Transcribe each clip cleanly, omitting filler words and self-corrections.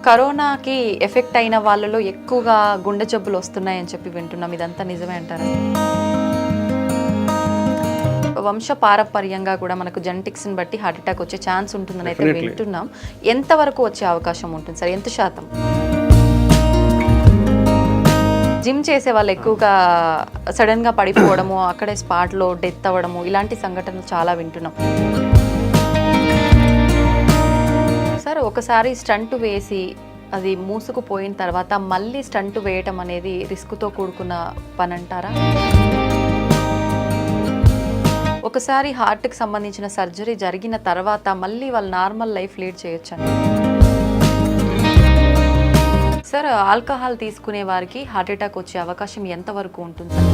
కరోనాకి ఎఫెక్ట్ అయిన వాళ్ళలో ఎక్కువగా గుండె జబ్బులు వస్తున్నాయని చెప్పి వింటున్నాం. ఇదంతా నిజమే అంటారా? వంశ పారపర్యంగా కూడా మనకు జెనెటిక్స్ని బట్టి హార్ట్ అటాక్ వచ్చే ఛాన్స్ ఉంటుందని అయితే వింటున్నాం. ఎంతవరకు వచ్చే అవకాశం ఉంటుంది సార్? ఎంత శాతం? జిమ్ చేసే వాళ్ళు ఎక్కువగా సడన్గా పడిపోవడము, అక్కడే స్పాట్లో డెత్ అవ్వడము, ఇలాంటి సంఘటనలు చాలా వింటున్నాం. సార్, ఒకసారి స్టంట్ వేసి అది మూసుకుపోయిన తర్వాత మళ్ళీ స్టంట్ వేయటం అనేది రిస్క్తో కూడుకున్న పని అంటారా? ఒకసారి హార్ట్కి సంబంధించిన సర్జరీ జరిగిన తర్వాత మళ్ళీ వాళ్ళు నార్మల్ లైఫ్ లీడ్ చేయొచ్చండి. సార్, ఆల్కహాల్ తీసుకునే వారికి హార్ట్ అటాక్ వచ్చే అవకాశం ఎంతవరకు ఉంటుంది సార్?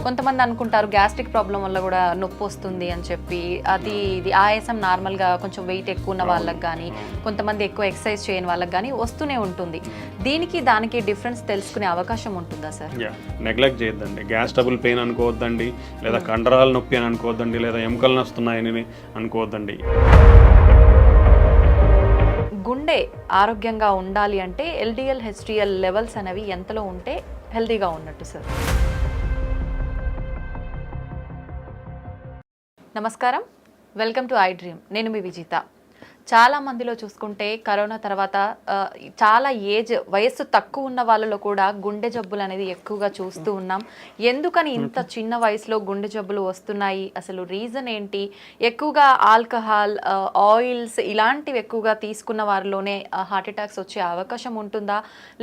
కొంతమంది అనుకుంటారు గ్యాస్ట్రిక్ ప్రాబ్లం వల్ల కూడా నొప్పి వస్తుంది అని చెప్పి. ఇది ఆయాసం నార్మల్గా కొంచెం వెయిట్ ఎక్కువ ఉన్న వాళ్ళకి కానీ, కొంతమంది ఎక్కువ ఎక్సర్సైజ్ చేయని వాళ్ళకి కానీ వస్తూనే ఉంటుంది. దీనికి దానికి డిఫరెన్స్ తెలుసుకునే అవకాశం ఉంటుందా సార్? నెగ్లెక్ట్ చేయొద్దండి. గ్యాస్ ట్రబుల్ పెయిన్ అనుకోవద్దండి, లేదా కండరాల నొప్పి అని అనుకోవద్దండి, లేదా ఎముకలు నొస్తున్నాయని అనుకోవద్దండి. గుండె ఆరోగ్యంగా ఉండాలి అంటే ఎల్డిఎల్ హెచ్డిఎల్ లెవెల్స్ అనేవి ఎంతలో ఉంటే హెల్తీగా ఉన్నట్టు సార్? నమస్కారం, వెల్కమ్ టు ఐ డ్రీమ్. నేను మీ విజిత. చాలా మందిలో చూసుకుంటే కరోనా తర్వాత చాలా వయస్సు తక్కువ ఉన్న వాళ్ళలో కూడా గుండె జబ్బులు అనేది ఎక్కువగా చూస్తూ ఉన్నాం. ఎందుకని ఇంత చిన్న వయసులో గుండె జబ్బులు వస్తున్నాయి? అసలు రీజన్ ఏంటి? ఎక్కువగా ఆల్కహాల్, ఆయిల్స్ ఇలాంటివి ఎక్కువగా తీసుకున్న వారిలోనే హార్ట్ అటాక్స్ వచ్చే అవకాశం ఉంటుందా,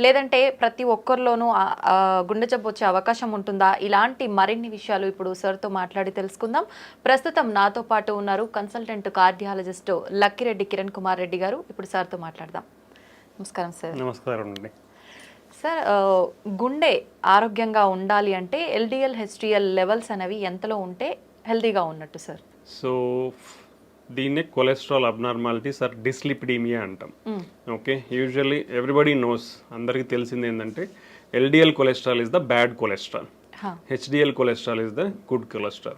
లేదంటే ప్రతి ఒక్కరిలోనూ గుండె జబ్బు వచ్చే అవకాశం ఉంటుందా? ఇలాంటి మరిన్ని విషయాలు ఇప్పుడు సార్తో మాట్లాడి తెలుసుకుందాం. ప్రస్తుతం నాతో పాటు ఉన్నారు కన్సల్టెంట్ కార్డియాలజిస్ట్ లక్కిరెడ్డి కిరణ్ కుమార్ రెడ్డి గారు. ఇప్పుడు సార్తో మాట్లాడదాం. నమస్కారం సార్. నమస్కారం అండి. సార్, గుండె ఆరోగ్యంగా ఉండాలి అంటే ఎల్డిఎల్ హెచ్డిఎల్ లెవెల్స్ అనేవి ఎంతలో ఉంటే హెల్తీగా ఉన్నట్టు సార్? సో దీన్నే కొలెస్ట్రాల్ అబ్నార్మాలిటీస్ ఆర్ డిస్లిపిడీమియా అంటాం. ఓకే, యూజువల్లీ ఎవ్రీబడి నోస్, అందరికీ తెలిసింది ఏంటంటే LDL cholesterol is the bad cholesterol, HDL cholesterol is the good cholesterol.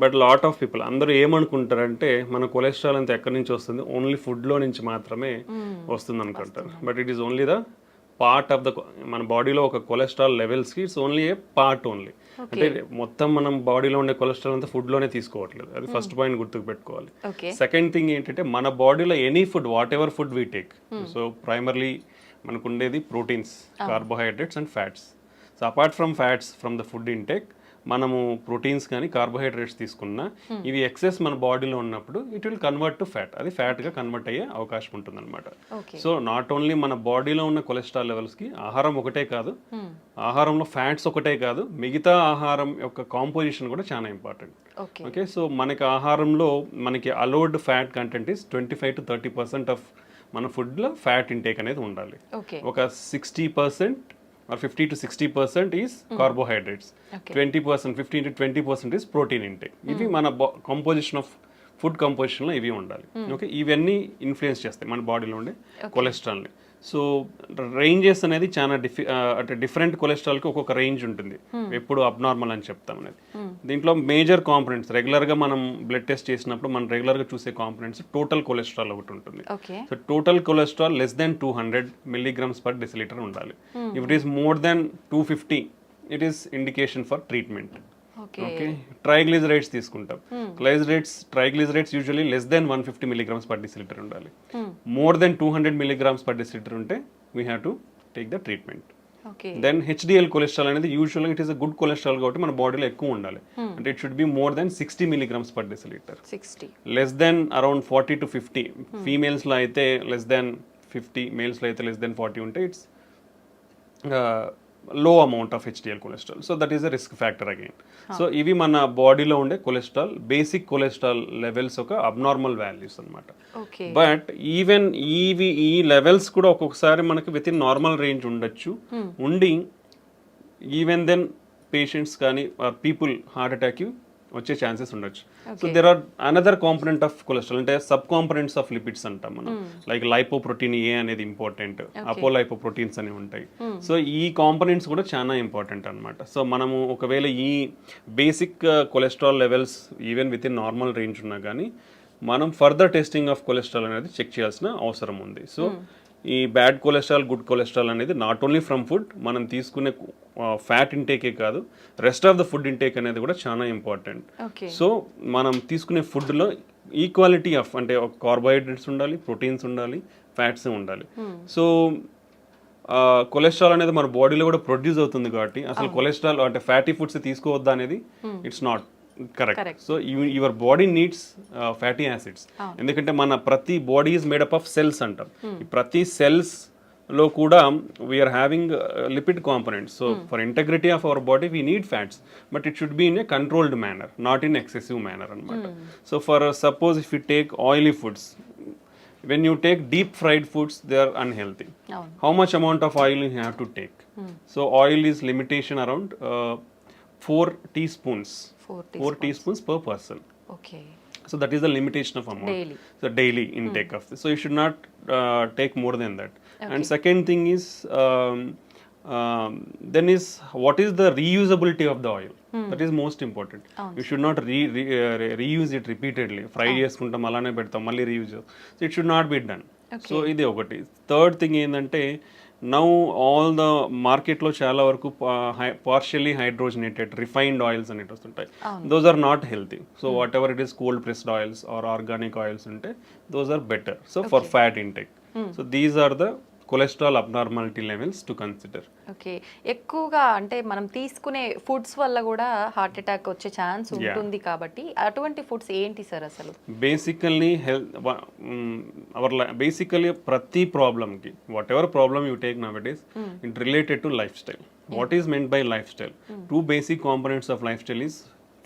But lot of people అందరూ ఏమనుకుంటారంటే మన కొలెస్ట్రాల్ అంతా ఎక్కడి నుంచి వస్తుంది, ఓన్లీ ఫుడ్లో నుంచి మాత్రమే వస్తుంది అనుకుంటారు. But it is only the part of the మన బాడీలో ఒక కొలెస్ట్రాల్ లెవెల్స్కి it's only a part only. అంటే మొత్తం మనం బాడీలో ఉండే కొలెస్ట్రాల్ అంతా ఫుడ్లోనే తీసుకోవట్లేదు. అది ఫస్ట్ పాయింట్ గుర్తుకు పెట్టుకోవాలి. సెకండ్ థింగ్ ఏంటంటే మన బాడీలో any food, what ever food we take, so primarily మనకు ఉండేది proteins, carbohydrates and fats. So apart from fats from the food intake, మనము ప్రోటీన్స్ కానీ కార్బోహైడ్రేట్స్ తీసుకున్నా ఇవి ఎక్సెస్ మన బాడీలో ఉన్నప్పుడు it will convert to fat. అది ఫ్యాట్గా కన్వర్ట్ అయ్యే అవకాశం ఉంటుంది అనమాట. సో నాట్ ఓన్లీ మన బాడీలో ఉన్న కొలెస్ట్రాల్ లెవెల్స్కి ఆహారం ఒకటే కాదు, ఆహారంలో ఫ్యాట్స్ ఒకటే కాదు, మిగతా ఆహారం యొక్క కాంపోజిషన్ కూడా చాలా ఇంపార్టెంట్. ఓకే, సో మనకి ఆహారంలో మనకి allowed fat content is 25 to 30% of మన ఫుడ్లో ఫ్యాట్ ఇంటేక్ అనేది ఉండాలి. ఒక 60% or 50 to 60% is carbohydrates, 20%, 15 to 20% is protein intake. ఇవి మన కంపోజిషన్ ఆఫ్ ఫుడ్ కంపోజిషన్లో ఇవి ఉండాలి. ఓకే, ఇవన్నీ ఇన్ఫ్లుయెన్స్ చేస్తాయి మన బాడీలో ఉండే కొలెస్ట్రాల్ని. సో రేంజెస్ అనేది చాలా అంటే డిఫరెంట్ కొలెస్ట్రాల్కి ఒక్కొక్క రేంజ్ ఉంటుంది, ఎప్పుడు అబ్నార్మల్ అని చెప్తాం అనేది. దీంట్లో మేజర్ కాంపోనెంట్స్ రెగ్యులర్గా మనం బ్లడ్ టెస్ట్ చేసినప్పుడు మనం రెగ్యులర్గా చూసే కాంపోనెంట్స్ టోటల్ కొలెస్ట్రాల్ ఒకటి ఉంటుంది. So total cholesterol less than 200 milligrams per deciliter ఉండాలి. If it is more than 250 it is indication for treatment. Okay, triglycerides తీసుకుంటాం. Triglycerides usually less than 150 milligrams per deciliter ఉండాలి. More than 200 milligrams per deciliter ఉంటే we have to take the treatment. Then HDL cholesterol అనేది యూజువల్గా it is a good cholesterol కాబట్టి మన బాడీలో ఎక్కువ ఉండాలి. అంటే it should be more than 60 milligrams per deciliter. Less than around 40 to 50. ఫీమేల్స్లో అయితే less than 50, మేల్స్లో అయితే less than 40 ఉంటే it's low amount of HDL cholesterol. So that is a risk factor again. So ఇవి మన బాడీలో ఉండే కొలెస్ట్రాల్, బేసిక్ కొలెస్ట్రాల్ లెవెల్స్ ఒక abnormal values అనమాట. బట్ ఈవెన్ ఈ లెవెల్స్ కూడా ఒక్కొక్కసారి మనకి విత్ ఇన్ నార్మల్ రేంజ్ ఉండొచ్చు. ఉండి ఈవెన్ దెన్ పేషెంట్స్ కానీ పీపుల్ హార్ట్ అటాక్ వచ్చే ఛాన్సెస్ ఉండొచ్చు. So there are another component of cholesterol, అంటే సబ్ కాంపోనెంట్స్ ఆఫ్ లిపిడ్స్ అంటాం మనం. లైక్ లైపోప్రోటీన్ ఏ అనేది ఇంపార్టెంట్, అపోలైపోప్రోటీన్స్ అనేవి ఉంటాయి. సో ఈ కాంపోనెంట్స్ కూడా చాలా ఇంపార్టెంట్ అనమాట. సో మనము ఒకవేళ ఈ basic cholesterol levels even with in normal range ఉన్నా కానీ మనం ఫర్దర్ టెస్టింగ్ ఆఫ్ కొలెస్ట్రాల్ అనేది చెక్ చేయాల్సిన అవసరం ఉంది. సో ఈ బ్యాడ్ కొలెస్ట్రాల్, గుడ్ కొలెస్ట్రాల్ అనేది నాట్ ఓన్లీ ఫ్రమ్ ఫుడ్, మనం తీసుకునే ఫ్యాట్ ఇంటేకే కాదు, rest of the food intake అనేది కూడా చాలా ఇంపార్టెంట్. సో మనం తీసుకునే ఫుడ్లో ఈక్వాలిటీ ఆఫ్ అంటే కార్బోహైడ్రేట్స్ ఉండాలి, ప్రోటీన్స్ ఉండాలి, ఫ్యాట్స్ ఉండాలి. సో కొలెస్ట్రాల్ అనేది మన బాడీలో కూడా ప్రొడ్యూస్ అవుతుంది కాబట్టి అసలు కొలెస్ట్రాల్ అంటే ఫ్యాటీ ఫుడ్స్ తీసుకోవద్దా అనేది it's not correct. So your body needs fatty acids, ఎందుకంటే మన ప్రతి body is made up of cells అంటాం. ఈ ప్రతి సెల్స్ లో కూడా we are having lipid components. So for integrity of our body we need fats, but it should be in a controlled manner, not in excessive manner అనమాట. So for suppose if you take oily foods, when you take deep fried foods, they are unhealthy. How much amount of oil you have to take? So oil is limitation around 4 teaspoons. 4 teaspoons per person. Okay. So that is the limitation of amount. Daily. So daily intake of this. So you should not take more than that. And second thing is then is what is the reusability of the oil? That is most important. You should not reuse it repeatedly. Fry చేసుకుంటాం అలానే పెడతాం మళ్ళీ reuse. So it should not be done. So ఇది ఒకటి. Third thing ఏంటంటే now all the మార్కెట్లో చాలా వరకు పార్షియల్లీ హైడ్రోజనేటెడ్ రిఫైన్డ్ ఆయిల్స్ అనేవి వస్తుంటాయి. Those are not healthy. So whatever it is cold pressed oils or organic oils ఉంటే those are better. So for fat intake. So these are the cholesterol abnormality levels to consider. Okay, ఎక్కువగా అంటే మనం తీసుకునే foods వల్ల కూడా heart attack వచ్చే chance ఉంటుంది కాబట్టి అటువంటి ఫుడ్స్ ఏంటి సార్ అసలు? బేసికల్లీ బేసికల్లీ ప్రతి ప్రాబ్లమ్కి whatever problem you take now it is it related to lifestyle. What is meant by lifestyle? 2 basic components of lifestyle is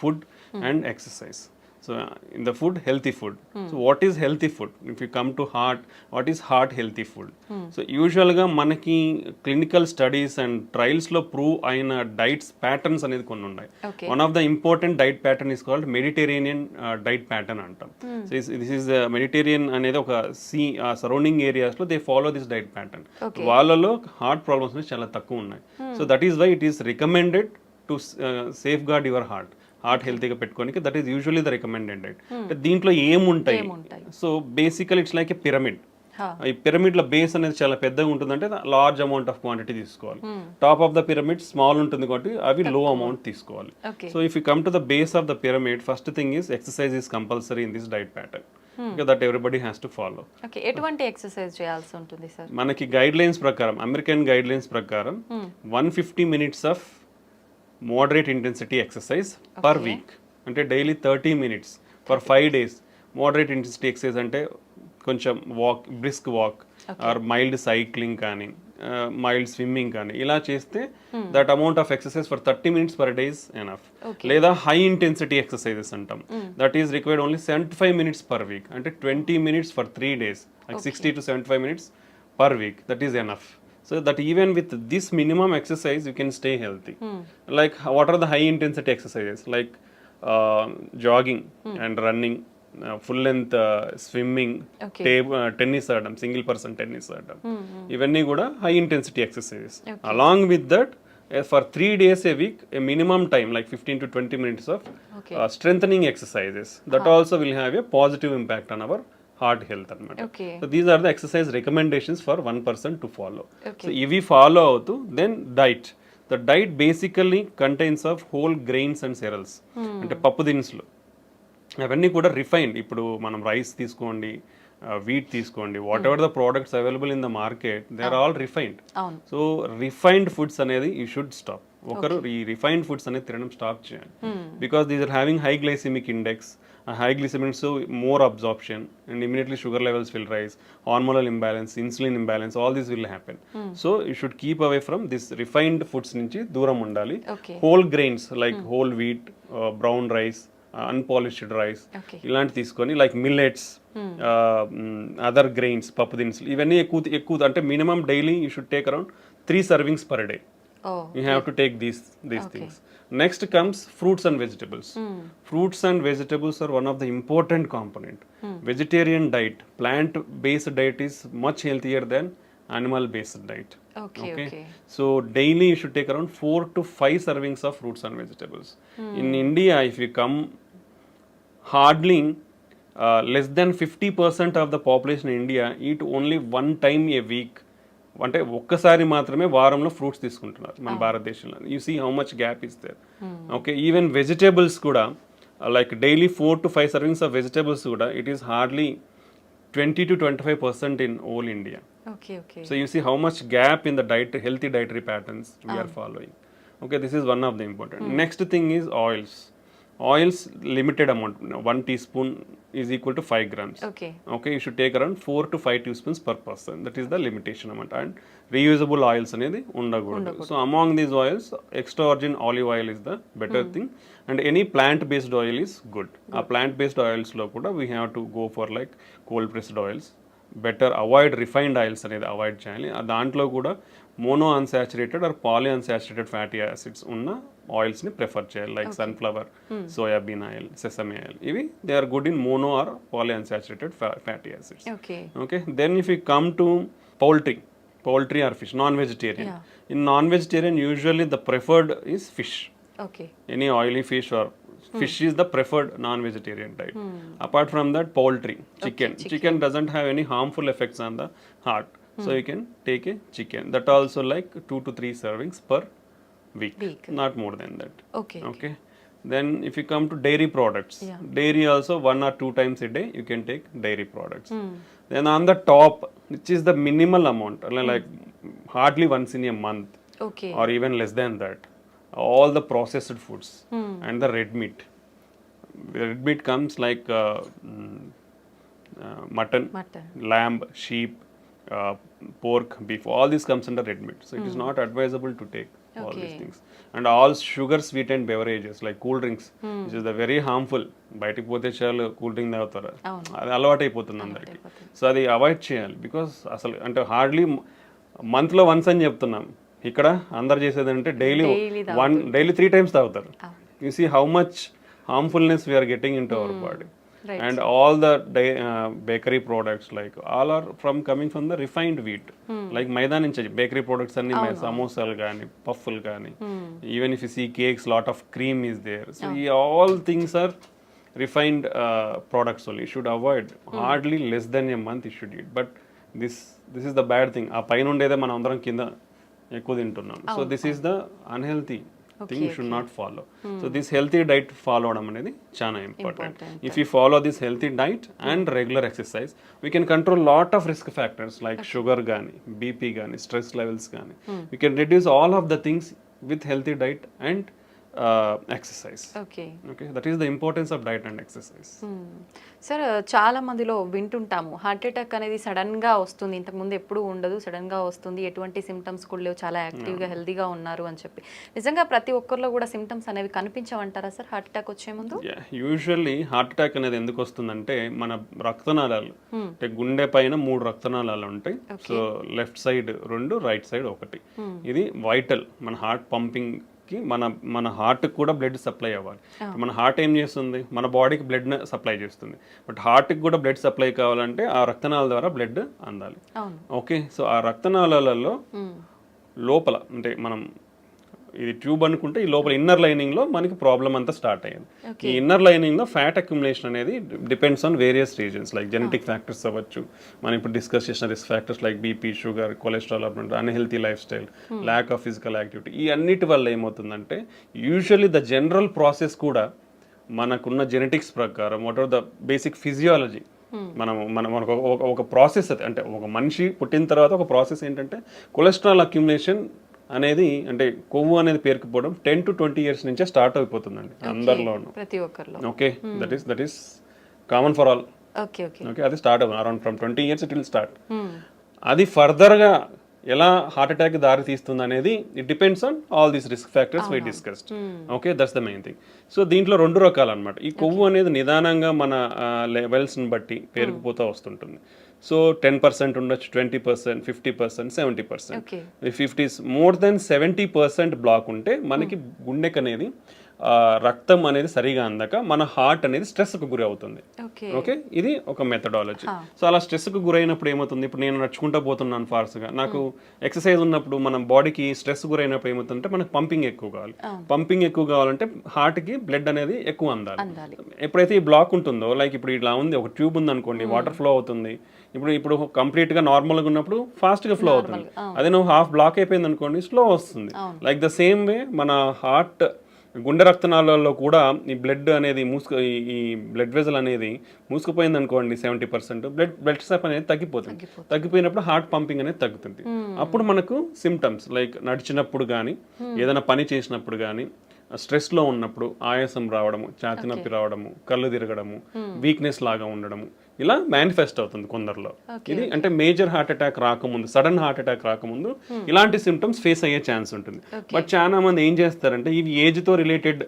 food and exercise. So in the food, healthy food. So what is healthy food? If you come to heart, what is heart healthy food? So usually ga manaki clinical studies and trials lo prove aina diets patterns anedi konni unnai. One of the important diet pattern is called Mediterranean diet pattern antam. So this is the Mediterranean anedi oka sea surrounding areas lo they follow this diet pattern. Vallalo heart problems ne chala takku unnai. So that is why it is recommended to safeguard your heart. Heart హెల్తీగా పెట్టుకోనికి that is usually the recommended diet. దీంట్లో ఏముంటాయి? So బేసికల్ it's like A pyramid. ఈ పిరమిడ్ల base అనేది చాలా పెద్దగా ఉంటుందంటే లార్జ్ అమౌంట్ ఆఫ్ క్వాంటిటీ తీసుకోవాలి. Top of the pyramid small ఉంటుంది కాబట్టి అవి లో అమౌంట్ తీసుకోవాలి. So if you come to the base of the pyramid, first thing is exercise is compulsory in this diet pattern. That everybody has to follow. ఎటువంటి exercise చేయాల్సి ఉంటుంది sir? మనకి guide lines ప్రకారం, అమెరికన్ గైడ్ లైన్స్ ప్రకారం 150 minutes of moderate intensity exercise per week. అంటే daily 30 minutes for 5 days. Moderate intensity exercise అంటే కొంచెం walk, brisk walk are mild cycling కానీ మైల్డ్ స్విమ్మింగ్ కానీ ఇలా చేస్తే that amount of exercise for 30 minutes per day is enough. లేదా high intensity exercises అంటాం, that is required only 75 minutes per week. అంటే 20 minutes for 3 days, like 60 to 75 minutes per week. That is enough. So that even with this minimum exercise, you can stay healthy. Like what are the high intensity exercises? Like jogging and running, full length swimming, tennis ఆడడం, single person tennis ఆడడం, ఇవన్నీ కూడా high intensity exercises. Along with that for 3 days a week, a minimum time like 15 to 20 minutes of strengthening exercises. That also will have a positive impact on our heart health anamata. So these are the exercise recommendations for one person to follow. So if we follow out, then diet. The diet basically contains of whole grains and cereals. అంటే పప్పు దినుసులు అవన్నీ కూడా refined. ఇప్పుడు మనం rice తీసుకోండి, wheat తీసుకోండి, whatever the products available in the market, they are all refined. So refined foods అనేది యూ షుడ్ స్టాప్. ఒకరు ఈ రిఫైన్డ్ ఫుడ్స్ అనేది తినడం స్టాప్ చేయాలి. Because these are having high glycemic index, high glycemic, so more absorption and immediately sugar levels will rise, hormonal imbalance, insulin imbalance, all this will happen. So you should keep away from this refined foods nunchi dooram undali. Whole grains like whole wheat, brown rice, unpolished rice, ilanti తీసుకొని like millets, other grains, పప్పు దినుసులు ఇవన్నీ ఎక్కువ అంటే minimum daily you should take around 3 servings per day. You have to take these things. Next comes fruits and vegetables. Fruits and vegetables are one of the important component. Vegetarian diet, plant-based diet is much healthier than animal-based diet. Okay. So daily you should take around 4 to 5 servings of fruits and vegetables. In India, if you come, hardly less than 50% of the population in India eat only 1 time a week. అంటే ఒక్కసారి మాత్రమే వారంలో fruits తీసుకుంటున్నారు మన భారతదేశంలో. You see how much gap is there. Okay, even vegetables కూడా like daily 4 to 5 servings of vegetables కూడా it is hardly 20 to 25% in whole India. Okay. So you see how much gap in the diet, healthy dietary patterns we are following. Okay, this is one of the important. Next thing is oils. Oils, limited amount. 1 teaspoon is equal to 5 grams. Okay. Okay, you should take around 4 to 5 teaspoons per person. That is the limitation amount. And reusable oils అనేది ఉండకూడదు. So among these oils, extra virgin olive oil is the better thing. And any plant based oil is good. ఆ plant based oils లో కూడా we have to go for like cold pressed oils. Better avoid refined oils అనేది avoid చేయాలి. దాంట్లో కూడా mono unsaturated or poly unsaturated fatty acids ఉన్న ఆయిల్స్ని prefer చేయాలి. Like sunflower, soybean oil, sesame oil, ఇవి they are good in mono or poly unsaturated fatty acids. Okay, then if you come to poultry or fish, non-vegetarian. In non-vegetarian, usually the preferred is fish. Okay. Any oily fish or fish is the preferred non-vegetarian diet. Apart from that, poultry, chicken. Chicken doesn't have any harmful effects on the heart. So you can take a chicken. That also like 2 to 3 servings per week. Not more than that. Okay. Then if you come to dairy products, dairy also 1 or 2 times a day you can take dairy products. Then on the top, which is the minimal amount, like hardly once in a month, or even less than that, all the processed foods and the red meat. Red meat comes like mutton, lamb, sheep, pork, beef. All this comes under red meat. So it is not advisable to take all these things. And all sugar sweetened beverages like cool drinks, which is the very harmful. బయటికి పోతే చాలు cool drink తాగుతారు, అది అలవాటు అయిపోతుంది అందరికి. So అది avoid చేయాలి. బికాస్ అసలు అంటే హార్డ్లీ మంత్లో వన్స్ అని చెప్తున్నాం, ఇక్కడ అందరు చేసేది అంటే డైలీ 3 times తాగుతారు. You see how much harmfulness we are getting into our body. And all the bakery products, like all are coming from the refined wheat. Like maida nunchi bakery products anni samosalu gaani, pufflu gaani, even if you see cakes, lot of cream is there. So all things are refined products only. You should avoid. Hardly less than a month you should eat. But this is the bad thing. ఆ పైన ఉండేదే మనం అందరం కింద ఎక్కువ తింటున్నాం. So this is the unhealthy thing you should not follow. So this healthy diet follow avadam anedi chaana important. If you follow this healthy diet and regular exercise, we can control lot of risk factors like sugar gaani, BP gaani, stress levels gaani. We can reduce all of the things with healthy diet and exercise. Okay, that is the importance of diet and exercise. Sir చాలా మందిలో వింటుంటాము heart attack అనేది sudden గా వస్తుంది, ఇంతకుముందు ఎప్పుడు ఉండదు, sudden గా వస్తుంది, ఎటువంటి సిమ్టమ్స్ కూడా లేవు, చాలా యాక్టివ్గా హెల్తీగా ఉన్నారు అని చెప్పి. నిజంగా ప్రతి ఒక్కరిలో కూడా సిమ్టమ్స్ అనేవి కనిపించవంటారా సార్ హార్ట్ అటాక్ వచ్చే ముందు? యూజువల్లీ హార్ట్ అటాక్ అనేది ఎందుకు వస్తుందంటే మన రక్తనాళాలు అంటే గుండె పైన 3 రక్తనాళాలు ఉంటాయి. So left side 2, right side 1. ఇది వైటల్, మన హార్ట్ పంపింగ్ కి మన హార్ట్ కూడా బ్లడ్ సప్లై అవ్వాలి. మన హార్ట్ ఏం చేస్తుంది, మన బాడీకి బ్లడ్ సప్లై చేస్తుంది. బట్ హార్ట్కి కూడా బ్లడ్ సప్లై కావాలంటే ఆ రక్తనాళాల ద్వారా బ్లడ్ అందాలి. ఓకే, సో ఆ రక్తనాళాలలో లోపల అంటే మనం ఇది ట్యూబ్ అనుకుంటే ఈ లోపల ఇన్నర్ లైనింగ్ లో మనకి ప్రాబ్లం అంతా స్టార్ట్ అయ్యింది. ఈ ఇన్నర్ లైనింగ్ లో ఫ్యాట్ అక్యుములేషన్ అనేది depends on various reasons like genetic factors అవ్వచ్చు, మనం ఇప్పుడు డిస్కస్ చేసిన risk factors like BP, sugar, cholesterol, unhealthy life style, lack of physical activity. ఈ అన్నిటి వల్ల ఏమవుతుందంటే యూజువల్లీ ద జనరల్ ప్రాసెస్ కూడా మనకున్న జెనెటిక్స్ ప్రకారం what are the basic physiology మనకు ఒక ప్రాసెస్ అది అంటే ఒక మనిషి పుట్టిన తర్వాత ఒక ప్రాసెస్ ఏంటంటే కొలెస్ట్రాల్ అక్యుములేషన్ అనేది అంటే కొవ్వు అనేది పేరుకుపోవడం 10 to 20 years నుంచే స్టార్ట్ అయిపోతుందండి అందరిలోనూ, ప్రతి ఒక్కరిలో. Okay, that is common for all. Okay, అది స్టార్ట్ అవుతుంది around from 20 years it will start. అది ఫర్దర్గా ఎలా హార్ట్ అటాక్ దారి తీస్తుంది అనేది it depends on all these risk factors we discussed. Okay, that's the main thing. So దీంట్లో 2 రకాలు అనమాట. ఈ కొవ్వు అనేది నిదానంగా మన లెవెల్స్ని బట్టి పేరుకుపోతూ వస్తుంటుంది. సో 10% ఉండొచ్చు, 20%, 50%, 70%. If it is more than 70% block ఉంటే మనకి గుండెకి అనేది రక్తం అనేది సరిగా అందక మన హార్ట్ అనేది స్ట్రెస్కు గురి అవుతుంది. ఓకే ఓకే, ఇది ఒక మెథడాలజీ. సో అలా స్ట్రెస్కు గురైనప్పుడు ఏమవుతుంది, ఇప్పుడు నేను నడుచుకుంటూ పోతున్నాను ఫాస్ట్గా, నాకు ఎక్సర్సైజ్ ఉన్నప్పుడు మన బాడీకి స్ట్రెస్ గురైనప్పుడు ఏమవుతుందంటే మనకు పంపింగ్ ఎక్కువ కావాలి. పంపింగ్ ఎక్కువ కావాలంటే హార్ట్కి బ్లడ్ అనేది ఎక్కువ అందాలి. ఎప్పుడైతే ఈ బ్లాక్ ఉంటుందో, లైక్ ఇప్పుడు ఇట్లా ఉంది, ఒక ట్యూబ్ ఉంది అనుకోండి, వాటర్ ఫ్లో అవుతుంది. ఇప్పుడు కంప్లీట్గా నార్మల్గా ఉన్నప్పుడు ఫాస్ట్గా ఫ్లో అవుతుంది. అదే నువ్వు హాఫ్ బ్లాక్ అయిపోయింది అనుకోండి, స్లో వస్తుంది. లైక్ ద సేమ్ వే మన హార్ట్ గుండె రక్తనాళాల్లో కూడా ఈ బ్లడ్ అనేది ఈ బ్లడ్ వెజల్ అనేది మూసుకుపోయింది అనుకోండి 70%, బ్లడ్ స్టెప్ అనేది తగ్గిపోయినప్పుడు హార్ట్ పంపింగ్ అనేది తగ్గుతుంది. అప్పుడు మనకు సిమ్టమ్స్ లైక్ నడిచినప్పుడు కానీ, ఏదైనా పని చేసినప్పుడు కానీ, స్ట్రెస్లో ఉన్నప్పుడు ఆయాసం రావడము, ఛాతీ నొప్పి రావడము, కళ్ళు తిరగడము, వీక్నెస్ లాగా ఉండడము, ఇలా మేనిఫెస్ట్ అవుతుంది కొందరిలో. ఇది అంటే మేజర్ హార్ట్ అటాక్ రాకముందు, సడన్ హార్ట్ అటాక్ రాకముందు ఇలాంటి సిమ్టమ్స్ ఫేస్ అయ్యే ఛాన్స్ ఉంటుంది. బట్ చాలా మంది ఏం చేస్తారంటే ఇవి ఏజ్ తో రిలేటెడ్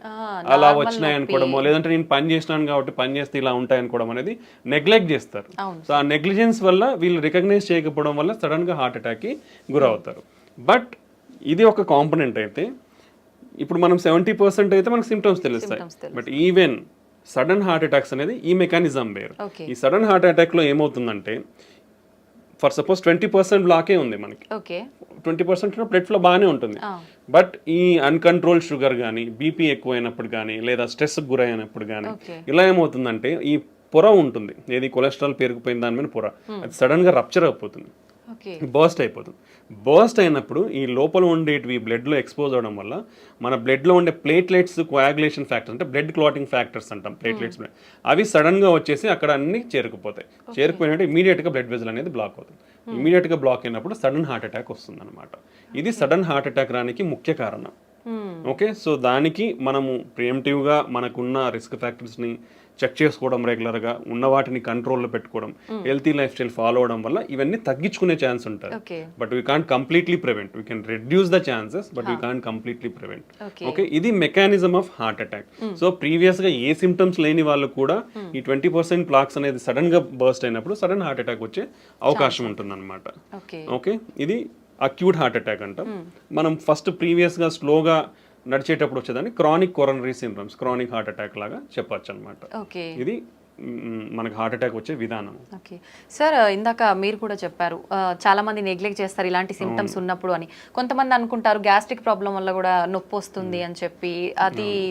అలా వచ్చినాయి అనుకోవడమో, లేదంటే నేను పని చేసినాను కాబట్టి పని చేస్తే ఇలా ఉంటాయి అనుకోవడం అనేది నెగ్లెక్ట్ చేస్తారు. సో ఆ నెగ్లిజెన్స్ వల్ల వీళ్ళు రికగ్నైజ్ చేయకపోవడం వల్ల సడన్ గా హార్ట్ అటాక్ కి గురవుతారు. బట్ ఇది ఒక కాంపోనెంట్ అయితే, ఇప్పుడు మనం 70% అయితే మనకు సిమ్టమ్స్ తెలుస్తాయి. But even sudden heart attacks అనేది ఈ మెకానిజం వేరు. ఈ సడన్ హార్ట్ అటాక్ లో ఏమవుతుందంటే, ఫర్ సపోజ్ 20% బ్లాకే ఉంది మనకి, 20% బ్లడ్ ఫ్లో బాగానే ఉంటుంది. బట్ ఈ అన్కంట్రోల్ షుగర్ కానీ, బీపీ ఎక్కువైనప్పుడు కానీ, లేదా స్ట్రెస్ గురైనప్పుడు కానీ, ఇలా ఏమవుతుందంటే ఈ పొర ఉంటుంది, ఏది కొలెస్ట్రాల్ పెరిగిపోయిన దాని మీద పొర, అది సడన్ గా రప్చర్ అయిపోతుంది, బర్స్ట్ అయిపోతుంది. బర్స్ట్ అయినప్పుడు ఈ లోపల ఉండేటివి బ్లడ్లో ఎక్స్పోజ్ అవడం వల్ల మన బ్లడ్లో ఉండే ప్లేట్లెట్స్ కోయాగులేషన్ ఫ్యాక్టర్స్, అంటే బ్లడ్ క్లాటింగ్ ఫ్యాక్టర్స్ అంటాం, ప్లేట్లెట్స్, అవి సడన్గా వచ్చేసి అక్కడ అన్ని చేరుకుపోతాయి. చేరుకుపోయినట్టు ఇమీడియట్గా బ్లడ్ వెజల్ అనేది బ్లాక్ అవుతుంది. ఇమీడియట్గా బ్లాక్ అయినప్పుడు సడన్ హార్ట్ అటాక్ వస్తుంది అనమాట. ఇది సడన్ హార్ట్ అటాక్ రానికి ముఖ్య కారణం. ఓకే, సో దానికి మనము ప్రియంటివ్గా మనకున్న రిస్క్ ఫ్యాక్టర్స్ని చెక్ చేసుకోవడం, రెగ్యులర్గా ఉన్న వాటిని కంట్రోల్లో పెట్టుకోవడం, హెల్తీ లైఫ్ స్టైల్ ఫాలో అవడం వల్ల ఇవన్నీ తగ్గించుకునే ఛాన్స్ ఉంటుంది. But we can't completely prevent, we can reduce the chances, but we can't completely prevent. Okay, ఇది mechanism of heart attack. So ప్రీవియస్గా ఏ సిమ్టమ్స్ లేని వాళ్ళు కూడా ఈ 20% ప్లాక్స్ అనేది సడన్ గా బర్స్ట్ అయినప్పుడు సడన్ హార్ట్ అటాక్ వచ్చే అవకాశం ఉంటుంది అనమాట. ఓకే, ఇది అక్యూట్ హార్ట్ అటాక్ అంటాం. మనం ఫస్ట్ ప్రీవియస్గా స్లోగా నడిచేటప్పుడు వచ్చేదాన్ని chronic coronary syndromes, chronic heart attack లాగా చెప్పొచ్చు అనమాట. ఇది మనకు హార్ట్ అటాక్ వచ్చే విధానం. ఓకే సార్, ఇందాక మీరు కూడా చెప్పారు చాలా మంది నెగ్లెక్ట్ చేస్తారు ఇలాంటి సిమ్టమ్స్ ఉన్నప్పుడు అని. కొంతమంది అనుకుంటారు గ్యాస్ట్రిక్ ప్రాబ్లం వల్ల కూడా నొప్పి వస్తుంది అని చెప్పి,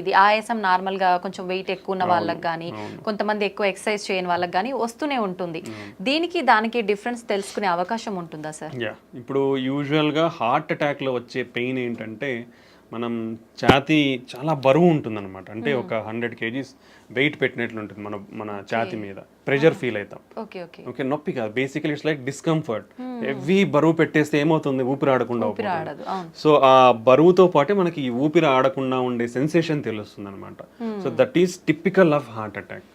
ఇది ఆయాసం నార్మల్ గా కొంచెం వెయిట్ ఎక్కువ ఉన్న వాళ్ళకి కానీ, కొంతమంది ఎక్కువ ఎక్సర్సైజ్ చేయని వాళ్ళకి కానీ వస్తూనే ఉంటుంది. దీనికి దానికి డిఫరెన్స్ తెలుసుకునే అవకాశం ఉంటుందా సార్? ఇప్పుడు యూజువల్ గా హార్ట్ అటాక్ లో వచ్చే పెయిన్ ఏంటంటే, మనం ఛాతీ చాలా బరువు ఉంటుంది అనమాట. అంటే ఒక 100 kgs వెయిట్ పెట్టినట్లు ఉంటుంది మన ఛాతీ మీద, ప్రెషర్ ఫీల్ అవుతాం. ఓకే, నొప్పి కాదు, basically it's like discomfort. Heavy బరువు పెట్టేస్తే ఏమవుతుంది, ఊపిరి ఆడకుండా. సో ఆ బరువుతో పాటే మనకి ఈ ఊపిరి ఆడకుండా ఉండే సెన్సేషన్ తెలుస్తుంది అనమాట. So that is typical of heart attack.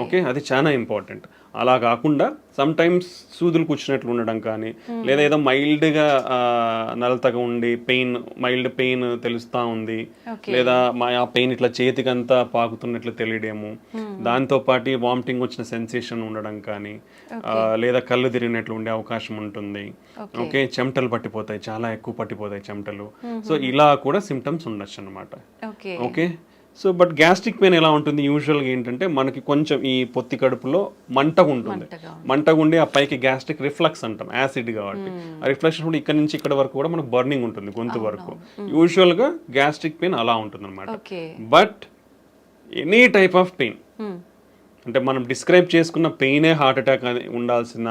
Okay, అది చాలా ఇంపార్టెంట్. అలా కాకుండా సమ్ టైమ్స్ సూదులు కూర్చున్నట్లు ఉండడం కానీ, లేదా ఏదో మైల్డ్గా నలతగా ఉండి మైల్డ్ పెయిన్ తెలుస్తూ ఉంది, లేదా ఆ పెయిన్ ఇట్లా చేతికంతా పాకుతున్నట్లు తెలియడము, దాంతో పాటు వామిటింగ్ వచ్చిన సెన్సేషన్ ఉండడం కానీ, లేదా కళ్ళు తిరిగినట్లు ఉండే అవకాశం ఉంటుంది. ఓకే, చెమటలు పట్టిపోతాయి, చాలా ఎక్కువ పట్టిపోతాయి చెమటలు. సో ఇలా కూడా సిమ్టమ్స్ ఉండొచ్చు అనమాట. Okay, so but gastric pain ఎలా ఉంటుంది యూజువల్గా ఏంటంటే, మనకి కొంచెం ఈ పొత్తి కడుపులో మంటగా ఉంటుంది, మంటగా ఉండి ఆ పైకి గ్యాస్ట్రిక్ రిఫ్లక్స్ అంటాం, యాసిడ్ కాబట్టి ఆ రిఫ్లెక్షన్ కూడా ఇక్కడ నుంచి ఇక్కడ వరకు కూడా మనకు బర్నింగ్ ఉంటుంది గొంతు వరకు. యూజువల్గా గ్యాస్ట్రిక్ పెయిన్ అలా ఉంటుంది అనమాట. But any type of pain, అంటే మనం డిస్క్రైబ్ చేసుకున్న పెయినే హార్ట్ అటాక్ అని ఉండాల్సిన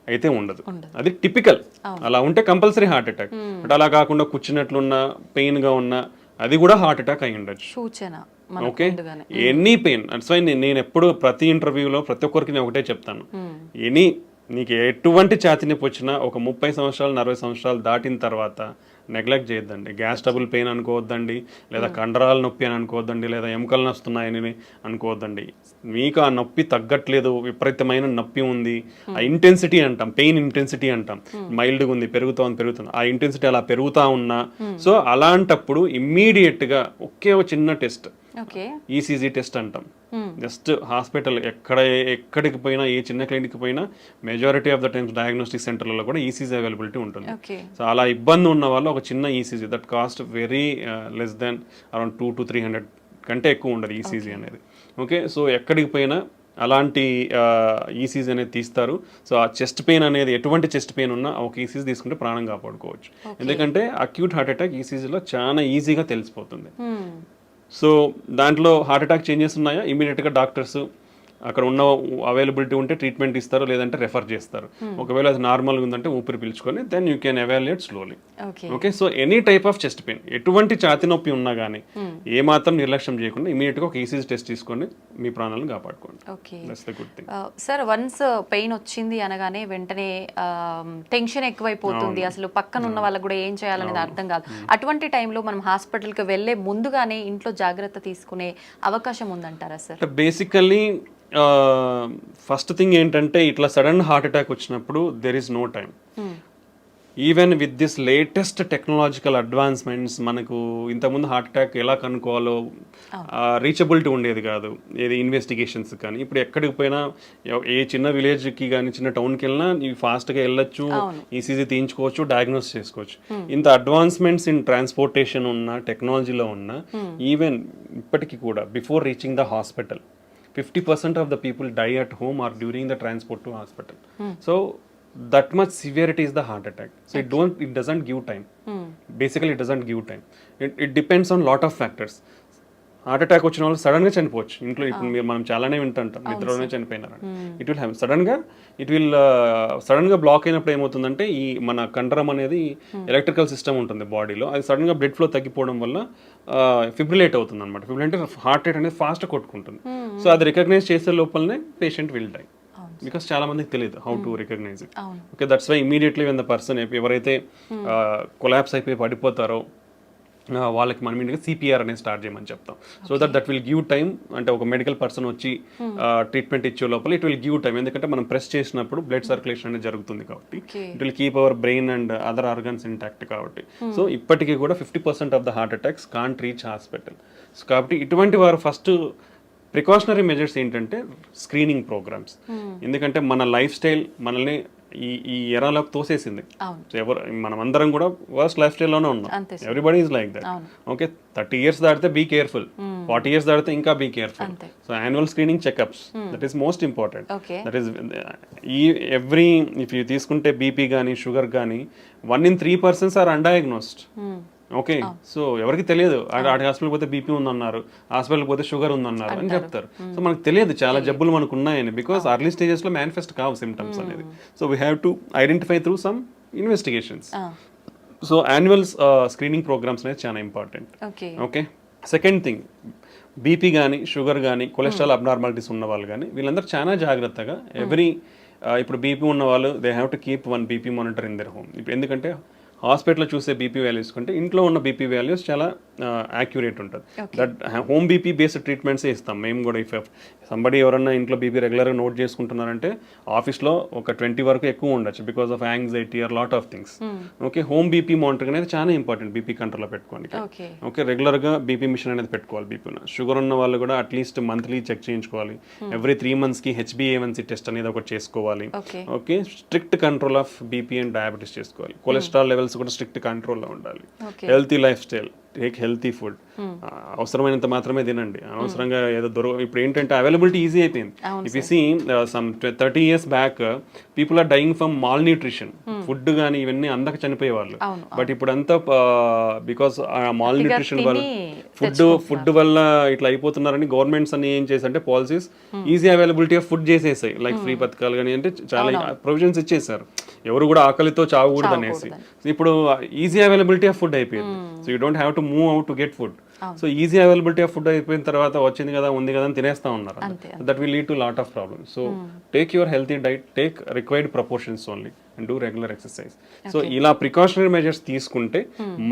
అయితే ఉండదు, అది టిపికల్. అలా ఉంటే కంపల్సరీ హార్ట్ అటాక్. బట్ అలా కాకుండా కూర్చున్నట్లున్న పెయిన్గా ఉన్న అది కూడా హార్ట్ అటాక్ అయి ఉండొచ్చు. Okay, any pain. That's why నేను ఎప్పుడు ప్రతి ఇంటర్వ్యూలో ప్రతి ఒక్కరికి నేను ఒకటే చెప్తాను, నీకు ఎటువంటి ఛాతీ నొప్పి వచ్చినా ఒక 30 సంవత్సరాలు 40 సంవత్సరాలు దాటిన తర్వాత నెగ్లెక్ట్ చేయొద్దండి. గ్యాస్ ట్రబుల్ పెయిన్ అనుకోవద్దండి, లేదా కండరాల నొప్పి అని అనుకోవద్దండి, లేదా ఎముకలు నొస్తున్నాయని అనుకోవద్దండి. మీకు ఆ నొప్పి తగ్గట్లేదు, విపరీతమైన నొప్పి ఉంది, ఆ ఇంటెన్సిటీ అంటాం, పెయిన్ ఇంటెన్సిటీ అంటాం, మైల్డ్గా ఉంది, పెరుగుతుంది, ఆ ఇంటెన్సిటీ అలా పెరుగుతూ ఉన్నా, సో అలాంటప్పుడు ఇమ్మీడియట్గా ఒకే ఒక చిన్న టెస్ట్, ఈసీజీ టెస్ట్ అంటాం, జస్ట్ హాస్పిటల్ ఎక్కడికి పోయినా, ఏ చిన్న క్లినిక్కి పోయినా majority of the times diagnostic సెంటర్లలో కూడా ఈసీజీ అవైలబిలిటీ ఉంటుంది. ఓకే. సో అలా ఇబ్బంది ఉన్న వాళ్ళు ఒక చిన్న ECG that cost very less than around 200 to 300 కంటే ఎక్కువ ఉండదు ఈసీజీ అనేది. ఓకే, సో ఎక్కడికి పోయినా అలాంటి ఈసీజీ అనేది తీస్తారు. సో ఆ చెస్ట్ పెయిన్ అనేది ఎటువంటి చెస్ట్ పెయిన్ ఉన్నా ఒక ఈసీజీ తీసుకుంటే ప్రాణం కాపాడుకోవచ్చు. ఎందుకంటే అక్యూట్ హార్ట్ అటాక్ ఈసీజీలో చాలా ఈజీగా తెలిసిపోతుంది. సో దాంట్లో హార్ట్ అటాక్ చేంజెస్ ఉన్నాయా, ఇమీడియట్గా డాక్టర్స్ అక్కడ ఉన్న అవైలబిలిటీ ఉంటే ట్రీట్మెంట్ ఇస్తారు, లేదంటే రెఫర్ చేస్తారు. ఒకవేళ అది నార్మల్గా ఉందంటే ఊపిరి పీల్చుకొని then you can evaluate slowly. Okay, so any type of chest pain, ఎటువంటి ఛాతి నొప్పి ఉన్నా కానీ ఏ మాత్రం నిర్లక్ష్యం చేయకుండా ఇమీడియట్గా ఒక ఈసీజీ టెస్ట్ తీసుకొని మీ ప్రాణాలను కాపాడుకోండి. That's the good thing. Sir, once pain వచ్చింది అనగానే వెంటనే టెన్షన్ ఎక్కువైపోతుంది, అసలు పక్కన ఉన్న వాళ్ళకి కూడా ఏం చేయాలనేది అర్థం కాదు. అటువంటి టైంలో మనం హాస్పిటల్కి వెళ్ళే ముందుగానే ఇంట్లో జాగ్రత్త తీసుకునే అవకాశం ఉందంటారా సార్? బేసికల్లీ ఫస్ట్ థింగ్ ఏంటంటే ఇట్లా సడన్ హార్ట్ అటాక్ వచ్చినప్పుడు there is no time. Even with this latest technological advancements, మనకు ఇంతకుముందు హార్ట్ అటాక్ ఎలా కనుక్కోవాలో రీచబిలిటీ ఉండేది కాదు, ఏది ఇన్వెస్టిగేషన్స్ కానీ. ఇప్పుడు ఎక్కడికి పోయినా, ఏ చిన్న విలేజ్కి కానీ చిన్న టౌన్కి వెళ్ళినా ఫాస్ట్గా వెళ్ళొచ్చు, ఈసీజీ తీయించుకోవచ్చు, డయాగ్నోస్ చేసుకోవచ్చు. ఇంత అడ్వాన్స్మెంట్స్ ఇన్ ట్రాన్స్పోర్టేషన్ ఉన్న, టెక్నాలజీలో ఉన్న, ఈవెన్ ఇప్పటికీ కూడా before reaching the hospital 50% of the people die at home or during the transport to hospital. So that much severity is the heart attack. So it doesn't give time. Basically it doesn't give time. It depends on lot of factors. Heart attack వచ్చిన వాళ్ళు సడన్గా చనిపోవచ్చు. ఇంట్లో ఇప్పుడు మనం చాలానే వింటుంటాం, నిద్రలోనే చనిపోయినారు. ఇట్ విల్ హ్యావ్ సడన్గా బ్లాక్ అయినప్పుడు ఏమవుతుందంటే ఈ మన కండరం అనేది ఎలక్ట్రికల్ సిస్టమ్ ఉంటుంది బాడీలో, అది సడన్గా బ్లడ్ ఫ్లో తగ్గిపోవడం వల్ల ఫిబ్రిలేట్ అవుతుంది అనమాట. ఫిబ్రిలేట్ అంటే హార్ట్ రేట్ అనేది ఫాస్ట్ కొట్టుకుంటుంది. సో అది రికగ్నైజ్ చేసే లోపలనే పేషెంట్ విల్ డై. బికాస్ చాలా మందికి తెలియదు how to recognize it. Okay, that's why immediately when the person ఎవరైతే కొలాప్స్ అయిపోయి పడిపోతారో వాళ్ళకి మనం ఇంటికి సిపిఆర్ అనేది స్టార్ట్ చేయమని చెప్తాం. So that will give time. అంటే ఒక మెడికల్ పర్సన్ వచ్చి ట్రీట్మెంట్ ఇచ్చే లోపల ఇట్ విల్ గివ్ టైమ్. ఎందుకంటే మనం ప్రెస్ చేసినప్పుడు బ్లడ్ సర్క్యులేషన్ అనేది జరుగుతుంది కాబట్టి it will keep our brain and other organs intact కాబట్టి. సో ఇప్పటికీ కూడా 50% of the heart attacks can't reach hospital. కాబట్టి ఇటువంటి వారు ఫస్ట్ ప్రికాషనరీ మెజర్స్ ఏంటంటే స్క్రీనింగ్ ప్రోగ్రామ్స్. ఎందుకంటే మన లైఫ్ స్టైల్ మనల్ని ఈ ఎరాలోకి తోసేసింది. మనం అందరం కూడా వర్స్ట్ లైఫ్ స్టైల్లోనే ఉన్నాం. Everybody is like that. Okay, 30 years దాటితే బీ కేర్ఫుల్, 40 years దాటితే ఇంకా be careful. So annual screening checkups, that is most important. That is every if you తీసుకుంటే బీపీ కానీ షుగర్ కానీ 1 in 3 persons are undiagnosed. Okay, so ఎవరికి తెలియదు. Hospital పోతే BP ఉందన్నారు, హాస్పిటల్ పోతే షుగర్ ఉందన్నారు అని చెప్తారు. సో మనకు తెలియదు చాలా జబ్బులు మనకు ఉన్నాయని, బికాస్ అర్లీ స్టేజెస్ లో మేనిఫెస్ట్ కావు సిమ్టమ్స్ అనేది. So we have to identify through some investigations. So annual screening programs అనేది చాలా important. Okay, second thing, BP కానీ షుగర్ కానీ కొలెస్ట్రాల్ అబ్నార్మాలిటీస్ ఉన్న వాళ్ళు కానీ వీళ్ళందరూ చాలా జాగ్రత్తగా ఇప్పుడు బీపీ ఉన్న వాళ్ళు they have to keep 1 BP monitor in their home. ఇప్పుడు ఎందుకంటే హాస్పిటల్లో చూసే బీపీ వాల్యూస్ కంటే ఇంట్లో ఉన్న బీపీ వాల్యూస్ చాలా యాక్యురేట్ ఉంటుంది. దట్ హోమ్ బీపీ బేస్డ్ ట్రీట్మెంట్సే ఇస్తాం మేము కూడా. ఇఫ్ సంబడి ఎవరన్నా ఇంట్లో బీపీ రెగ్యులర్గా నోట్ చేసుకుంటున్నారంటే ఆఫీస్లో ఒక 20 వరకు ఎక్కువ ఉండొచ్చు because of anxiety are lot of things. Okay, home BP monitoring అనేది చాలా ఇంపార్టెంట్ బీపీ కంట్రోల్లో పెట్టుకోండి. ఓకే, రెగ్యులర్గా బీపీ మిషన్ అనేది పెట్టుకోవాలి. బీపీ ఉన్న షుగర్ ఉన్న వాళ్ళు కూడా అట్లీస్ట్ మంత్లీ చెక్ చేయించుకోవాలి. ఎవ్రీ 3 monthsకి HbA1c టెస్ట్ అనేది ఒకటి చేసుకోవాలి. Okay, strict control of BP and diabetes చేసుకోవాలి. కొలెస్ట్రాల్ లెవెల్స్ కూడా స్ట్రిక్ట్ కంట్రోల్లో ఉండాలి. Healthy lifestyle, take healthy food. అవసరమైనంత మాత్రమే తినండి, అనవసరంగా ఏదో ఇప్పుడు ఏంటంటే అవైలబిలిటీ ఈజీ అయిపోయింది. If you see some 30 years back people are dying from malnutrition. Food కానీ ఇవన్నీ అందక చనిపోయేవాళ్ళు. బట్ ఇప్పుడు అంతా బికాస్ మాల్ న్యూట్రిషన్ వల్ల ఫుడ్ వల్ల ఇట్లా అయిపోతున్నారని గవర్నమెంట్స్ అన్ని ఏం చేశారంటే policies easy availability of food చేసేసాయి. లైక్ ఫ్రీ పథకాలు కానీ అంటే చాలా ప్రొవిజన్స్ ఇచ్చేసారు. ఎవరు కూడా ఆకలితో చావకూడదు అనేసి. ఇప్పుడు ఈజీ అవైలబిలిటీ ఆఫ్ ఫుడ్ అయిపోయింది. So you don't have to move out to get food. So easy availability of food అయిపోయిన తర్వాత వచ్చింది కదా ఉంది కదా అని తినేస్తా ఉన్నారు. That will lead to lot of problems. So take your healthy diet, take required proportions only. And do regular exercise. So ఇలా ప్రికాషనరీ మెజర్స్ తీసుకుంటే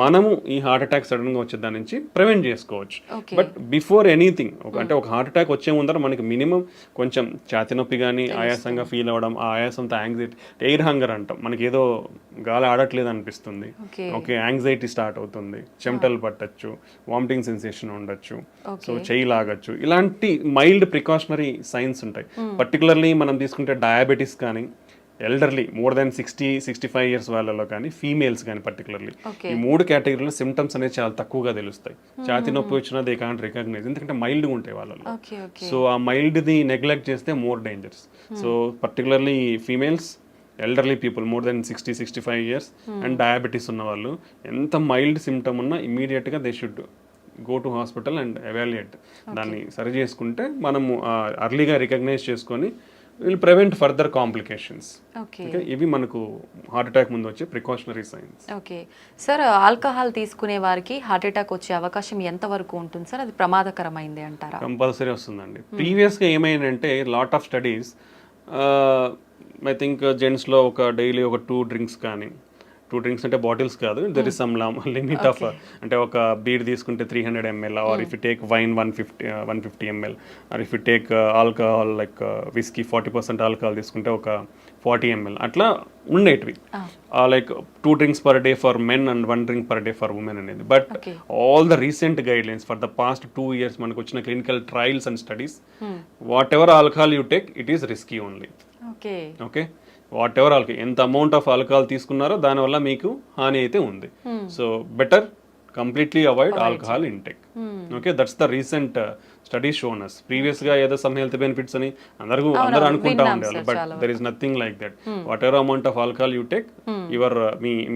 మనము ఈ హార్ట్ అటాక్ సడన్ గా వచ్చే దాని నుంచి ప్రివెంట్ చేసుకోవచ్చు. బట్ బిఫోర్ ఎనీథింగ్ అంటే ఒక హార్ట్ అటాక్ వచ్చే ముందర మనకి మినిమం కొంచెం ఛాతి నొప్పి కానీ ఆయాసంగా ఫీల్ అవ్వడం, ఆ ఆయాసంతో యాంగ్జైటీ, ఎయిర్ హంగర్ అంటాం, మనకి ఏదో గాలి ఆడట్లేదు అనిపిస్తుంది, ఓకే యాంగ్జైటీ స్టార్ట్ అవుతుంది, చెమటలు పట్టచ్చు, వామిటింగ్ సెన్సేషన్ ఉండొచ్చు, సో చెయ్యి లాగచ్చు, ఇలాంటి మైల్డ్ ప్రికాషనరీ సైన్స్ ఉంటాయి. పర్టికులర్లీ మనం తీసుకుంటే డయాబెటీస్ కానీ, ఎల్డర్లీ మోర్ దాన్ 60-65 ఇయర్స్ వాళ్ళలో కానీ, ఫీమేల్స్ కానీ పర్టికులర్లీ, ఈ 3 కేటగిరీలో సిమ్టమ్స్ అనేది చాలా తక్కువగా తెలుస్తాయి. ఛాతి నొప్పి వచ్చినా దే కాంట్ రికగ్నైజ్, ఎందుకంటే మైల్డ్గా ఉంటాయి వాళ్ళలో. సో ఆ మైల్డ్ది నెగ్లెక్ట్ చేస్తే more dangers. So particularly females, elderly people more than 60-65 years and diabetes ఉన్న వాళ్ళు ఎంత మైల్డ్ సిమ్టమ్ ఉన్నా ఇమీడియట్గా they should go to hospital and evaluate. దాన్ని సరి చేసుకుంటే మనము అర్లీగా రికగ్నైజ్ చేసుకొని విల్ ప్రివెంట్ ఫర్దర్ కాంప్లికేషన్స్. ఇవి మనకు హార్ట్ అటాక్ ముందు వచ్చే precautionary science. Okay sir, alcohol తీసుకునే వారికి హార్ట్ అటాక్ వచ్చే అవకాశం ఎంత వరకు ఉంటుంది సార్? అది ప్రమాదకరమైంది అంటారా? కంపల్సరీ వస్తుందండి. ప్రీవియస్గా ఏమైందంటే lot of studies, I think జెంట్స్లో ఒక డైలీ ఒక 2 డ్రింక్స్ కానీ, 2 డ్రింక్స్ అంటే బాటిల్స్ కాదు, there is some limit of, అంటే ఒక బీర్ తీసుకుంటే 300 ml, or if you take wine 150 ml, or if you take alcohol like whisky 40% alcohol తీసుకుంటే ఒక 40 ml, అట్లా ఉండేటివి. లైక్ 2 drinks per day for men and 1 drink per day for women అనేది. But all the recent guidelines for the past 2 years మనకు వచ్చిన clinical trials and studies, what ever alcohol you take it is risky only. Okay, whatever alcohol, ఎంత amount of alcohol తీసుకున్నారో దానివల్ల మీకు హాని అయితే ఉంది. So better completely avoid alcohol intake. Okay, that's the recent studies shown us. Previous గా ఏదో some health benefits అని అందరూ అనుకుంటా ఉండేవాళ్ళు, but there is nothing like that. Whatever amount of alcohol you take, your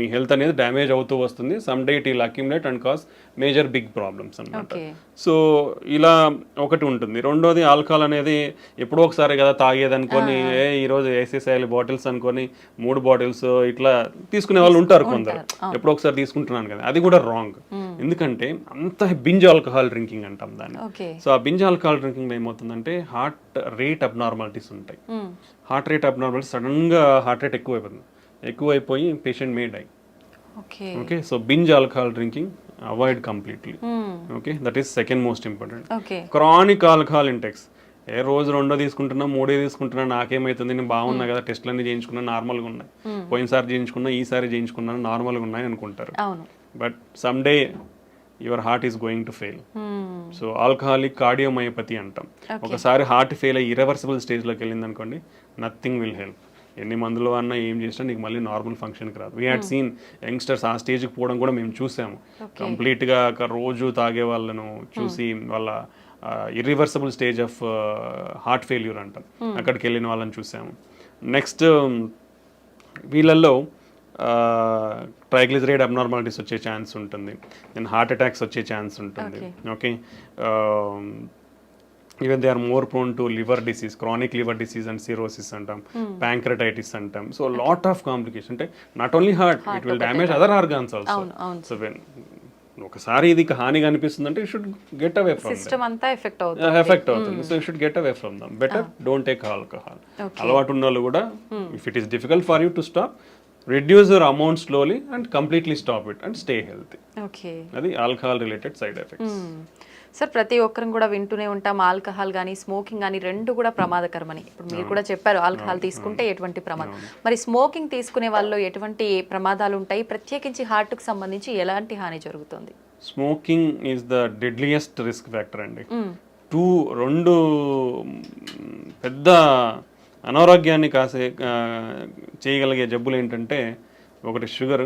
మీ health అనేది damage అవుతూ వస్తుంది. Some day it will accumulate and cause major big problems అన్నమాట. సో ఇలా ఒకటి ఉంటుంది. రెండోది, ఆల్కహాల్ అనేది ఎప్పుడో ఒకసారి కదా తాగేది అనుకొని, ఈరోజు వేసేసేయాలి బాటిల్స్ అనుకొని 3 బాటిల్స్ ఇట్లా తీసుకునే వాళ్ళు ఉంటారు కొందరు, ఎప్పుడో ఒకసారి తీసుకుంటున్నాను కదా, అది కూడా రాంగ్. ఎందుకంటే అంత బింజ్ ఆల్కహాల్ డ్రింకింగ్ అంటాం దాన్ని. సో ఆ బింజ్ ఆల్కహాల్ డ్రింకింగ్ ఏమవుతుందంటే హార్ట్ రేట్ అబ్నార్మాలిటీస్ ఉంటాయి. హార్ట్ రేట్ అబ్నార్మాలిటీస్, సడన్ గా హార్ట్ రేట్ ఎక్కువైపోయి patient may die. Okay, so binge alcohol drinking avoid completely. Okay, that is second most important. Chronic alcohol intakes, రోజు 2 తీసుకుంటున్నా, 3 తీసుకుంటున్నా, నాకేమైతుంది, నేను బాగున్నా కదా, టెస్ట్లన్నీ చేయించుకున్నా నార్మల్గా ఉన్నాయి, పోయినసారి చేయించుకున్నా, ఈసారి చేయించుకున్నాను నార్మల్గా ఉన్నాయి అనుకుంటారు. But some day your heart is going to fail. So alcoholic cardiomyopathy అంటాం. ఒకసారి హార్ట్ ఫెయిల్ అయ్యి ఇర్రివర్సిబుల్ స్టేజ్లోకి వెళ్ళింది అనుకోండి, నథింగ్ విల్ హెల్ప్. ఎన్ని మందులు అన్నా ఏం చేసినా నీకు మళ్ళీ నార్మల్ ఫంక్షన్కి రాదు. వీ హ్యాడ్ సీన్ యంగ్స్టర్స్ ఆ స్టేజ్కి పోవడం కూడా మేము చూసాము. కంప్లీట్గా రోజు తాగే వాళ్ళను చూసి వాళ్ళ irreversible stage of heart failure అంటాం, అక్కడికి వెళ్ళిన వాళ్ళని చూసాము. నెక్స్ట్ వీళ్ళల్లో ట్రైగ్లిజరైడ్ అబ్నార్మాలిటీస్ వచ్చే ఛాన్స్ ఉంటుంది, దెన్ హార్ట్ అటాక్స్ వచ్చే ఛాన్స్ ఉంటుంది. Okay, even they are more prone to liver disease, chronic liver disease and cirrhosis అంటాం, ప్యాంక్రటైటిస్ అంటాం. సో లాట్ ఆఫ్ కాంప్లికేషన్, అంటే not only heart, it will damage other organs also. So when ఒకసారి ఇది హానిగా అనిపిస్తుంది అంటే you should get away from system అంతా effect అవుతుంది. So you should get away from them. Better don't take alcohol. అలవాటు ఉన్న వాళ్ళు కూడా, if it is difficult for you to stop, reduce your amount slowly and completely stop it and stay healthy. Okay, అది alcohol related side effects. Sir, ప్రతి ఒక్కరం కూడా వింటూనే ఉంటాం ఆల్కహాల్ కానీ స్మోకింగ్ కానీ రెండు కూడా ప్రమాదకరమని. ఇప్పుడు మీరు కూడా చెప్పారు ఆల్కహాల్ తీసుకుంటే ఎటువంటి ప్రమాదం. మరి స్మోకింగ్ తీసుకునే వాళ్ళలో ఎటువంటి ప్రమాదాలు ఉంటాయి? ప్రత్యేకించి హార్ట్కి సంబంధించి ఎలాంటి హాని జరుగుతుంది? Smoking is the deadliest risk factor అండి. రెండు పెద్ద అనారోగ్యాన్ని చేయగలిగే జబ్బులు ఏంటంటే, ఒకటి షుగర్,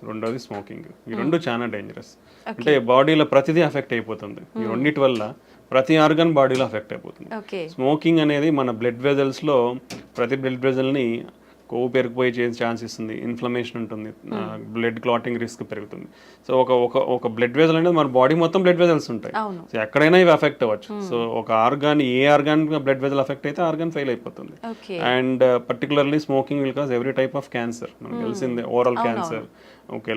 రెండోది స్మోకింగ్. ఈ రెండు చాలా డేంజరస్. అంటే బాడీలో ప్రతిదీ అఫెక్ట్ అయిపోతుంది. ఈ రెండింటి వల్ల ప్రతి ఆర్గన్ బాడీలో అఫెక్ట్ అయిపోతుంది. స్మోకింగ్ అనేది మన బ్లడ్ వెజల్స్లో ప్రతి బ్లడ్ వెజల్ని కొవ్వు పెరిగిపోయే ఛాన్స్ ఇస్తుంది, ఇన్ఫ్లమేషన్ ఉంటుంది, బ్లడ్ క్లాటింగ్ రిస్క్ పెరుగుతుంది. సో ఒక బ్లడ్ వెజల్ అనేది మన బాడీ మొత్తం బ్లడ్ వెజల్స్ ఉంటాయి. సో ఎక్కడైనా ఇవి అఫెక్ట్ అవ్వచ్చు. సో ఒక ఆర్గాన్, ఏ ఆర్గాన్ బ్లడ్ వెజల్ అఫెక్ట్ అయితే ఆర్గాన్ ఫెయిల్ అయిపోతుంది. And particularly smoking will cause every type of cancer. మనకు తెలిసిందే, oral cancer, okay,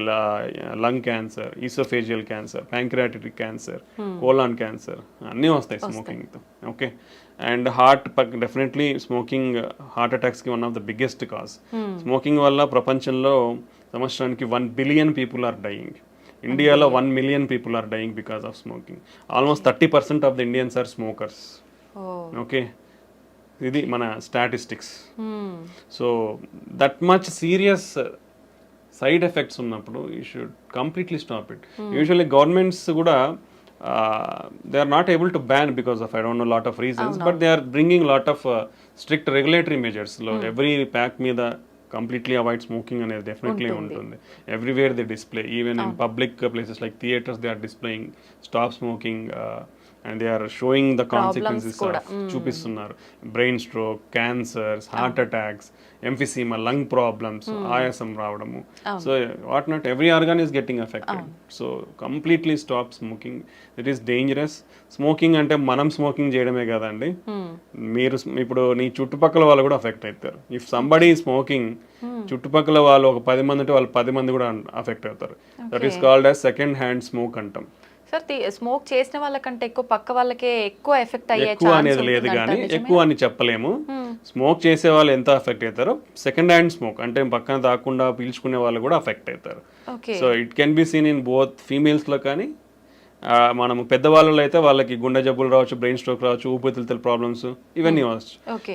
lung cancer, esophageal cancer, pancreatic cancer, colon cancer, అన్నీ వస్తాయి స్మోకింగ్తో. Okay, and definitely smoking heart అటాక్స్కి one of the biggest cause. Smoking వల్ల ప్రపంచంలో సంవత్సరానికి 1 billion people are dying. ఇండియాలో 1 million people are dying because of smoking. Almost 30% of the Indians are smokers. Okay, ఇది మన statistics. So that much serious side effects ఉన్నప్పుడు you should completely stop it. Usually governments కూడా they are not able to ban because of I don't know lot of reasons, but they are bringing lot of strict regulatory మెజర్స్లో every pack మీద completely avoid smoking అనేది definitely ఉంటుంది. Everywhere they display, even in public places like theatres they are displaying stop smoking and they are showing the consequences చూపిస్తున్నారు. Brain stroke, cancers, heart attacks, emphysema, lung problems, ఆయాసం రావడము. So what not every organ is getting affected. So completely stop smoking. It is dangerous. Smoking అంటే మనం smoking చేయడమే కదండి, మీరు ఇప్పుడు నీ చుట్టుపక్కల వాళ్ళు కూడా అఫెక్ట్ అవుతారు. ఇఫ్ సంబడీ స్మోకింగ్, చుట్టుపక్కల వాళ్ళు ఒక 10 మంది ఉంటే వాళ్ళు 10 మంది కూడా అఫెక్ట్ అవుతారు. That is called as second hand smoke అంటాం. సార్ స్మోక్ చేసిన వాళ్ళకంటే ఎక్కువ పక్క వాళ్ళకే ఎక్కువ ఎఫెక్ట్ అయ్యే ఎక్కువ అనేది లేదు కానీ ఎక్కువ అని చెప్పలేము. స్మోక్ చేసే వాళ్ళు ఎంత ఎఫెక్ట్ అవుతారో సెకండ్ హ్యాండ్ స్మోక్ అంటే పక్కన దాక్కుండా పీల్చుకునే వాళ్ళు కూడా అఫెక్ట్ అవుతారు. So it can be seen in both ఫీమేల్స్లో కానీ మనము పెద్దవాళ్ళలో అయితే వాళ్ళకి గుండె జబ్బులు రావచ్చు, బ్రెయిన్ స్ట్రోక్ రావచ్చు, ఊపిరితిత్తుల ప్రాబ్లమ్స్ ఇవన్నీ వచ్చు.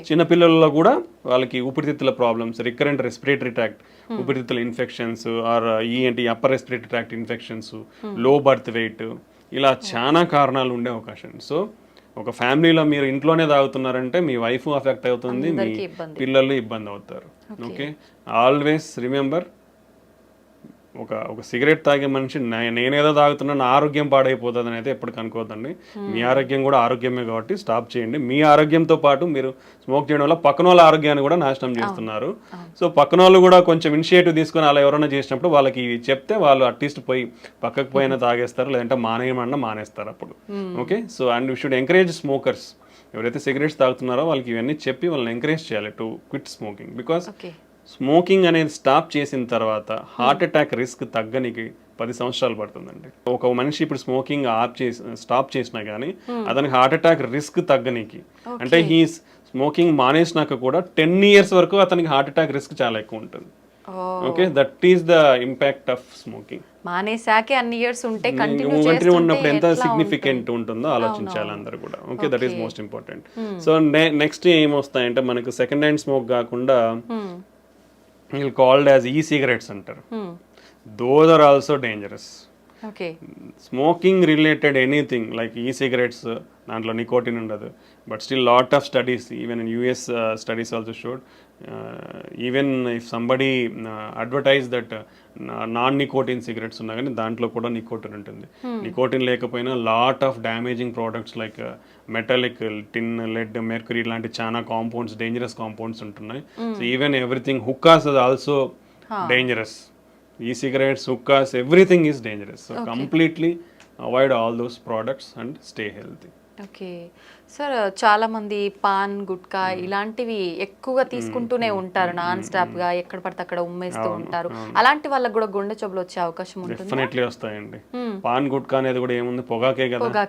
చిన్నపిల్లలలో కూడా వాళ్ళకి ఊపిరితిత్తుల ప్రాబ్లమ్స్, రికరెంట్ రెస్పిరేటరీ ట్రాక్ట్ ఊపిరితిత్తుల infections or upper respiratory tract infections, low birth weight, ఇలా చాలా కారణాలు ఉండే అవకాశం. సో ఒక ఫ్యామిలీలో మీరు ఇంట్లోనే తాగుతున్నారంటే మీ వైఫ్ అఫెక్ట్ అవుతుంది, మీ పిల్లలు ఇబ్బంది అవుతారు. ఓకే, ఆల్వేస్ రిమెంబర్, ఒక సిగరెట్ తాగే మనిషి నేనేదో తాగుతున్నా నా ఆరోగ్యం పాడైపోతుంది అని అయితే ఎప్పటికీ అనుకోవద్దండి. మీ ఆరోగ్యం కూడా ఆరోగ్యమే కాబట్టి స్టాప్ చేయండి. మీ ఆరోగ్యంతో పాటు మీరు స్మోక్ చేయడం వల్ల పక్కన వాళ్ళ ఆరోగ్యాన్ని కూడా నాశనం చేస్తున్నారు. సో పక్కన వాళ్ళు కూడా కొంచెం ఇనిషియేటివ్ తీసుకొని అలా ఎవరైనా చేసినప్పుడు వాళ్ళకి చెప్తే వాళ్ళు అట్లీస్ట్ పోయి పక్కకు పోయినా తాగేస్తారు, లేదంటే మానేయమన్నా మానేస్తారు అప్పుడు. Okay, so and you should encourage smokers. ఎవరైతే సిగరెట్స్ తాగుతున్నారో వాళ్ళకి ఇవన్నీ చెప్పి వాళ్ళని ఎంకరేజ్ చేయాలి to quit smoking. Because smoking అనేది స్టాప్ చేసిన తర్వాత హార్ట్ అటాక్ రిస్క్ తగ్గనికి 10 సంవత్సరాలు పడుతుందండి. ఒక మనిషి ఇప్పుడు స్మోకింగ్ స్టాప్ చేసినా కానీ అతనికి హార్ట్ అటాక్ రిస్క్ తగ్గనికి, అంటే హీ స్మోకింగ్ మానేసినాక కూడా 10 years వరకు అతనికి హార్ట్ అటాక్ రిస్క్ చాలా ఎక్కువ ఉంటుంది. Okay, that is the impact of smoking. మానేసాకే అన్ని ఇయర్స్ ఉంటే కంటిన్యూ ఉన్నప్పుడు ఎంత సిగ్నిఫికెంట్ ఉంటుందో ఆలోచించాలి అందరు కూడా. Okay, that is most important. So next ఏమొస్తాయంటే మనకు సెకండ్ హ్యాండ్ స్మోక్ కాకుండా called as e-cigarettes అంటారు. Those are also dangerous. Okay. Smoking related anything like e-cigarettes, దాంట్లో నికోటిన్ ఉండదు. But still lot of studies, even in US studies also showed, even if somebody advertise that non-nicotine cigarettes ఉన్నా కానీ దాంట్లో కూడా nicotine ఉంటుంది. Nicotine లేకపోయినా lot of damaging products like metallic, tin, lead, mercury లాంటి చాలా కాంపౌండ్స్, డేంజరస్ కాంపౌండ్స్ ఉంటున్నాయి. So even everything, hookahs is also dangerous. E-cigarettes, hookahs, everything is dangerous. So completely avoid all those products and stay healthy. Okay sir, చాలా మంది pan, gutka ఇలాంటివి ఎక్కువగా తీసుకుంటూనే ఉంటారు non stop గా, ఎక్కడ పడితే అక్కడ ఉమ్మేస్తూ ఉంటారు. అలాంటి వాళ్ళకి కూడా గుండె జబ్బులు వచ్చే అవకాశం ఉంటుంది. డెఫినెట్లీ వస్తాయండి. పాన్, గుట్కా అనేది కూడా ఏముంది, పొగాకే కదా.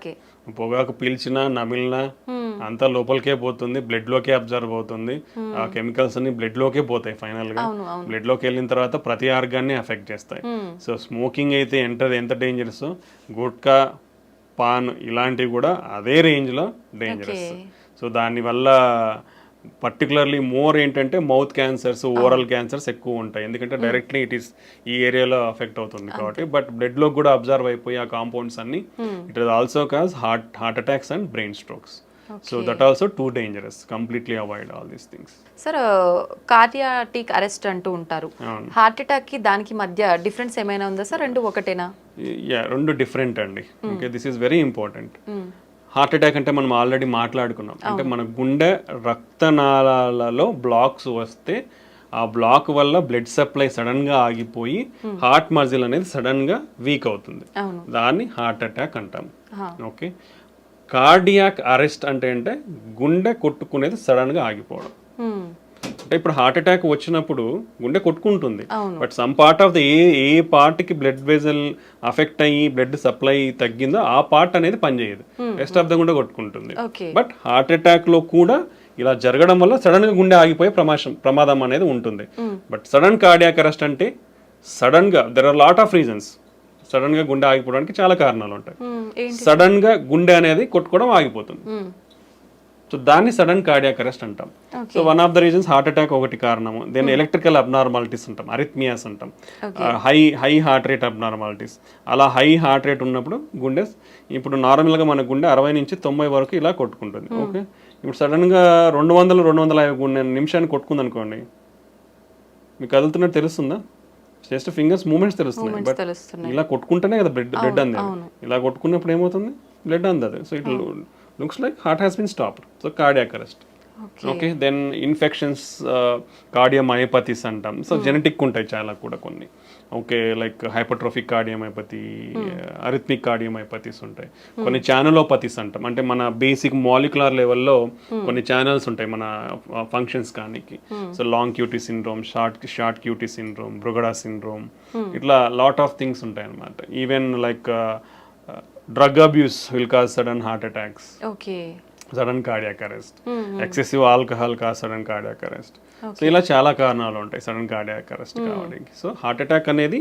పొగాకు పీల్చినా నమిలినా అంతా లోపలికే పోతుంది, బ్లడ్ లోకే అబ్జర్వ్ అవుతుంది. ఆ కెమికల్స్ అన్ని బ్లడ్ లోకే పోతాయి. ఫైనల్ గా బ్లడ్ లోకి వెళ్ళిన తర్వాత ప్రతి ఆర్గాన్ని ఎఫెక్ట్ చేస్తాయి. సో స్మోకింగ్ అయితే ఎంత డేంజరస్, గుట్కా, పాన్ ఇలాంటివి కూడా అదే రేంజ్లో డేంజరస్. సో దానివల్ల పర్టికులర్లీ మోర్ ఏంటంటే మౌత్ క్యాన్సర్స్, ఓరల్ క్యాన్సర్స్ ఎక్కువ ఉంటాయి. ఎందుకంటే డైరెక్ట్లీ ఇట్ ఈస్ ఈ ఏరియాలో అఫెక్ట్ అవుతుంది కాబట్టి. బట్ బ్లడ్లో కూడా అబ్జర్వ్ అయిపోయి ఆ కాంపౌండ్స్ అన్ని it is also cause heart attacks and brain strokes. So that also too dangerous. Completely avoid all these things. Sir, cardiac arrest అంటూ ఉంటారు. హార్ట్ అటాక్ కి దానికి మధ్య డిఫరెన్స్ ఏమైనా ఉందా సార్? రెండు ఒకటేనా? రెండు డిఫరెంట్ అండి. Okay, this is very important. Heart attack అంటే మనం ఆల్రెడీ మాట్లాడుకున్నాం. అంటే మన గుండె రక్తనాళాలలో బ్లాక్స్ వస్తే ఆ బ్లాక్ వల్ల బ్లడ్ సప్లై సడన్ గా ఆగిపోయి హార్ట్ మజిల్ అనేది సడన్ గా వీక్ అవుతుంది. దాన్ని హార్ట్ అటాక్ అంటాం. ఓకే, కార్డియాక్ అరెస్ట్ అంటే గుండె కొట్టుకునేది సడన్ గా ఆగిపోవడం. అంటే ఇప్పుడు హార్ట్ అటాక్ వచ్చినప్పుడు గుండె కొట్టుకుంటుంది, అవును. But some part of the ఏ పార్ట్కి బ్లడ్ వెజల్ అఫెక్ట్ అయ్యి బ్లడ్ సప్లై తగ్గిందో ఆ పార్ట్ అనేది పనిచేయదు, రెస్ట్ ఆఫ్ ద గుండె కొట్టుకుంటుంది. ఓకే. బట్ హార్ట్ అటాక్ లో కూడా ఇలా జరగడం వల్ల సడన్ గా గుండె ఆగిపోయే ప్రమాదం అనేది ఉంటుంది. బట్ సడన్ కార్డియాక్ అరెస్ట్ అంటే సడన్ గా there are lot of reasons. Sudden గా గుండె ఆగిపోవడానికి చాలా కారణాలు ఉంటాయి. ఏంటి? సడన్ గా గుండె అనేది కొట్టుకోవడం ఆగిపోతుంది, సో దాన్ని సడన్ కార్డియాక్ అరెస్ట్ అంటాం. So one of the reasons heart attack ఒకటి కారణము. దెన్ ఎలక్ట్రికల్ అబ్నార్మాలిటీస్ అంటాం, అరిథ్మియాస్ అంటాం, హై హార్ట్ రేట్ అబ్నార్మాలిటీస్. అలా హై హార్ట్ రేట్ ఉన్నప్పుడు గుండె, ఇప్పుడు నార్మల్గా మన గుండె 60 నుంచి 90 వరకు ఇలా కొట్టుకుంటుంది. ఓకే, ఇప్పుడు సడన్గా 200-250 నిమిషాన్ని కొట్టుకుంది అనుకోండి, మీకు కదులుతున్నట్టు తెలుస్తుందా? జస్ట్ ఫింగర్స్ మూమెంట్స్ తెలుస్తున్నాయి, బట్ ఇలా కొట్టుకుంటేనే కదా బ్లడ్ అంది. ఇలా కొట్టుకున్నప్పుడు ఏమవుతుంది? బ్లడ్ అందదు. So it looks like heart has been stopped. So cardiac arrest. Okay, then infections, cardiomyopathies అంటాం. సో జెనెటిక్ ఉంటాయి చాలా కూడా కొన్ని. Okay, like hypertrophic cardiomyopathy, arrhythmic cardiomyopathies ఉంటాయి. కొన్ని ఛానలోపతీస్ అంటాం, అంటే మన బేసిక్ మాలిక్యులర్ లెవెల్లో కొన్ని ఛానల్స్ ఉంటాయి మన ఫంక్షన్స్ కానీ. So long QT syndrome, short QT syndrome, Brugada syndrome, ఇట్లా లాట్ ఆఫ్ థింగ్స్ ఉంటాయి అన్నమాట. Even like drug abuse will cause sudden heart attacks, sudden cardiac arrest, excessive alcohol cause sudden cardiac arrest. So ఇలా చాలా కారణాలు ఉంటాయి sudden cardiac arrest కావడానికి. So heart attack అనేది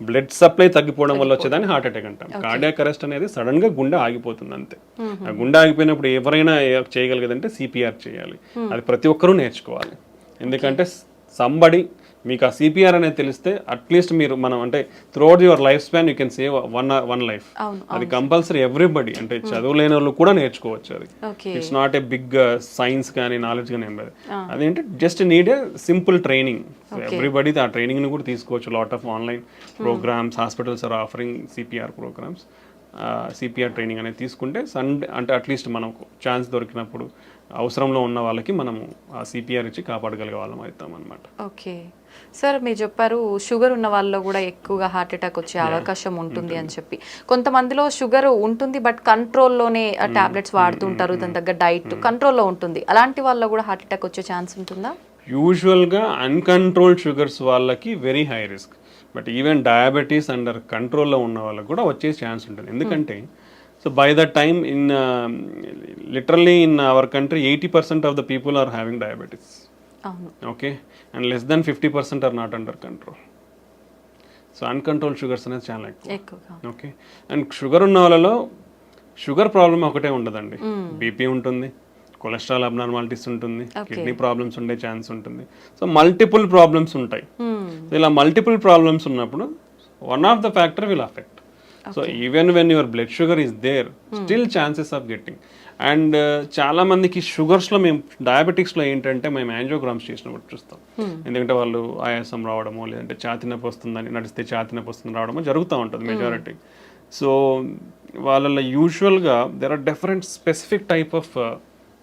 blood supply తగ్గిపోవడం వల్ల వచ్చేదాన్ని హార్ట్ అటాక్ అంటాం. కార్డియాక్ అరెస్ట్ అనేది సడన్ గా గుండె ఆగిపోతుంది అంతే. ఆ గుండె ఆగిపోయినప్పుడు ఎవరైనా చేయగలిగేదంటే సిపిఆర్ చేయాలి. అది ప్రతి ఒక్కరూ నేర్చుకోవాలి. ఎందుకంటే సంబడి మీకు ఆ సిపిఆర్ అనేది తెలిస్తే అట్లీస్ట్ మీరు మనం అంటే throughout your life span you can save one life. అది కంపల్సరీ ఎవ్రీబడి, అంటే చదువులేని వాళ్ళు కూడా నేర్చుకోవచ్చు. అది it's not a big science కానీ నాలెడ్జ్ కానీ ఏం లేదు. అదేంటి just need a simple training. Everybody ఆ ట్రైనింగ్ ని కూడా తీసుకోవచ్చు. Lot of online programs, hospitals are offering CPR programs. CPR training అనేది తీసుకుంటే సండే అంటే అట్లీస్ట్ మనకు ఛాన్స్ దొరికినప్పుడు అవసరంలో ఉన్న వాళ్ళకి మనము ఆ సిపిఆర్ ఇచ్చి కాపాడగలిగే వాళ్ళం అవుతాం అనమాట. ఓకే సార్, మీరు చెప్పారు షుగర్ ఉన్న వాళ్ళలో కూడా ఎక్కువగా హార్ట్ అటాక్ వచ్చే అవకాశం ఉంటుంది అని చెప్పి. కొంతమందిలో షుగర్ ఉంటుంది బట్ కంట్రోల్లోనే టాబ్లెట్స్ వాడుతుంటారు, దాని దగ్గర డైట్ కంట్రోల్లో ఉంటుంది. అలాంటి వాళ్ళలో కూడా హార్ట్ అటాక్ వచ్చే ఛాన్స్ ఉంటుందా? యూజువల్గా అన్కంట్రోల్డ్ షుగర్స్ వాళ్ళకి very high risk. But even diabetes under కంట్రోల్లో ఉన్న వాళ్ళకి కూడా వచ్చే ఛాన్స్ ఉంటుంది. ఎందుకంటే so by the time in literally in our country 80% of the people are having diabetes. Okay, and less than 50% are not under control. So uncontrol sugars అనేది చాలా ఎక్కువ. ఓకే, అండ్ షుగర్ ఉన్న వాళ్ళలో షుగర్ ప్రాబ్లమ్ ఒకటే ఉండదండి. BP ఉంటుంది, cholesterol abnormalities ఉంటుంది, kidney problems ఉండే ఛాన్స్ ఉంటుంది. సో మల్టిపుల్ ప్రాబ్లమ్స్ ఉంటాయి. సో ఇలా మల్టిపుల్ ప్రాబ్లమ్స్ ఉన్నప్పుడు one of the factor will affect. So even when your blood sugar is there, still chances of getting. And చాలా మందికి షుగర్స్లో మేము డయాబెటిక్స్లో ఏంటంటే మేము యాంజియోగ్రామ్స్ చేసినప్పుడు చూస్తాం. ఎందుకంటే వాళ్ళు ఆయాసం రావడమో లేదంటే ఛాతీ నొప్పి వస్తుందని నడిస్తే ఛాతీ నొప్పి వస్తుంది రావడమో జరుగుతూ ఉంటుంది మెజారిటీ. సో వాళ్ళలో యూజువల్గా there are different specific type of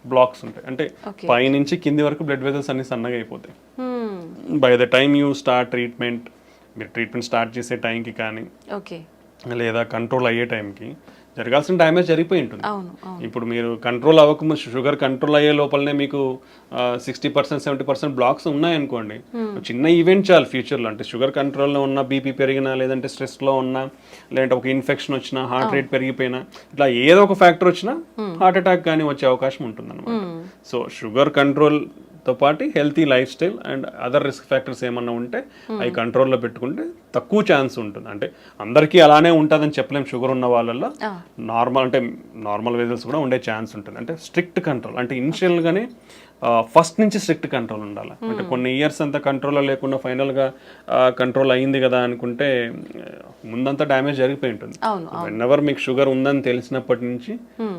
blocks ఉంటాయి. అంటే పైనుంచి కింది వరకు బ్లడ్ వెజల్స్ అన్ని సన్నగా అయిపోతాయి. By the time you start treatment, మీరు ట్రీట్మెంట్ స్టార్ట్ చేసే టైంకి కానీ లేదా కంట్రోల్ అయ్యే టైంకి జరగాల్సిన డ్యామేజ్ జరిగిపోయి ఉంటుంది. ఇప్పుడు మీరు కంట్రోల్ అవ్వక షుగర్ కంట్రోల్ అయ్యే లోపలనే మీకు 60%, 70% బ్లాక్స్ ఉన్నాయనుకోండి, చిన్న ఈవెంట్ చాలు ఫ్యూచర్లో. అంటే షుగర్ కంట్రోల్లో ఉన్న బీపీ పెరిగినా లేదంటే స్ట్రెస్లో ఉన్నా లేదంటే ఒక ఇన్ఫెక్షన్ వచ్చినా హార్ట్ రేట్ పెరిగిపోయినా ఇట్లా ఏదో ఒక ఫ్యాక్టర్ వచ్చినా హార్ట్ అటాక్ కానీ వచ్చే అవకాశం ఉంటుంది అనమాట. సో షుగర్ కంట్రోల్ తో పాటు healthy life style and other risk factors ఏమన్నా ఉంటే అవి కంట్రోల్లో పెట్టుకుంటే తక్కువ ఛాన్స్ ఉంటుంది. అంటే అందరికీ అలానే ఉంటుందని చెప్పలేం. షుగర్ ఉన్న వాళ్ళల్లో నార్మల్ వెజల్స్ కూడా ఉండే ఛాన్స్ ఉంటుంది. అంటే స్ట్రిక్ట్ కంట్రోల్, అంటే ఇనిషియల్గానే ఫస్ట్ నుంచి స్ట్రిక్ట్ కంట్రోల్ ఉండాలి. అంటే కొన్ని ఇయర్స్ అంతా కంట్రోల్లో లేకుండా ఫైనల్గా కంట్రోల్ అయ్యింది కదా అనుకుంటే ముందంతా డ్యామేజ్ జరిగిపోయి ఉంటుంది. వెన్నెవర్ మీకు షుగర్ ఉందని తెలిసినప్పటి నుంచి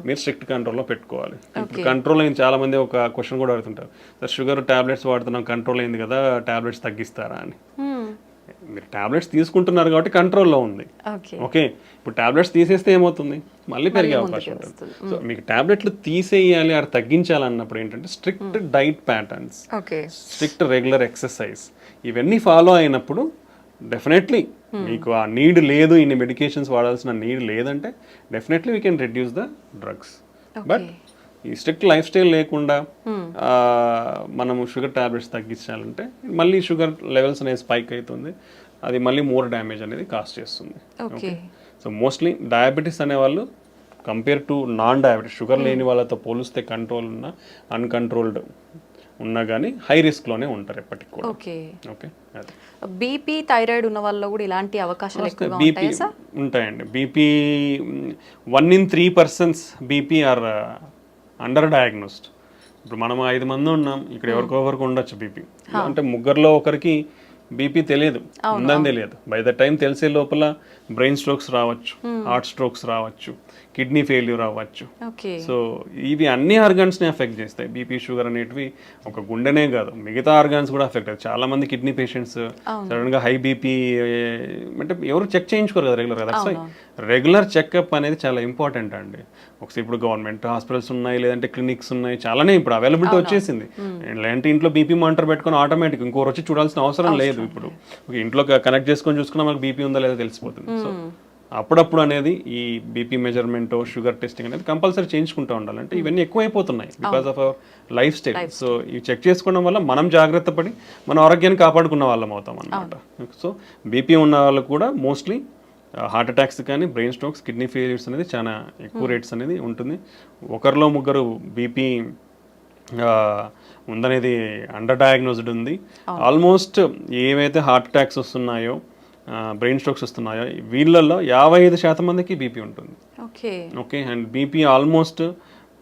మీరు స్ట్రిక్ట్ కంట్రోల్లో పెట్టుకోవాలి. ఇప్పుడు కంట్రోల్ అయింది, చాలా మంది ఒక క్వశ్చన్ కూడా అడుగుతుంటారు, సార్ షుగర్ టాబ్లెట్స్ వాడుతున్నాం కంట్రోల్ అయింది కదా టాబ్లెట్స్ తగ్గిస్తారా అని. మీరు టాబ్లెట్స్ తీసుకుంటున్నారు కాబట్టి కంట్రోల్లో ఉంది. ఓకే, ఇప్పుడు టాబ్లెట్స్ తీసేస్తే ఏమవుతుంది, మళ్ళీ పెరిగే అవకాశం ఉంటుంది. సో మీకు టాబ్లెట్లు తీసేయాలి అది తగ్గించాలన్నప్పుడు ఏంటంటే strict diet patterns, strict regular exercise ఇవన్నీ ఫాలో అయినప్పుడు డెఫినెట్లీ మీకు ఆ నీడ్ లేదు, ఇన్ని మెడికేషన్స్ వాడాల్సిన నీడ్ లేదంటే definitely we can reduce the drugs. But ఈ స్ట్రిక్ట్ లైఫ్ స్టైల్ లేకుండా మనము షుగర్ టాబ్లెట్స్ తగ్గించాలంటే మళ్ళీ షుగర్ లెవెల్స్ అనేది స్పైక్ అవుతుంది, అది మళ్ళీ మోర్ డ్యామేజ్ అనేది కాస్ట్ చేస్తుంది. ఓకే. సో మోస్ట్లీ డయాబెటీస్ అనేవాళ్ళు compare to non diabetes sugar లేని వాళ్ళతో పోలిస్తే కంట్రోల్ ఉన్న అన్కంట్రోల్డ్ ఉన్నా కానీ హై రిస్క్లోనే ఉంటారు ఎప్పటికి కూడా. ఓకే. ఓకే, అది బీపీ థైరాయిడ్ ఉన్న వాళ్ళలో కూడా ఇలాంటి అవకాశాలు ఎక్కువగా బీపీ ఉంటాయా సార్? ఉంటాయండి. BP 1 in 3 persons BP or under diagnosed. ఇప్పుడు మనం 5 మంది ఉన్నాం, ఇక్కడ ఎవరికొకరికి ఉండొచ్చు బీపీ, అంటే ముగ్గురులో ఒకరికి బీపీ తెలియదు, ఉందని తెలియదు. బై ద టైం తెలిసే లోపల బ్రెయిన్ స్ట్రోక్స్ రావచ్చు, హార్ట్ స్ట్రోక్స్ రావచ్చు, కిడ్నీ ఫెయిల్యూర్ అవ్వచ్చు. ఓకే. సో ఇవి అన్ని ఆర్గాన్స్ని ఎఫెక్ట్ చేస్తాయి. బీపీ షుగర్ అనేటివి ఒక గుండెనే కాదు, మిగతా ఆర్గాన్స్ కూడా ఎఫెక్ట్ అవుతాయి. చాలా మంది కిడ్నీ పేషెంట్స్ సడన్గా హై బీపీ అంటే ఎవరు చెక్ చేయించుకోరు కదా రెగ్యులర్ కదా. సో రెగ్యులర్ చెకప్ అనేది చాలా ఇంపార్టెంట్ అండి. ఒకసారి ఇప్పుడు గవర్నమెంట్ హాస్పిటల్స్ ఉన్నాయి, లేదంటే క్లినిక్స్ ఉన్నాయి, చాలానే ఇప్పుడు అవైలబిలిటీ వచ్చేసింది. లేదంటే ఇంట్లో బీపీ మానిటర్ పెట్టుకుని ఆటోమేటిక్ ఇంకోరు వచ్చి చూడాల్సిన అవసరం లేదు. ఇప్పుడు ఇంట్లో కనెక్ట్ చేసుకొని చూసుకున్నా మనకు బీపీ ఉందా లేదా తెలిసిపోతుంది. సో అప్పుడప్పుడు అనేది ఈ బీపీ మెజర్మెంట్, షుగర్ టెస్టింగ్ అనేది కంపల్సరీ చేయించుకుంటూ ఉండాలంటే ఇవన్నీ ఎక్కువైపోతున్నాయి because of our life style. So ఇవి చెక్ చేసుకోవడం వల్ల మనం జాగ్రత్త పడి మన ఆరోగ్యాన్ని కాపాడుకున్న వాళ్ళం అవుతాం అన్నమాట. సో బీపీ ఉన్న వాళ్ళు కూడా మోస్ట్లీ హార్ట్ అటాక్స్ కానీ బ్రెయిన్ స్ట్రోక్స్, కిడ్నీ ఫెయిల్యూర్స్ అనేది చాలా ఎక్కువ రేట్స్ అనేది ఉంటుంది. ఒకరిలో ముగ్గురు బీపీ ఉందనేది అండర్ డయాగ్నోస్డ్ ఉంది. ఆల్మోస్ట్ ఏవైతే హార్ట్ అటాక్స్ వస్తున్నాయో, బ్రెయిన్ స్ట్రోక్స్ వస్తున్నాయో వీళ్ళల్లో 55% మందికి బీపీ ఉంటుంది. Okay, and BP almost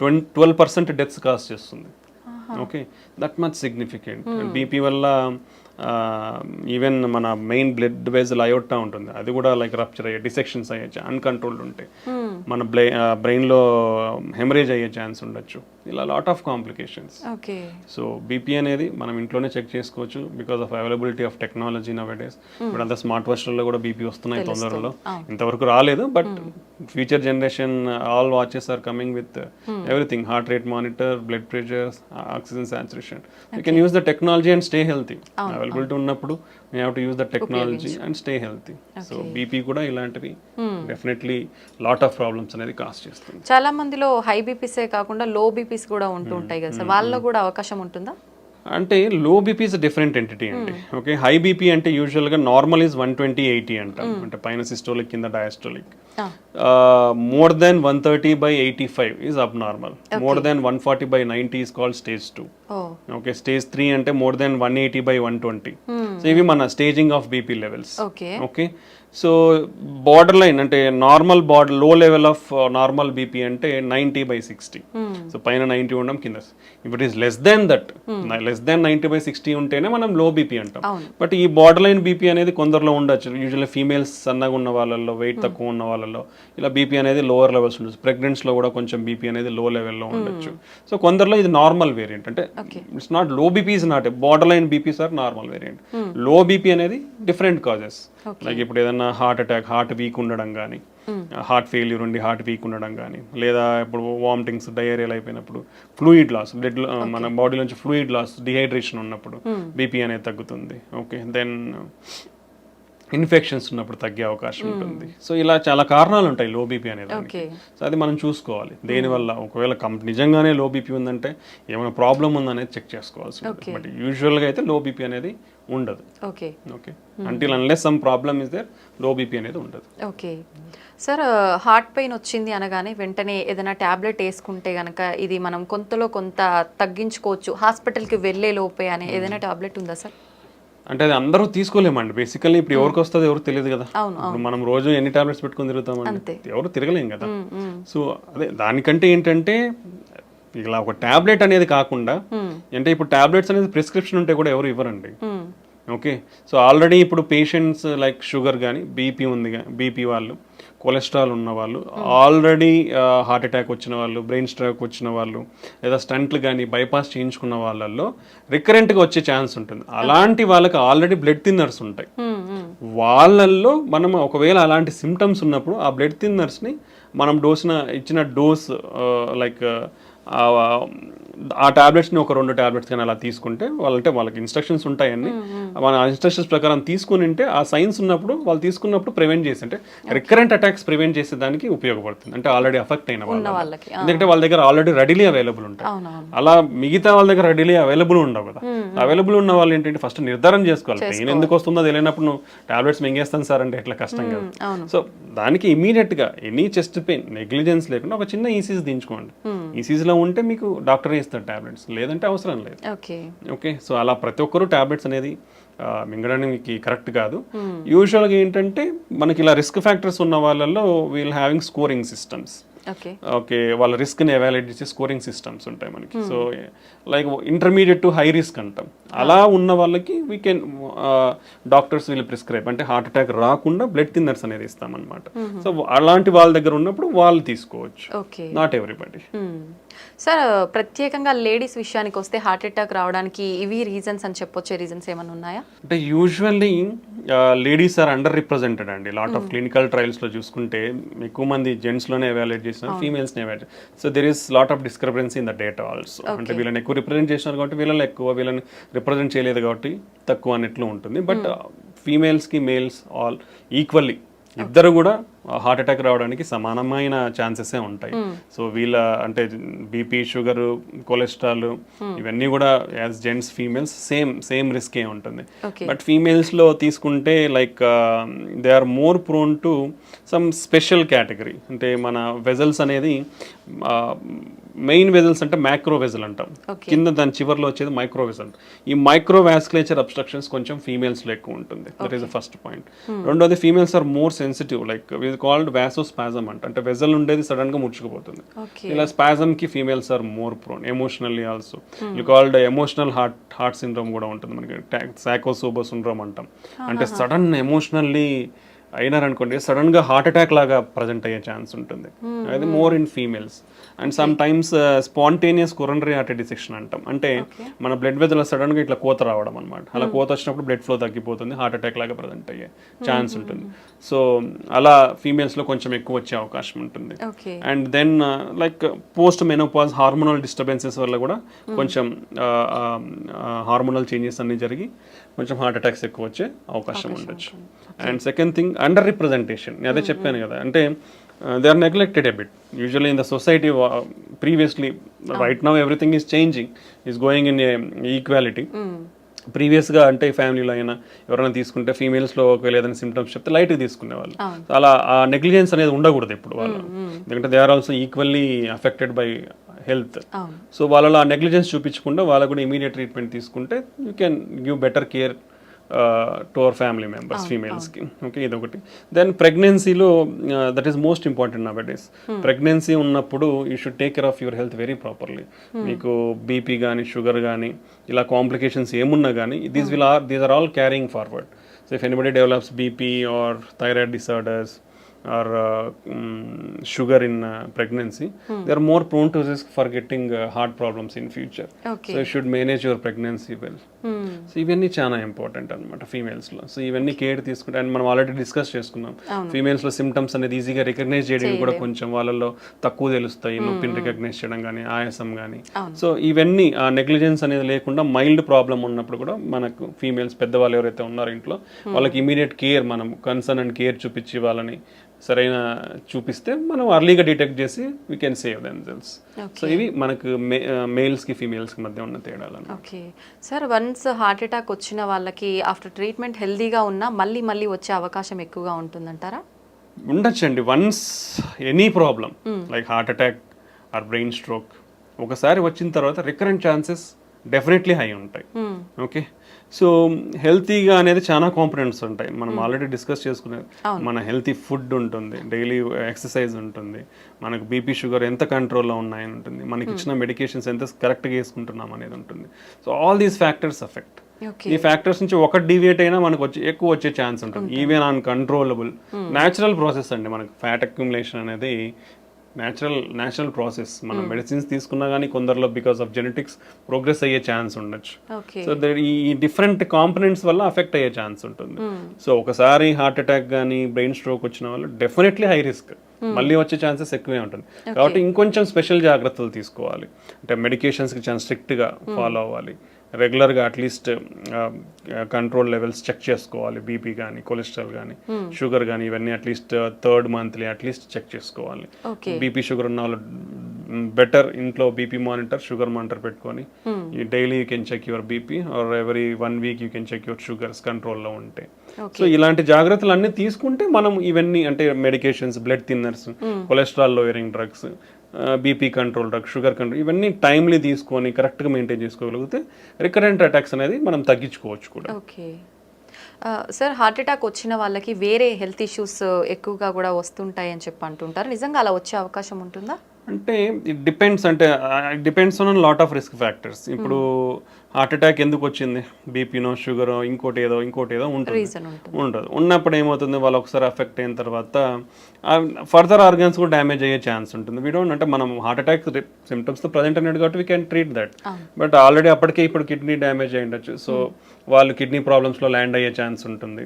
12% deaths cause చేస్తుంది. Okay, that much significant. BP వల్ల ఈవెన్ మన మెయిన్ బ్లడ్ వెజల్ అయోటా ఉంటుంది, అది కూడా లైక్ రప్చర్ అయ్యే, డిసెక్షన్స్ అయ్యే అన్కంట్రోల్డ్ ఉంటే మన బ్రెయిన్లో హెమరేజ్ అయ్యే ఛాన్స్ ఉండొచ్చు. ఇలా lot of complications. So BP అనేది మనం ఇంట్లోనే చెక్ చేసుకోవచ్చు because of availability of technology now days. ఇప్పుడు అంతా స్మార్ట్ వాచ్లలో కూడా బీపీ వస్తున్నాయి తొందరలో, ఇంతవరకు రాలేదు but future generation all watches are coming with everything, heart rate monitor, blood pressure, oxygen saturation. You can use the technology and stay healthy. Availability ఉన్నప్పుడు we have to use the technology and stay healthy. So BP కూడా ఇలాంటివి definitely lot of problems అనేది cause చేస్తుంది. చాలా మందిలో high బీపీసే కాకుండా లో BPs కూడా ఉంటూ ఉంటాయి కదా సార్, వాళ్ళలో కూడా అవకాశం ఉంటుందా? అంటే లో బీపీ ఇస్ డిఫరెంట్ ఎంటిటీ అండి. ఓకే, హై బీపీ అంటే యూజువల్గా నార్మల్ ఈజ్ 120/80 అంటాం, అంటే పైన సిస్టోలిక్ కింద డయాస్టోలిక్. మోర్ దెన్ 130/85 ఈజ్ అబ్ normal. More than 140/90 is called stage 2. Okay, stage 3 అంటే మోర్ దెన్ 180/120. సో ఇవి మన staging of BP levels. Okay, so border line అంటే నార్మల్ లో లెవెల్ ఆఫ్ నార్మల్ బీపీ అంటే 90/60. సో పైన 90 ఉండడం, కింద if it is less than that, less than 90/60 ఉంటేనే మనం లో బీపీ అంటాం. బట్ ఈ బార్డర్ లైన్ బీపీ అనేది కొందరిలో ఉండొచ్చు. యూజువల్లీ ఫీమేల్స్ సన్నగా ఉన్న వాళ్ళల్లో, వెయిట్ తక్కువ ఉన్న వాళ్ళలో ఇలా బీపీ అనేది లోవర్ లెవెల్స్ ఉండొచ్చు. ప్రెగ్నెంట్స్ లో కూడా కొంచెం బీపీ అనేది లో లెవెల్లో ఉండొచ్చు. సో కొందరిలో ఇది నార్మల్ వేరియంట్, అంటే it's not low BP is not borderline BPs are normal variant. Low BP అనేది డిఫరెంట్ కాజెస్, లైక్ ఇప్పుడు ఏదైనా హార్ట్ అటాక్, హార్ట్ వీక్ ఉండడం కానీ, హార్ట్ ఫెయిల్యూర్ ఉండి హార్ట్ వీక్ ఉండడం కానీ, లేదా ఇప్పుడు వామిటింగ్స్, డయేరియాలు అయిపోయినప్పుడు, ఫ్లూయిడ్ లాస్, బ్లడ్ మన బాడీ నుంచి ఫ్లూయిడ్ లాస్, డిహైడ్రేషన్ ఉన్నప్పుడు బీపీ అనేది తగ్గుతుంది. ఓకే, దెన్ ఇన్ఫెక్షన్స్ ఉన్నప్పుడు తగ్గే అవకాశం ఉంటుంది. సో ఇలా చాలా కారణాలు ఉంటాయి లో బీపీ అనేది. సో అది మనం చూసుకోవాలి దేనివల్ల. ఒకవేళ నిజంగానే లో బీపీ ఉందంటే ఏమైనా ప్రాబ్లం ఉందనేది చెక్ చేసుకోవాల్సి ఉంటుంది. బట్ యూజువల్గా అయితే లో బీపీ అనేది ఉండదు. Okay, until unless some problem is there, low BP అనేది ఉండదు. ఓకే సార్, హార్ట్ పెయిన్ వచ్చింది అనగానే వెంటనే ఏదైనా ట్యాబ్లెట్ వేసుకుంటే కనుక ఇది మనం కొంతలో కొంత తగ్గించుకోవచ్చు హాస్పిటల్కి వెళ్ళే లోపే అనే ఏదైనా ట్యాబ్లెట్ ఉందా సార్? అంటే అది అందరూ తీసుకోలేమండి బేసికల్లీ. ఇప్పుడు ఎవరికి వస్తుంది ఎవరు తెలియదు కదా. ఇప్పుడు మనం రోజు ఎన్ని టాబ్లెట్స్ పెట్టుకొని తిరుగుతామండి, ఎవరు తిరగలేం కదా. సో అదే దానికంటే ఏంటంటే ఇలా ఒక టాబ్లెట్ అనేది కాకుండా, అంటే ఇప్పుడు టాబ్లెట్స్ అనేది ప్రిస్క్రిప్షన్ ఉంటే కూడా ఎవరు ఇవ్వరండి. ఓకే, సో ఆల్రెడీ ఇప్పుడు పేషెంట్స్ లైక్ షుగర్ కానీ, బీపీ ఉంది, బీపీ వాళ్ళు, కొలెస్ట్రాల్ ఉన్న వాళ్ళు, ఆల్రెడీ హార్ట్ అటాక్ వచ్చిన వాళ్ళు, బ్రెయిన్ స్ట్రోక్ వచ్చిన వాళ్ళు, లేదా స్టంట్లు కానీ బైపాస్ చేయించుకున్న వాళ్ళల్లో రికరెంట్గా వచ్చే ఛాన్స్ ఉంటుంది. అలాంటి వాళ్ళకి ఆల్రెడీ బ్లడ్ థిన్నర్స్ ఉంటాయి. వాళ్ళల్లో మనం ఒకవేళ అలాంటి సిమ్టమ్స్ ఉన్నప్పుడు ఆ బ్లడ్ థిన్నర్స్ని మనం ఇచ్చిన డోస్ లైక్ ఆ టాబ్లెట్స్ని ఒక 2 టాబ్లెట్స్ కానీ అలా తీసుకుంటే వాళ్ళకి ఇన్స్ట్రక్షన్స్ ఉంటాయని మన ఇన్స్ట్రక్షన్స్ ప్రకారం తీసుకుని ఉంటే ఆ సైన్స్ ఉన్నప్పుడు వాళ్ళు తీసుకున్నప్పుడు ప్రివెంట్ చేసి అంటే రికరెంట్ అటాక్స్ ప్రివెంట్ చేసేదానికి ఉపయోగపడుతుంది. అంటే ఆల్రెడీ అఫెక్ట్ అయిన వాళ్ళకి ఎందుకంటే వాళ్ళ దగ్గర ఆల్రెడీ రెడీలీ అవైలబుల్ ఉంటాయి. అలా మిగతా వాళ్ళ దగ్గర రెడీలీ అవైలబుల్ ఉండవు కదా. అవైలబుల్ ఉన్న వాళ్ళు ఏంటంటే ఫస్ట్ నిర్ధారణ చేసుకోవాలి. పెయిన్ ఎందుకు వస్తుందో తెలియనప్పుడు నువ్వు టాబ్లెట్స్ మింగేస్తాను సార్ అంటే ఎట్లా కష్టం కదా. సో దానికి ఇమీడియట్ గా ఎనీ చెస్ట్ పెయిన్ నెగ్లిజెన్స్ లేకుండా ఒక చిన్న ఈసీజీ దించుకోండి. ఈసీజీలో ఉంటే మీకు డాక్టర్ ఇస్తారు టాబ్లెట్స్, లేదంటే అవసరం లేదు. ఓకే, సో అలా ప్రతి ఒక్కరూ టాబ్లెట్స్ అనేది మింగడానికి కరెక్ట్ కాదు. యూజువల్గా ఏంటంటే మనకి ఇలా రిస్క్ ఫ్యాక్టర్స్ ఉన్న వాళ్ళల్లో we'll having scoring systems. Okay, వాళ్ళ రిస్క్ని ఎవాల్యుయేట్ చేసే స్కోరింగ్ సిస్టమ్స్ ఉంటాయి మనకి. So like intermediate to high risk అంటాం. అలా ఉన్న వాళ్ళకి వీ కెన్ డాక్టర్స్ వీళ్ళు ప్రిస్క్రైబ్ అంటే హార్ట్ అటాక్ రాకుండా బ్లడ్ థిన్నర్స్ అనేది ఇస్తామన్నమాట. సో అలాంటి వాళ్ళ దగ్గర ఉన్నప్పుడు వాళ్ళు తీసుకోవచ్చు, నాట్ ఎవ్రీబడి. సార్, ప్రత్యేకంగా లేడీస్ విషయానికి వస్తే హార్ట్ అటాక్ రావడానికి ఇవి రీజన్స్ అని చెప్పొచ్చే రీజన్స్ ఏమైనా ఉన్నాయా? అంటే usually ladies are underrepresented అండి. లాట్ ఆఫ్ క్లినికల్ ట్రయల్స్లో చూసుకుంటే ఎక్కువ మంది జెంట్స్లోనే ఎవాల్యుయేట్ చేసిన ఫీమేల్స్ని evaluate. So there is lot of discrepancy in the data also. అంటే వీళ్ళని ఎక్కువ రిప్రజెంట్ చేసినారు కాబట్టి వీళ్ళని ఎక్కువ, వీళ్ళని రిప్రజెంట్ చేయలేదు కాబట్టి తక్కువ అన్నట్లు ఉంటుంది. బట్ ఫీమేల్స్కి మేల్స్ ఆల్ ఈక్వల్లీ ఇద్దరు కూడా హార్ట్ అటాక్ రావడానికి సమానమైన ఛాన్సెసే ఉంటాయి. సో వీళ్ళ అంటే బీపీ, షుగర్, కొలెస్ట్రాల్ ఇవన్నీ కూడా యాజ్ జెంట్స్ ఫీమేల్స్ సేమ్ రిస్కే ఉంటుంది. బట్ ఫీమేల్స్లో తీసుకుంటే like they are more prone to some special category. అంటే మన వెజల్స్ అనేది మెయిన్ వెజల్స్ అంటే మైక్రో వెజల్ అంటాం, కింద దాని చివర్లో వచ్చేది మైక్రో వెజల్. ఈ మైక్రో వాస్కులేచర్ అబ్స్ట్రక్షన్స్ కొంచెం ఫీమేల్స్లో ఎక్కువ ఉంటుంది. That is the first point. రెండోది females are more sensitive, like called vasospasm అంటే వెజల్ ఉండేది సడన్ గా ముడుచుకుపోతుంది. ఇలా స్పాజమ్ కి females are more prone. Emotionally also called emotional heart syndrome కూడా ఉంటుంది మనకి. సాకోసోబో సిండ్రోమ్ అంటాం. అంటే సడన్ ఎమోషనల్లీ అయినారనుకోండి సడన్ గా హార్ట్ అటాక్ లాగా ప్రజెంట్ అయ్యే ఛాన్స్ ఉంటుంది. అది more in females. And some times spontaneous coronary artery dissection అంటాం. అంటే మన బ్లడ్ వెజల్ సడన్ గా ఇట్లా కోత రావడం అనమాట. అలా కోత వచ్చినప్పుడు బ్లడ్ ఫ్లో తగ్గిపోతుంది, హార్ట్ అటాక్ లాగా ప్రజెంట్ అయ్యే ఛాన్స్ ఉంటుంది. సో అలా ఫీమేల్స్ లో కొంచెం ఎక్కువ వచ్చే అవకాశం ఉంటుంది. And then like post menopause hormonal disturbances వల్ల కూడా కొంచెం హార్మోనల్ చేంజెస్ అన్ని జరిగి కొంచెం హార్ట్ అటాక్స్ ఎక్కువ వచ్చే అవకాశం ఉండొచ్చు. And second thing under representation. నేను అదే చెప్పాను కదా, అంటే they are neglected a bit usually in the society. Previously, right now everything is changing, is going in equality. ప్రీవియస్గా అంటే ఫ్యామిలీలో అయినా ఎవరైనా తీసుకుంటే ఫీమేల్స్లో ఒకవేళ ఏదైనా సిమ్టమ్స్ చెప్తే లైట్గా తీసుకునేవాళ్ళు. అలా ఆ నెగ్లిజెన్స్ అనేది ఉండకూడదు ఎప్పుడు వాళ్ళు, ఎందుకంటే they are also equally affected by health. So వాళ్ళలో ఆ నెగ్లిజెన్స్ చూపించకుండా వాళ్ళకు కూడా ఇమీడియట్ ట్రీట్మెంట్ తీసుకుంటే you can give better care to our family members ఫీమేల్స్కి. ఓకే, ఇదొకటి. దెన్ ప్రెగ్నెన్సీలో that is most important nowadays. Pregnancy ఉన్నప్పుడు you should take care of your health very properly. మీకు బీపీ కానీ షుగర్ కానీ ఇలా complications ఏమున్నా కానీ these are all carrying forward. So if anybody develops BP or thyroid disorders or sugar in pregnancy, they are more prone to risk for getting heart problems in future. So you should manage your pregnancy well. So ఇవన్నీ చాలా important అనమాట ఫీమేల్స్లో. So ఇవన్నీ care తీసుకుంటే, and మనం already discuss చేసుకున్నాం ఫీమేల్స్లో symptoms అనేది ఈజీగా recognise చేయడం కూడా కొంచెం వాళ్ళలో తక్కువ తెలుస్తాయి. నొప్పిని రికగ్నైజ్ చేయడం కానీ, ఆయాసం కానీ. సో ఇవన్నీ ఆ నెగ్లిజెన్స్ అనేది లేకుండా మైల్డ్ ప్రాబ్లం ఉన్నప్పుడు కూడా మనకు ఫీమేల్స్ పెద్దవాళ్ళు ఎవరైతే ఉన్నారో ఇంట్లో వాళ్ళకి ఇమీడియట్ కేర్, మనం కన్సర్న్ అండ్ కేర్ చూపించి వాళ్ళని సరైన చూపిస్తే మనం అర్లీగా డిటెక్ట్ చేసి we can save themselves. So ఇవి మనకు మేల్స్కి ఫీమేల్స్కి మధ్య ఉన్న తేడాలు. Okay sir, once heart attack వచ్చిన వాళ్ళకి ఆఫ్టర్ ట్రీట్మెంట్ హెల్దీగా ఉన్నా మళ్ళీ వచ్చే అవకాశం ఎక్కువగా ఉంటుందంటారా? ఉండొచ్చండి. Once any problem like heart attack or brain stroke ఒకసారి వచ్చిన తర్వాత రికరెంట్ ఛాన్సెస్ డెఫినెట్లీ హై ఉంటాయి. ఓకే, సో హెల్తీగా అనేది చాలా కాంపోనెంట్స్ ఉంటాయి. మనం ఆల్రెడీ డిస్కస్ చేసుకునేది మన హెల్తీ ఫుడ్ ఉంటుంది, డైలీ ఎక్సర్సైజ్ ఉంటుంది, మనకు బీపీ షుగర్ ఎంత కంట్రోల్లో ఉన్నాయని ఉంటుంది, మనకి ఇచ్చిన మెడికేషన్స్ ఎంత కరెక్ట్గా వేసుకుంటున్నాం అనేది ఉంటుంది. So all these factors affect. ఈ ఫ్యాక్టర్స్ నుంచి ఒకటి డివియేట్ అయినా మనకు ఎక్కువ వచ్చే ఛాన్స్ ఉంటుంది. ఈవెన్ అన్కంట్రోలబుల్ న్యాచురల్ ప్రాసెస్ అండి. మనకు ఫ్యాట్ అక్యుములేషన్ అనేది న్యాచురల్ ప్రాసెస్. మనం మెడిసిన్స్ తీసుకున్నా కానీ కొందరిలో బికాస్ ఆఫ్ జెనెటిక్స్ ప్రోగ్రెస్ అయ్యే ఛాన్స్ ఉండొచ్చు. ఓకే. సో ఈ డిఫరెంట్ కాంపనెంట్స్ వల్ల అఫెక్ట్ అయ్యే ఛాన్స్ ఉంటుంది. సో ఒకసారి హార్ట్ అటాక్ కానీ బ్రెయిన్ స్ట్రోక్ వచ్చిన వాళ్ళు డెఫినెట్లీ హై రిస్క్, మళ్ళీ వచ్చే ఛాన్సెస్ ఎక్కువే ఉంటుంది. కాబట్టి ఇంకొంచెం స్పెషల్ జాగ్రత్తలు తీసుకోవాలి. అంటే మెడికేషన్స్కి చాలా స్ట్రిక్ట్గా ఫాలో అవ్వాలి. రెగ్యులర్గా అట్లీస్ట్ కంట్రోల్ లెవెల్స్ చెక్ చేసుకోవాలి. బీపీ కానీ కొలెస్ట్రాల్ కానీ షుగర్ కానీ ఇవన్నీ at least third monthly at least check చేసుకోవాలి. బీపీ షుగర్ ఉన్న వాళ్ళు బెటర్ ఇంట్లో బీపీ మానిటర్ షుగర్ మానిటర్ పెట్టుకొని daily you can check your BP or every 1 week you can check your sugars కంట్రోల్లో ఉంటే. సో ఇలాంటి జాగ్రత్తలు అన్నీ తీసుకుంటే మనం ఇవన్నీ అంటే medications, blood thinners, cholesterol lowering drugs, BP control drug, sugar control ఇవన్నీ టైమ్లీ తీసుకొని కరెక్ట్గా మెయింటైన్ చేసుకోగలిగితే రికరెంట్ అటాక్స్ అనేది మనం తగ్గించుకోవచ్చు కూడా. ఓకే సార్, హార్ట్ అటాక్ వచ్చిన వాళ్ళకి వేరే హెల్త్ ఇష్యూస్ ఎక్కువగా కూడా వస్తుంటాయి అని చెప్పి అంటుంటారు. నిజంగా అలా వచ్చే అవకాశం ఉంటుందా? అంటే ఇట్ డిపెండ్స్. అంటే it depends on lot of risk factors. ఇప్పుడు హార్ట్ అటాక్ ఎందుకు వచ్చింది, బీపీనో షుగరో ఇంకోటి ఏదో ఉంటుంది. ఉన్నప్పుడు ఏమవుతుంది, వాళ్ళు ఒకసారి అఫెక్ట్ అయిన తర్వాత ఫర్దర్ ఆర్గన్స్ కూడా డ్యామేజ్ అయ్యే ఛాన్స్ ఉంటుంది. వీ డోంట్ అంటే మనం హార్ట్ అటాక్ సిమ్టమ్స్తో ప్రజెంట్ అనేది కాబట్టి we can treat that. But already అప్పటికే ఇప్పుడు కిడ్నీ డ్యామేజ్ అయి ఉండొచ్చు. సో వాళ్ళు కిడ్నీ ప్రాబ్లమ్స్లో ల్యాండ్ అయ్యే ఛాన్స్ ఉంటుంది.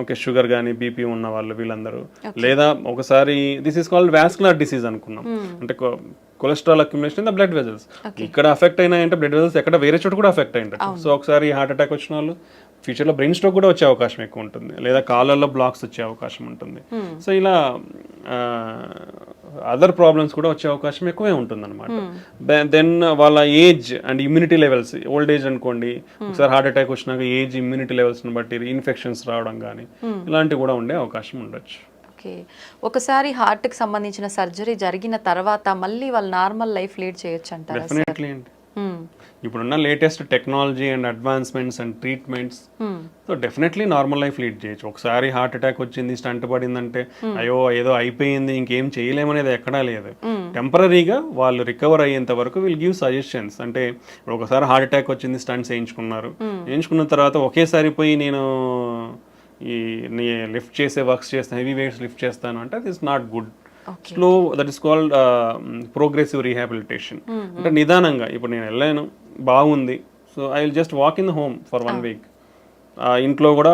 ఓకే, షుగర్ కానీ బీపీ ఉన్న వాళ్ళు వీళ్ళందరూ. లేదా ఒకసారి this is called vascular disease అనుకున్నాం. అంటే cholesterol accumulation in the blood vessels. ఇక్కడ అఫెక్ట్ అయినాయంటే బ్లడ్ వెజల్స్ ఎక్కడ వేరే చోట కూడా అఫెక్ట్ అయ్యింటారు. సో ఒకసారి హార్ట్ అటాక్ వచ్చిన వాళ్ళు ఫ్యూచర్లో బ్రెయిన్ స్ట్రోక్ కూడా వచ్చే అవకాశం ఎక్కువ ఉంటుంది, లేదా కాళ్ళల్లో బ్లాక్స్ వచ్చే అవకాశం ఉంటుంది. సో ఇలా అదర్ ప్రాబ్లమ్స్ కూడా వచ్చే అవకాశం ఎక్కువే ఉంటుంది అనమాట. దెన్ వాళ్ళ age and immunity levels, old age అనుకోండి, ఒకసారి హార్ట్ అటాక్ వచ్చినాక ఏజ్ ఇమ్యూనిటీ లెవెల్స్ని బట్టి ఇన్ఫెక్షన్స్ రావడం కానీ ఇలాంటివి కూడా ఉండే అవకాశం ఉండొచ్చు. ఓకే, ఒకసారి హార్ట్కి సంబంధించిన సర్జరీ జరిగిన తర్వాత మళ్ళీ వాళ్ళు నార్మల్ లైఫ్ లీడ్ చేయొచ్చు అంటారా? డెఫినెట్లీ అండి. ఇప్పుడున్న latest technology and advancements and treatments, so definitely normal life lead చేయొచ్చు. ఒకసారి హార్ట్ అటాక్ వచ్చింది, స్టంట్ పడిందంటే అయ్యో ఏదో అయిపోయింది ఇంకేం చేయలేమనేది ఎక్కడా లేదు. టెంపరీగా వాళ్ళు రికవర్ అయ్యేంత వరకు విల్ గివ్ సజెషన్స్. అంటే ఒకసారి హార్ట్ అటాక్ వచ్చింది, స్టంట్స్ వేయించుకున్న తర్వాత ఒకేసారి పోయి నేను ఈ లిఫ్ట్ చేసే వర్క్స్ చేస్తాను, హెవీ వెయిట్స్ లిఫ్ట్ చేస్తాను అంటే that is not good. Slow, that is called progressive rehabilitation. అంటే నిదానంగా ఇప్పుడు నేను వెళ్ళాను, బాగుంది, so I will just walk in the home for 1 week. ఇంట్లో కూడా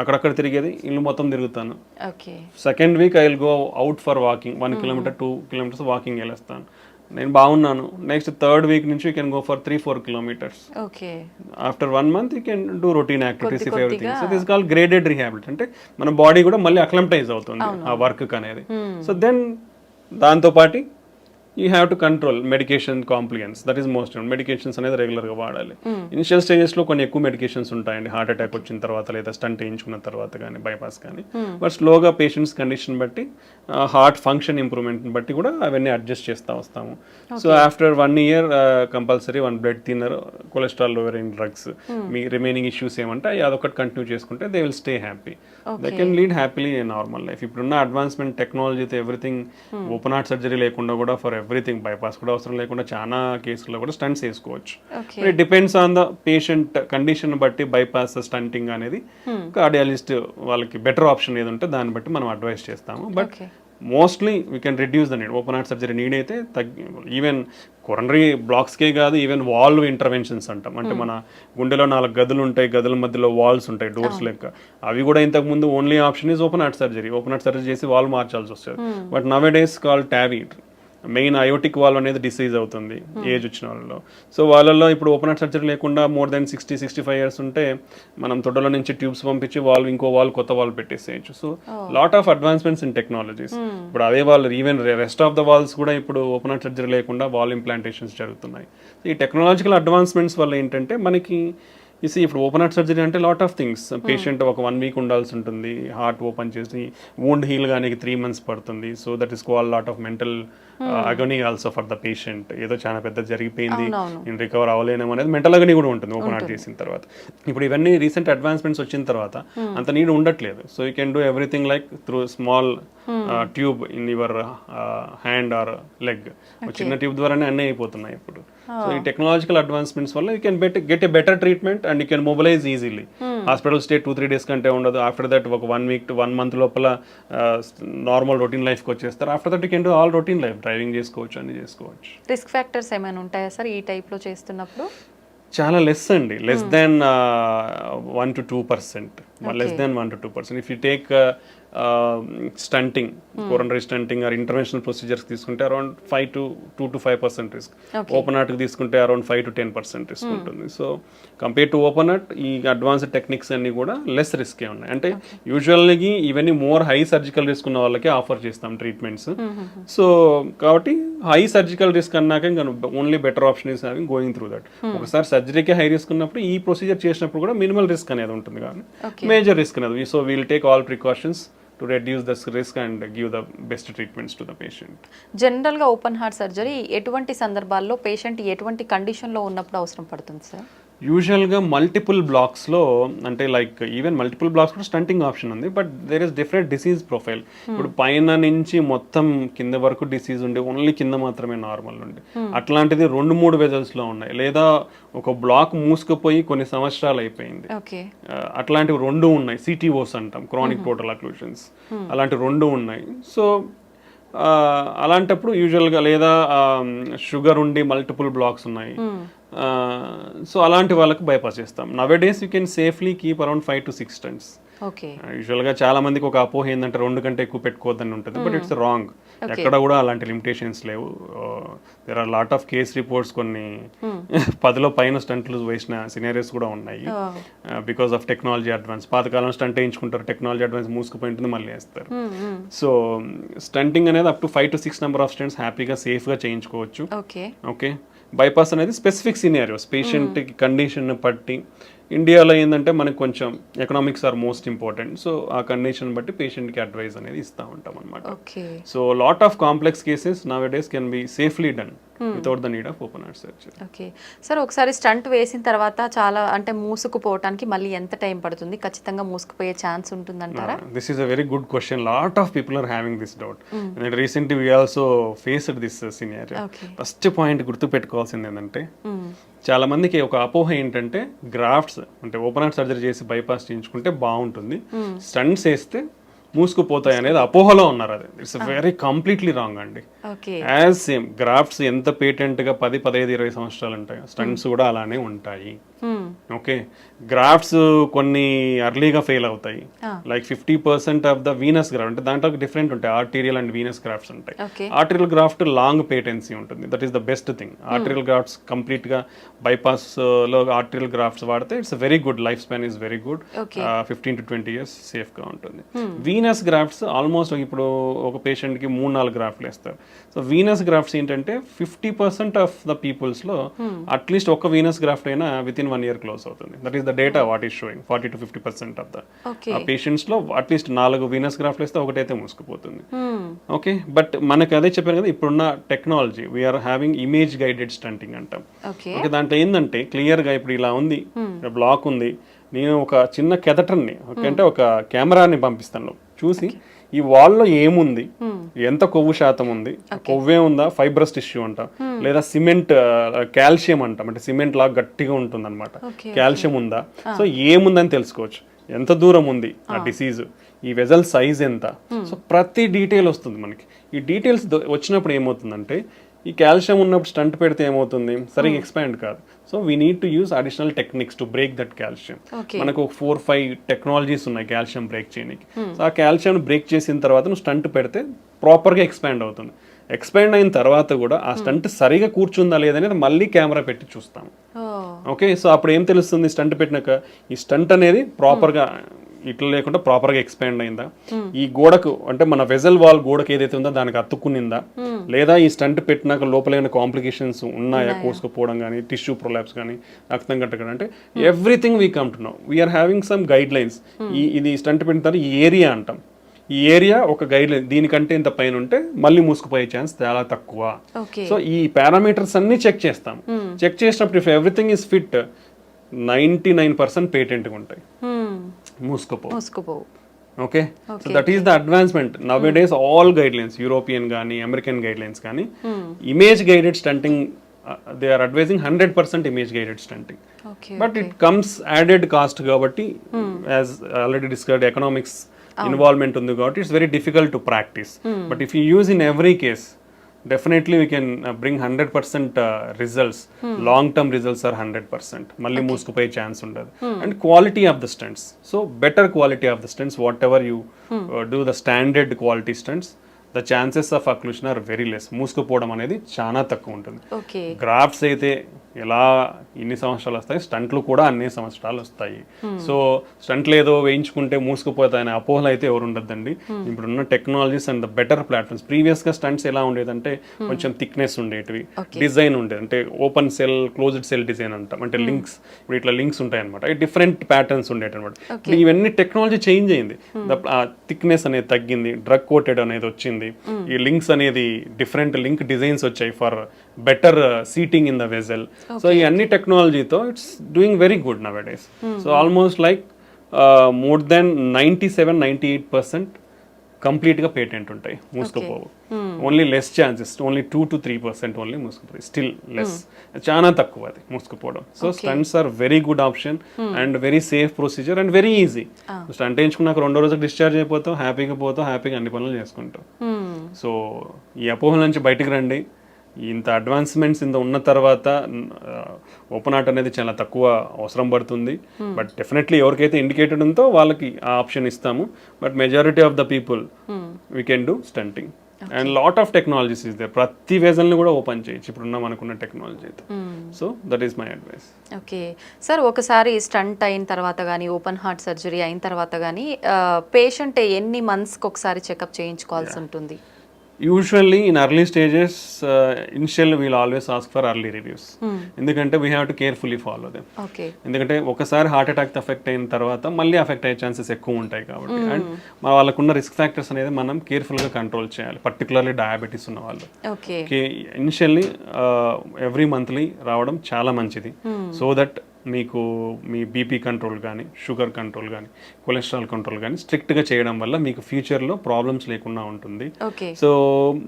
అక్కడక్కడ తిరిగేది, ఇల్లు మొత్తం తిరుగుతాను. Second week I will go out for walking 1 kilometre 2 kilometres walking వెళ్ళేస్తాను. నేను బాగున్నాను. నెక్స్ట్ థర్డ్ వీక్ నుంచి you can go for 3-4 kilometres. After 1 month you can do routine activities if everything. So this call graded rehabilitation. అంటే మన body కూడా మళ్ళీ acclimatise అవుతుంది ఆ వర్క్ అనేది. సో దెన్ దాంతోపాటు you have to control medication compliance. That is most medications అనేది రెగ్యులర్గా వాడాలి. ఇనిషియల్ స్టేజెస్లో కొన్ని ఎక్కువ మెడికేషన్స్ ఉంటాయండి హార్ట్ అటాక్ వచ్చిన తర్వాత, లేదా స్టంట్ వేయించుకున్న తర్వాత కానీ, బైపాస్ కానీ. బట్ స్లోగా పేషెంట్స్ కండిషన్ బట్టి, హార్ట్ ఫంక్షన్ ఇంప్రూవ్మెంట్ని బట్టి కూడా అవన్నీ అడ్జస్ట్ చేస్తూ వస్తాము. So after 1 year compulsory 1 blood thinner, cholesterol lowering drugs, మీ రిమైనింగ్ ఇష్యూస్ ఏమంటే అదొకటి కంటిన్యూ చేసుకుంటే they will stay happy. They can lead happily in normal life. ఇప్పుడున్న అడ్వాన్స్మెంట్ టెక్నాలజీతో ఎవ్రీథింగ్, ఓపెన్ హార్ట్ సర్జరీ లేకుండా కూడా ఫర్ ఎవ్రీథింగ్, బైపాస్ కూడా అవసరం లేకుండా చాలా కేసుల్లో కూడా స్టంట్స్ వేసుకోవచ్చు. It depends on the patient condition బట్టి బైపాస్, స్టంటింగ్ అనేది కార్డియాలజిస్ట్ వాళ్ళకి బెటర్ ఆప్షన్ ఏది ఉంటే దాన్ని బట్టి మనం అడ్వైస్ చేస్తాము. But mostly we can reduce the need. Open heart surgery need అయితే ఈవెన్ కొరనరీ బ్లాక్స్కే కాదు, ఈవెన్ వాల్వ్ ఇంటర్వెన్షన్స్ అంటాం. అంటే మన గుండెలో 4 గదులు ఉంటాయి, గదుల మధ్యలో వాల్స్ ఉంటాయి, డోర్స్ లెక్క. అవి కూడా ఇంతకు ముందు only option is open heart surgery. Open heart surgery చేసి వాల్ మార్చాల్సి వస్తుంది. But nowadays call TAVI. Main aortic valve అనేది డిసీజ్ అవుతుంది ఏజ్ వచ్చిన వాళ్ళలో. సో వాళ్ళల్లో ఇప్పుడు ఓపెన్ హార్ట్ సర్జరీ లేకుండా మోర్ దెన్ 60-65 ఇయర్స్ ఉంటే మనం తొడలో నుంచి ట్యూబ్స్ పంపించి ఇంకో వాల్వ్ కొత్త వాల్వ్ పెట్టేసేయచ్చు. So lot of advancements in technologies. ఇప్పుడు అదే వాళ్ళు even rest of the valves కూడా ఇప్పుడు ఓపెన్ హార్ట్ సర్జరీ లేకుండా వాల్ ఇంప్లాంటేషన్స్ జరుగుతున్నాయి. ఈ టెక్నాలజికల్ అడ్వాన్స్మెంట్స్ వల్ల ఏంటంటే మనకి ఇప్పుడు ఓపెన్ హార్ట్ సర్జరీ అంటే లాట్ ఆఫ్ థింగ్స్. పేషెంట్ ఒక 1 వీక్ ఉండాల్సి ఉంటుంది, హార్ట్ ఓపెన్ చేసి వూండ్ హీల్ కానీ 3 months పడుతుంది. So that is call lot of mental agony also for the patient. ఏదో చాలా పెద్ద జరిగిపోయింది, నేను రికవర్ అవ్వలేనేమో అనేది మెంటల్ అగనీ కూడా ఉంటుంది ఓపెన్ హార్ట్ చేసిన తర్వాత. ఇప్పుడు ఇవన్నీ రీసెంట్ అడ్వాన్స్మెంట్స్ వచ్చిన తర్వాత అంత నీడ్ ఉండట్లేదు. So you can do everything like through small tube in your hand or leg. చిన్న ట్యూబ్ ద్వారానే అన్నీ అయిపోతున్నాయి ఇప్పుడు. సో ఈ టెక్నాలజికల్ అడ్వాన్స్మెంట్స్ వల్ల you can get a better treatment and you can mobilize easily. Hospital stay 2-3 days కంటే ఉండదు. After that ఒక 1 week to 1 month లోపల నార్మల్ రొటీన్ లైఫ్కి వచ్చేస్తారు. After that you can do all routine life, driving చేసుకోవచ్చు, అన్ని చేసుకోవచ్చు. రిస్క్ ఫ్యాక్టర్స్ ఏమైనా ఉంటాయా సార్ ఈ టైప్లో చేస్తున్నప్పుడు? చాలా లెస్ అండి, less than 1 to 2%, less than 1 to 2%. If you take stenting, coronary stenting or interventional procedures తీసుకుంటే అరౌండ్ 2 to 5% రిస్క్. ఓపెన్ హార్ట్కి తీసుకుంటే అరౌండ్ 5 to 10% రిస్క్ ఉంటుంది. So compare to open heart ఈ అడ్వాన్స్డ్ టెక్నిక్స్ అన్ని కూడా లెస్ రిస్కే ఉన్నాయి. అంటే యూజువల్గా ఇవన్నీ మోర్ హై సర్జికల్ రిస్క్ ఉన్న వాళ్ళకి ఆఫర్ చేస్తాం ట్రీట్మెంట్స్. సో కాబట్టి హై సర్జికల్ రిస్క్ అన్నాక ఇంకా only better option is having going through that. ఒకసారి సర్జరీకి హై రిస్క్ ఉన్నప్పుడు ఈ ప్రొసీజర్ చేసినప్పుడు కూడా మినిమల్ రిస్క్ అనేది ఉంటుంది, కానీ మేజర్ రిస్క్ అనేది. So we'll take all precautions to reduce the risk and give the best treatments to the patient. జనరల్గా ఓపెన్ హార్ట్ సర్జరీ ఎటువంటి సందర్భాల్లో పేషెంట్ ఎటువంటి కండిషన్లో ఉన్నప్పుడు అవసరం పడుతుంది సార్? యూజువల్గా మల్టిపుల్ బ్లాక్స్లో, అంటే లైక్ ఈవెన్ మల్టిపుల్ బ్లాక్స్ కూడా స్టంటింగ్ ఆప్షన్ ఉంది, but there is different disease profile. ఇప్పుడు పైన నుంచి మొత్తం కింద వరకు డిసీజ్ ఉండి ఓన్లీ కింద మాత్రమే నార్మల్ ఉండి అట్లాంటిది 2-3 వెజల్స్లో ఉన్నాయి, లేదా ఒక బ్లాక్ మూసుకుపోయి కొన్ని సంవత్సరాలు అయిపోయింది, అట్లాంటివి 2 ఉన్నాయి. సిటీఓస్ అంటాం, క్రానిక్ టోటల్ అక్లూషన్స్, అలాంటి 2 ఉన్నాయి. సో అలాంటప్పుడు యూజువల్గా, లేదా షుగర్ ఉండి మల్టిపుల్ బ్లాక్స్ ఉన్నాయి, సో అలాంటి వాళ్ళకి బైపాస్ చేస్తాం. Nowadays you can safely keep around 5 to 6 stents. యూజువల్గా చాలా మందికి ఒక అపోహ ఏంటంటే 2 కంటే ఎక్కువ పెట్టుకోవద్దని ఉంటుంది, బట్ ఇట్స్ రాంగ్. ఎక్కడ కూడా అలాంటి లిమిటేషన్స్ లేవు. There are lot of case reports, కొన్ని 10లో పైన స్టంట్లు వేసిన సినారియోస్ కూడా ఉన్నాయి బికాస్ ఆఫ్ టెక్నాలజీ అడ్వాన్స్. పాతకాలం స్టంట్ వేయించుకుంటారు, టెక్నాలజీ అడ్వాన్స్ మూసుకుపోయి ఉంటుంది, మళ్ళీ వేస్తారు. సో స్టంటింగ్ అనేది up to 5 to 6 number of stents హ్యాపీగా సేఫ్గా చేయించుకోవచ్చు. ఓకే, బైపాస్ అనేది స్పెసిఫిక్ సినారియోస్, పేషెంట్ కండిషన్ బట్టి. ఇండియాలో ఏంటంటే మనకు కొంచెం economics are most important. So ఆ కండిషన్ బట్టి పేషెంట్కి అడ్వైజ్ అనేది ఇస్తూ ఉంటాం అనమాట. So lot of complex cases nowadays can be safely done without the need of open heart surgery. Okay sir, ఒకసారి స్టంట్ వేసిన తర్వాత చాలా అంటే మూసుకుపోవటానికి మళ్ళీ ఎంత టైం పడుతుంది? ఖచ్చితంగా మూసుకుపోయే ఛాన్స్ ఉంటుందంటారా? This is a very good question. Lot of people are having this doubt. And recently we also faced this scenario. First point గుర్తు పెట్టుకోవాల్సింది ఏంటంటే, చాలా మందికి ఒక అపోహ ఏంటంటే గ్రాఫ్ట్స్ అంటే ఓపెన్ హార్ట్ సర్జరీ చేసి బైపాస్ చేయించుకుంటే బాగుంటుంది, స్టంట్స్ వేస్తే మూసుకుపోతాయి అనేది అపోహలో ఉన్నారు. అది ఇట్స్ వెరీ కంప్లీట్లీ రాంగ్ అండి. యాజ్ సేమ్ గ్రాఫ్ట్స్ ఎంత పేటెంట్గా 10, 15, 20 సంవత్సరాలు ఉంటాయి, స్టంట్స్ కూడా అలానే ఉంటాయి. ఓకే, గ్రాఫ్ట్స్ కొన్ని అర్లీగా ఫెయిల్ అవుతాయి, like 50% of the Venus graft, అంటే దాంట్లో డిఫరెంట్ ఉంటాయి. ఆర్టీరియల్ అండ్ వీనస్ గ్రాఫ్ట్స్ ఉంటాయి. ఆర్టీరియల్ గ్రాఫ్ట్ లాంగ్ పేటెన్సీ ఉంటుంది, that is the best thing. Arterial grafts కంప్లీట్గా బైపాస్ లో ఆర్టీరియల్ గ్రాఫ్ట్స్ వాడితే it's very good, life span is very good, 15 to 20 years సేఫ్గా ఉంటుంది. వీనస్ గ్రాఫ్ట్స్ ఆల్మోస్ట్ ఇప్పుడు ఒక పేషెంట్కి 3-4 గ్రాఫ్ట్లు వేస్తారు. సో వీనస్ గ్రాఫ్ట్స్ ఏంటంటే 50% ఆఫ్ ద పీపుల్స్లో అట్లీస్ట్ ఒక వీనస్ గ్రాఫ్ట్ అయినా విత్ ఇన్ 1 year క్లోజ్ అవుతుంది. That is the data what is showing. 40 to 50% of the పేషెంట్స్లో అట్లీస్ట్ 4 వీనస్ గ్రాఫ్ట్లు వేస్తే ఒకటైతే మూసుకుపోతుంది. ఓకే, బట్ మనకి అదే చెప్పాను కదా, ఇప్పుడున్న technology we are having image guided stunting అంటాం. ఓకే, దాంట్లో ఏంటంటే క్లియర్గా ఇప్పుడు ఇలా ఉంది, బ్లాక్ ఉంది, నేను ఒక చిన్న కెథటర్ని అంటే ఒక కెమెరాని పంపిస్తాను, చూసి ఈ వాల్లో ఏముంది, ఎంత కొవ్వు శాతం ఉంది, కొవ్వే ఉందా, ఫైబ్రస్ టిష్యూ అంటాం, లేదా సిమెంట్ కాల్షియం అంటాం, అంటే సిమెంట్ లాగా గట్టిగా ఉంటుంది అనమాట, కాల్షియం ఉందా, సో ఏముందని తెలుసుకోవచ్చు. ఎంత దూరం ఉంది ఆ డిసీజ్, ఈ వెజల్ సైజ్ ఎంత, సో ప్రతి డీటెయిల్ వస్తుంది మనకి. ఈ డీటెయిల్స్ వచ్చినప్పుడు ఏమవుతుందంటే, ఈ కాల్షియం ఉన్నప్పుడు స్టంట్ పెడితే ఏమవుతుంది, సరిగ్గా ఎక్స్పాండ్ కాదు. So we need to use additional techniques to break that calcium. మనకు 4-5 టెక్నాలజీస్ ఉన్నాయి కాల్షియం బ్రేక్ చేయడానికి. సో ఆ కాల్షియం బ్రేక్ చేసిన తర్వాత నువ్వు స్టంట్ పెడితే ప్రాపర్గా ఎక్స్పాండ్ అవుతుంది. ఎక్స్పాండ్ అయిన తర్వాత కూడా ఆ స్టంట్ సరిగా కూర్చుందా లేదనేది మళ్ళీ కెమెరా పెట్టి చూస్తాం. ఓకే, సో అప్పుడు ఏం తెలుస్తుంది, స్టంట్ పెట్టినాక ఈ స్టంట్ అనేది ప్రాపర్గా ఇట్లా లేకుండా ప్రాపర్గా ఎక్స్పాండ్ అయిందా, ఈ గోడకు అంటే మన వెజల్ వాల్ గోడకు ఏదైతే ఉందో దానికి అతుక్కునిందా, లేదా ఈ స్టంట్ పెట్టినాక లోపల ఏమైనా కాంప్లికేషన్స్ ఉన్నాయా, కోసుకుపోవడం కానీ, టిష్యూ ప్రొలాప్స్ కానీ, రక్తం కట్టడం, అంటే everything we come to know. We are having some guidelines. ఇది స్టంట్ పెట్టిన తర్వాత ఈ ఏరియా అంటాం, ఈ ఏరియా ఒక గైడ్ లైన్, దీనికంటే ఇంత పైన ఉంటే మళ్ళీ మూసుకుపోయే ఛాన్స్ చాలా తక్కువ. సో ఈ పారామీటర్స్ అన్ని చెక్ చేస్తాం. చెక్ చేసినప్పుడు ఇఫ్ ఎవ్రీథింగ్ ఈస్ ఫిట్ 99% పేటెంట్గా ఉంటాయి, మూసుకుపోవు. Okay so that is the advancement nowadays all guidelines European కానీ అమెరికన్ గైడ్ లైన్స్ కానీ image guided stenting they are advising 100% image guided stenting but it comes added cost కాబట్టి as already discussed economics involvement ఉంది కాబట్టి it's very difficult to practise but if you use in every case definitely we can bring 100% results. Long term results are 100%. Malli మూసుకుపోయే chance ఉండదు. And quality of the stunts. So better quality of the stunts, whatever you do the standard quality stunts, the chances of occlusion are very less. మూసుకుపోవడం అనేది చాలా తక్కువ ఉంటుంది. Grafts అయితే ఎలా ఇన్ని సంవత్సరాలు వస్తాయి, స్టంట్లు కూడా అన్ని సంవత్సరాలు వస్తాయి. సో స్టంట్లు ఏదో వేయించుకుంటే మూసుకుపోతాయనే అపోహలు అయితే ఎవరు ఉండద్దండి. ఇప్పుడున్న technologies and the better platforms. Previous గా స్టంట్స్ ఎలా ఉండేదంటే కొంచెం థిక్నెస్ ఉండేటివి, డిజైన్ ఉండేది, అంటే open cell closed cell design అంటాం, అంటే లింక్స్ ఇప్పుడు ఇట్లా లింక్స్ ఉంటాయి అనమాట, డిఫరెంట్ ప్యాటర్న్స్ ఉండేటి అనమాట. ఇవన్నీ టెక్నాలజీ చేంజ్ అయింది, థిక్నెస్ అనేది తగ్గింది, డ్రగ్ కోటెడ్ అనేది వచ్చింది, ఈ లింక్స్ అనేది డిఫరెంట్ లింక్ డిజైన్స్ వచ్చాయి for better seating in the vessel. So ఈ అన్ని టెక్నాలజీతో it's doing very good nowadays. So almost like more than 97-98% కంప్లీట్గా పేటెంట్ ఉంటాయి, మూసుకుపోవు. Only less chances, only 2-3% only మూసుకుపోయి, స్టిల్ లెస్, చాలా తక్కువ అది మూసుకుపోవడం. So stents are very good option and very safe procedure and very easy. Stent వేయించుకున్నాక 2వ రోజుకి డిశ్చార్జ్ అయిపోతాం, హ్యాపీగా పోతాం, హ్యాపీగా అన్ని పనులు చేసుకుంటాం. సో ఈ అపోహల నుంచి బయటకు రండి. ఇంత అడ్వాన్స్మెంట్స్ ఇంత ఉన్న తర్వాత ఓపెన్ హార్ట్ అనేది చాలా తక్కువ అవసరం పడుతుంది. బట్ డెఫినెట్లీ ఎవరికైతే ఇండికేటెడ్ ఉందో వాళ్ళకి ఆ ఆప్షన్ ఇస్తాము. But majority of the people we can do stenting and lot of technologies is there. ప్రతి వెజల్ని కూడా ఓపెన్ చేయొచ్చు ఇప్పుడున్న మనకున్న టెక్నాలజీ అయితే. So that is my advice. Okay sir, ఒకసారి స్టంట్ అయిన తర్వాత కానీ ఓపెన్ హార్ట్ సర్జరీ అయిన తర్వాత కానీ పేషెంట్ ఎన్ని మంత్స్కి ఒకసారి చెకప్ చేయించుకోవాల్సి ఉంటుంది? Usually in early stages, initially we'll always ask for early reviews. ఎందుకంటే we have to carefully follow them. ఎందుకంటే ఒకసారి హార్ట్ అటాక్ ఎఫెక్ట్ అయిన తర్వాత మళ్ళీ ఎఫెక్ట్ అయ్యే ఛాన్సెస్ ఎక్కువ ఉంటాయి కాబట్టి, అండ్ వాళ్ళకున్న రిస్క్ ఫ్యాక్టర్స్ అనేది మనం కేర్ఫుల్గా కంట్రోల్ చేయాలి, పర్టికులర్లీ డయాబెటీస్ ఉన్న వాళ్ళు. ఇనిషియల్లీ ఎవ్రీ మంత్లీ రావడం చాలా మంచిది, సో దట్ మీకు మీ బీపీ కంట్రోల్ కానీ, షుగర్ కంట్రోల్ కానీ, కొలెస్ట్రాల్ కంట్రోల్ కానీ స్ట్రిక్ట్గా చేయడం వల్ల మీకు ఫ్యూచర్లో ప్రాబ్లమ్స్ లేకుండా ఉంటుంది. సో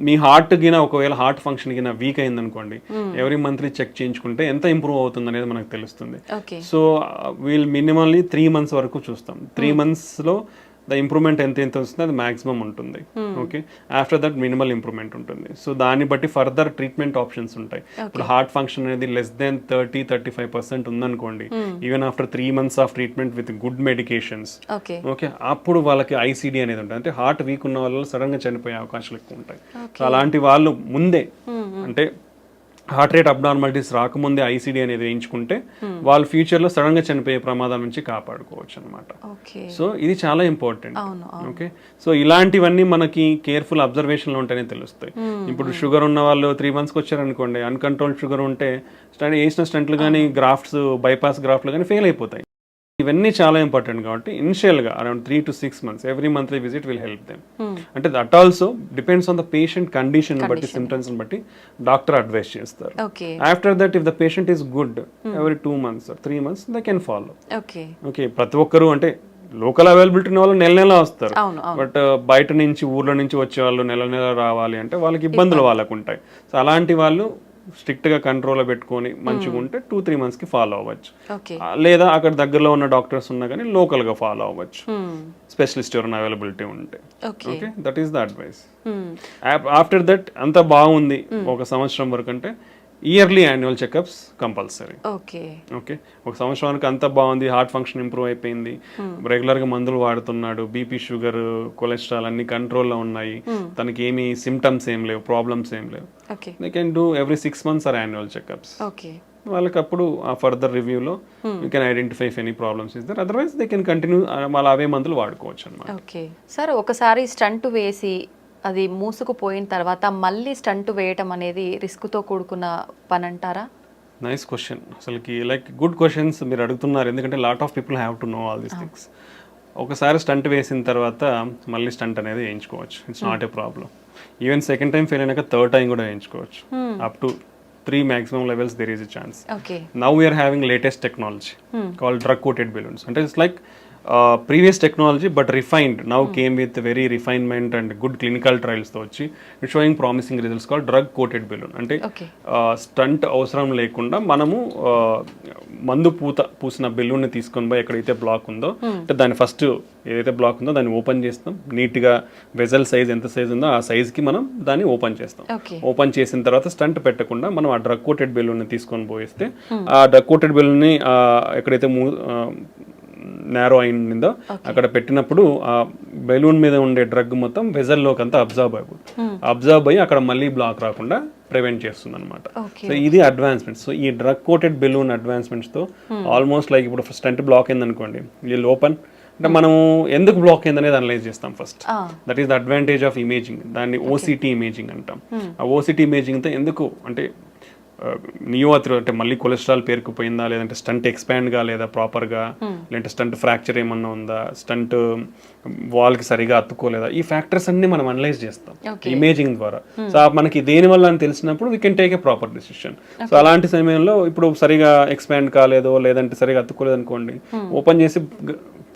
మీ హార్ట్ గిన ఒకవేళ హార్ట్ ఫంక్షన్ గిన వీక్ అయిందనుకోండి, ఎవ్రీ మంత్లీ చెక్ చేయించుకుంటే ఎంత ఇంప్రూవ్ అవుతుంది అనేది మనకు తెలుస్తుంది. సో వీల్ మినిమల్లీ 3 months వరకు చూస్తాం. 3 monthsలో ద ఇంప్రూవ్మెంట్ ఎంత వస్తుంది అది మాక్సిమం ఉంటుంది. Okay, after that minimal improvement ఉంటుంది. సో దాన్ని బట్టి ఫర్దర్ ట్రీట్మెంట్ ఆప్షన్స్ ఉంటాయి. ఇప్పుడు హార్ట్ ఫంక్షన్ అనేది లెస్ దెన్ 30-35% ఉందనుకోండి, even after 3 months of treatment with good medications, okay, అప్పుడు వాళ్ళకి ఐసీడీ అనేది ఉంటుంది, అంటే హార్ట్ వీక్ ఉన్న వాళ్ళు సడన్ గా చనిపోయే అవకాశాలు ఎక్కువ ఉంటాయి. సో అలాంటి వాళ్ళు ముందే, అంటే హార్ట్ రేట్ అబ్నార్మాలిటీస్ రాకముందే ఐసీడీ అనేది వేయించుకుంటే వాళ్ళు ఫ్యూచర్లో సడన్ గా చనిపోయే ప్రమాదం నుంచి కాపాడుకోవచ్చు అనమాట. సో ఇది చాలా ఇంపార్టెంట్. ఓకే, సో ఇలాంటివన్నీ మనకి కేర్ఫుల్ అబ్జర్వేషన్లో ఉంటేనే తెలుస్తాయి. ఇప్పుడు షుగర్ ఉన్న వాళ్ళు 3 monthsకి వచ్చారనుకోండి, అన్కంట్రోల్డ్ షుగర్ ఉంటే వేసిన స్టంట్లు కానీ, గ్రాఫ్ట్స్, బైపాస్ గ్రాఫ్ట్లు కానీ ఫెయిల్ అయిపోతాయి. ఇవన్నీ చాలా ఇంపార్టెంట్ కాబట్టి ఇనిషియల్గా around 3 to 6 months every monthly visit will help them. అంటే that also depends on the patient condition బట్టి, సిమ్టమ్స్ బట్టి డాక్టర్ అడ్వైస్ చేస్తారు. After that if the patient is good, every 2 months or 3 months they can follow. Okay, ప్రతి ఒక్కరు అంటే local availability ఉన్న వాళ్ళు నెల వస్తారు, బట్ బయట నుంచి ఊర్లో నుంచి వచ్చే వాళ్ళు నెల రావాలి అంటే వాళ్ళకి ఇబ్బందులు వాళ్ళకు ఉంటాయి. సో అలాంటి వాళ్ళు స్ట్రిక్ట్ గా కంట్రోల్లో పెట్టుకొని మంచిగా ఉంటే 2-3 monthsకి ఫాలో అవ్వచ్చు. లేదా అక్కడ దగ్గరలో ఉన్న డాక్టర్స్ ఉన్నా కానీ లోకల్ గా ఫాలో అవ్వచ్చు, స్పెషలిస్ట్ ఎవరైనా అవైలబిలిటీ ఉంటే. Okay, that is the advice. After that అంతా బాగుంది 1 సంవత్సరం వరకు అంటే yearly annual checkups compulsory. Okay, ఒక సంవత్సరానికి అంతా బాగుంది, హార్ట్ ఫంక్షన్ ఇంప్రూవ్ అయిపోయింది, రెగ్యులర్గా మందులు వాడుతున్నాడు, బీపీ, షుగర్, కొలెస్ట్రాల్ అన్ని కంట్రోల్లో ఉన్నాయి, తనకి ఏమి సిమ్టమ్స్ ఏం లేవు, ప్రాబ్లమ్స్ ఏం లేవు, they can do every 6 months or annual checkups. వాళ్ళకి అప్పుడు ఆ ఫర్దర్ రివ్యూలో you can identify if any problems is there, otherwise they can continue మళ్ళీ అవే మందులు వాడుకోవచ్చు అనమాట. ఓకే సార్, ఒకసారి స్టంట్ వేసి అది మూసుకుపోయిన తర్వాత మళ్ళీ స్టంట్ వేయటం అనేది రిస్క్తో కూడుకున్న పని అంటారా? Nice question. అసలుకి లైక్ గుడ్ క్వశ్చన్స్ మీరు అడుగుతున్నారు, ఎందుకంటే lot of people have to know all these things. ఒకసారి స్టంట్ వేసిన తర్వాత మళ్ళీ స్టంట్ అనేది వేయించుకోవచ్చు, it's not a problem. Even second time fail అయినాక థర్డ్ టైం కూడా వేయించుకోవచ్చు. Up to 3 maximum levels there is a chance. Now we are having latest technology called drug coated balloons. And it's like previous technology but refined now came with very refinement and good clinical ట్రయల్స్తో వచ్చి it showing promising results call drug coated balloon. అంటే stent అవసరం లేకుండా మనము మందు పూసిన బెలూన్ని తీసుకొని పోయి ఎక్కడైతే బ్లాక్ ఉందో అంటే దాని ఫస్ట్ ఏదైతే బ్లాక్ ఉందో దాన్ని ఓపెన్ చేస్తాం, నీట్గా వెజల్ సైజ్ ఎంత సైజ్ ఉందో ఆ సైజ్కి మనం దాన్ని ఓపెన్ చేస్తాం. ఓపెన్ చేసిన తర్వాత స్టంట్ పెట్టకుండా మనం ఆ డ్రగ్ కోటెడ్ బెలూన్ని తీసుకొని పోయిస్తే ఆ డ్రగ్ కోటెడ్ బెలూన్ని ఎక్కడైతే నేరో అయిందో అక్కడ పెట్టినప్పుడు ఆ బెలూన్ మీద ఉండే డ్రగ్ మొత్తం వెజల్లోకి అంతా అబ్జర్వ్ అయ్యి అక్కడ మళ్ళీ బ్లాక్ రాకుండా ప్రివెంట్ చేస్తుంది అనమాట. సో ఇది అడ్వాన్స్మెంట్. సో ఈ డ్రగ్ కోటెడ్ బెలూన్ అడ్వాన్స్మెంట్స్ తో ఆల్మోస్ట్ లైక్ ఇప్పుడు స్టంట్ బ్లాక్ అయింది అనుకోండి, వీళ్ళు ఓపెన్ అంటే మనం ఎందుకు బ్లాక్ అయింది అనేది అనలైజ్ చేస్తాం first. That is the advantage of imaging. దాన్ని ఓసిటీ ఇమేజింగ్ అంటాం. ఆ ఓసిటీ ఇమేజింగ్ తో ఎందుకు అంటే నియోఅథెరో అంటే మళ్ళీ కొలెస్ట్రాల్ పేరుకుపోయిందా, లేదంటే స్టంట్ ఎక్స్పాండ్ కాలేదా ప్రాపర్గా, లేదంటే స్టంట్ ఫ్రాక్చర్ ఏమన్నా ఉందా, స్టంట్ వాల్కి సరిగా అతుక్కోలేదా, ఈ ఫ్యాక్టర్స్ అన్ని మనం అనలైజ్ చేస్తాం ఇమేజింగ్ ద్వారా. సో మనకి దేని వల్ల అని తెలిసినప్పుడు we can take a proper decision. So అలాంటి సమయంలో ఇప్పుడు సరిగా ఎక్స్పాండ్ కాలేదో లేదంటే సరిగా అతుక్కోలేదు అనుకోండి, ఓపెన్ చేసి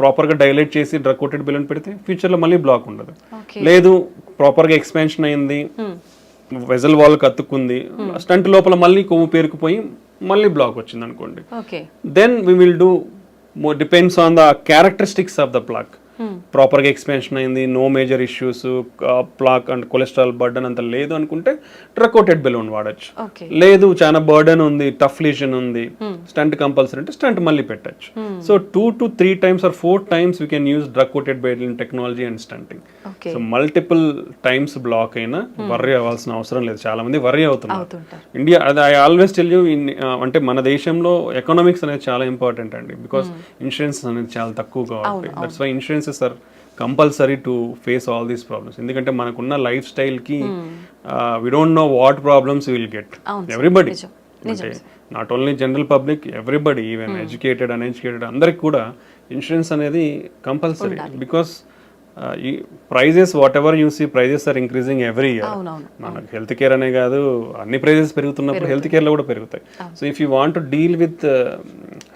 ప్రాపర్గా డైలేట్ చేసి డ్రగ్ కోటెడ్ బెలూన్ పెడితే ఫ్యూచర్లో మళ్ళీ బ్లాక్ ఉండదు. లేదు ప్రాపర్గా ఎక్స్పాన్షన్ అయింది, వెజల్ వాల్కి అతుక్కుంది, స్టంట్ లోపల మళ్ళీ కొవ్వు పేరుకుపోయి మళ్ళీ బ్లాక్ వచ్చింది అనుకోండి, then we will do depends on the characteristics of the plaque. ప్రాపర్గా ఎక్స్పాన్షన్ అయింది, no major issues, plaque and cholesterol burden అంత లేదు అనుకుంటే డ్రగ్ కోటెడ్ బెలూన్ వాడచ్చు. లేదు చాలా బర్డన్ ఉంది, టఫ్ లీజన్ ఉంది, స్టంట్ కంపల్సరీ అంటే స్టంట్ మళ్ళీ పెట్టచ్చు. So 2 to 3 times or 4 times we can use drug coated balloon technology and stunting. So multiple times block అయినా వర్రీ అవ్వాల్సిన అవసరం లేదు. చాలా మంది వర్రీ అవుతున్నారు. ఇండియా అది ఐ ఆల్వేస్ టెల్ యూ, అంటే మన దేశంలో ఎకనామిక్స్ అనేది చాలా ఇంపార్టెంట్ అండి, బికాస్ ఇన్సూరెన్స్ అనేది చాలా తక్కువ కాబట్టి. That's why insurances are compulsory to face all these problems. ఎందుకంటే మనకున్న లైఫ్ స్టైల్కి we don't know what problems will get. Everybody అంటే not only general public, everybody, even educated uneducated అందరికి కూడా ఇన్సూరెన్స్ అనేది కంపల్సరీ. బికాస్ ఈ prices whatever you see prices are increasing every year. మనకు health care అనే కాదు, అన్ని ప్రైజెస్ పెరుగుతున్నప్పుడు హెల్త్ కేర్లో కూడా పెరుగుతాయి. So if you want to deal with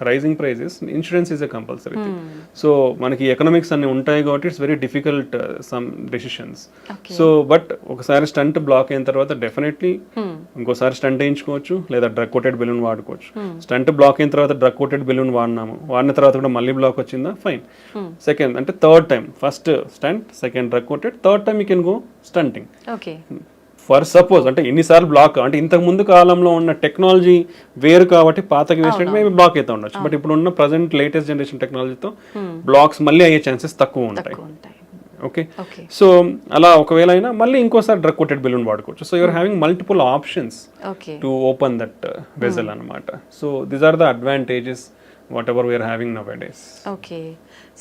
rising prices, insurance is a compulsory thing. So మనకి ఎకనామిక్స్ అన్ని ఉంటాయి కాబట్టి it's very difficult some decisions. So but ఒకసారి స్టంట్ బ్లాక్ అయిన తర్వాత డెఫినెట్లీ ఇంకోసారి స్టంట్ వేయించుకోవచ్చు, లేదా డ్రగ్ కోటెడ్ బెలూన్ వాడుకోవచ్చు. స్టంట్ బ్లాక్ అయిన తర్వాత డ్రగ్ కోటెడ్ బెలూన్ వాడిన తర్వాత కూడా మళ్ళీ బ్లాక్ వచ్చిందా, ఫైన్. సెకండ్ అంటే third time, first stent, second drug coated, third time you can go stenting. For suppose అంటే ఎన్నిసార్లు బ్లాక్ అంటే ఇంతకు ముందు కాలంలో ఉన్న టెక్నాలజీ వేరు కాబట్టి పాతకి వేసినట్టు మేబీ బ్లాక్ అయితే ఉండొచ్చు. బట్ ఇప్పుడు ఉన్న ప్రజెంట్ లేటెస్ట్ జనరేషన్ టెక్నాలజీతో బ్లాక్స్ మళ్ళీ అయ్యే ఛాన్సెస్ తక్కువ ఉంటాయి. ఓకే, సో అలా ఒకవేళ అయినా మళ్ళీ ఇంకోసారి డ్రగ్ కోటెడ్ బెలూన్ వాడుకోవచ్చు. So you are having multiple options to open that vessel అనమాట. So these are the advantages whatever we are having nowadays. Okay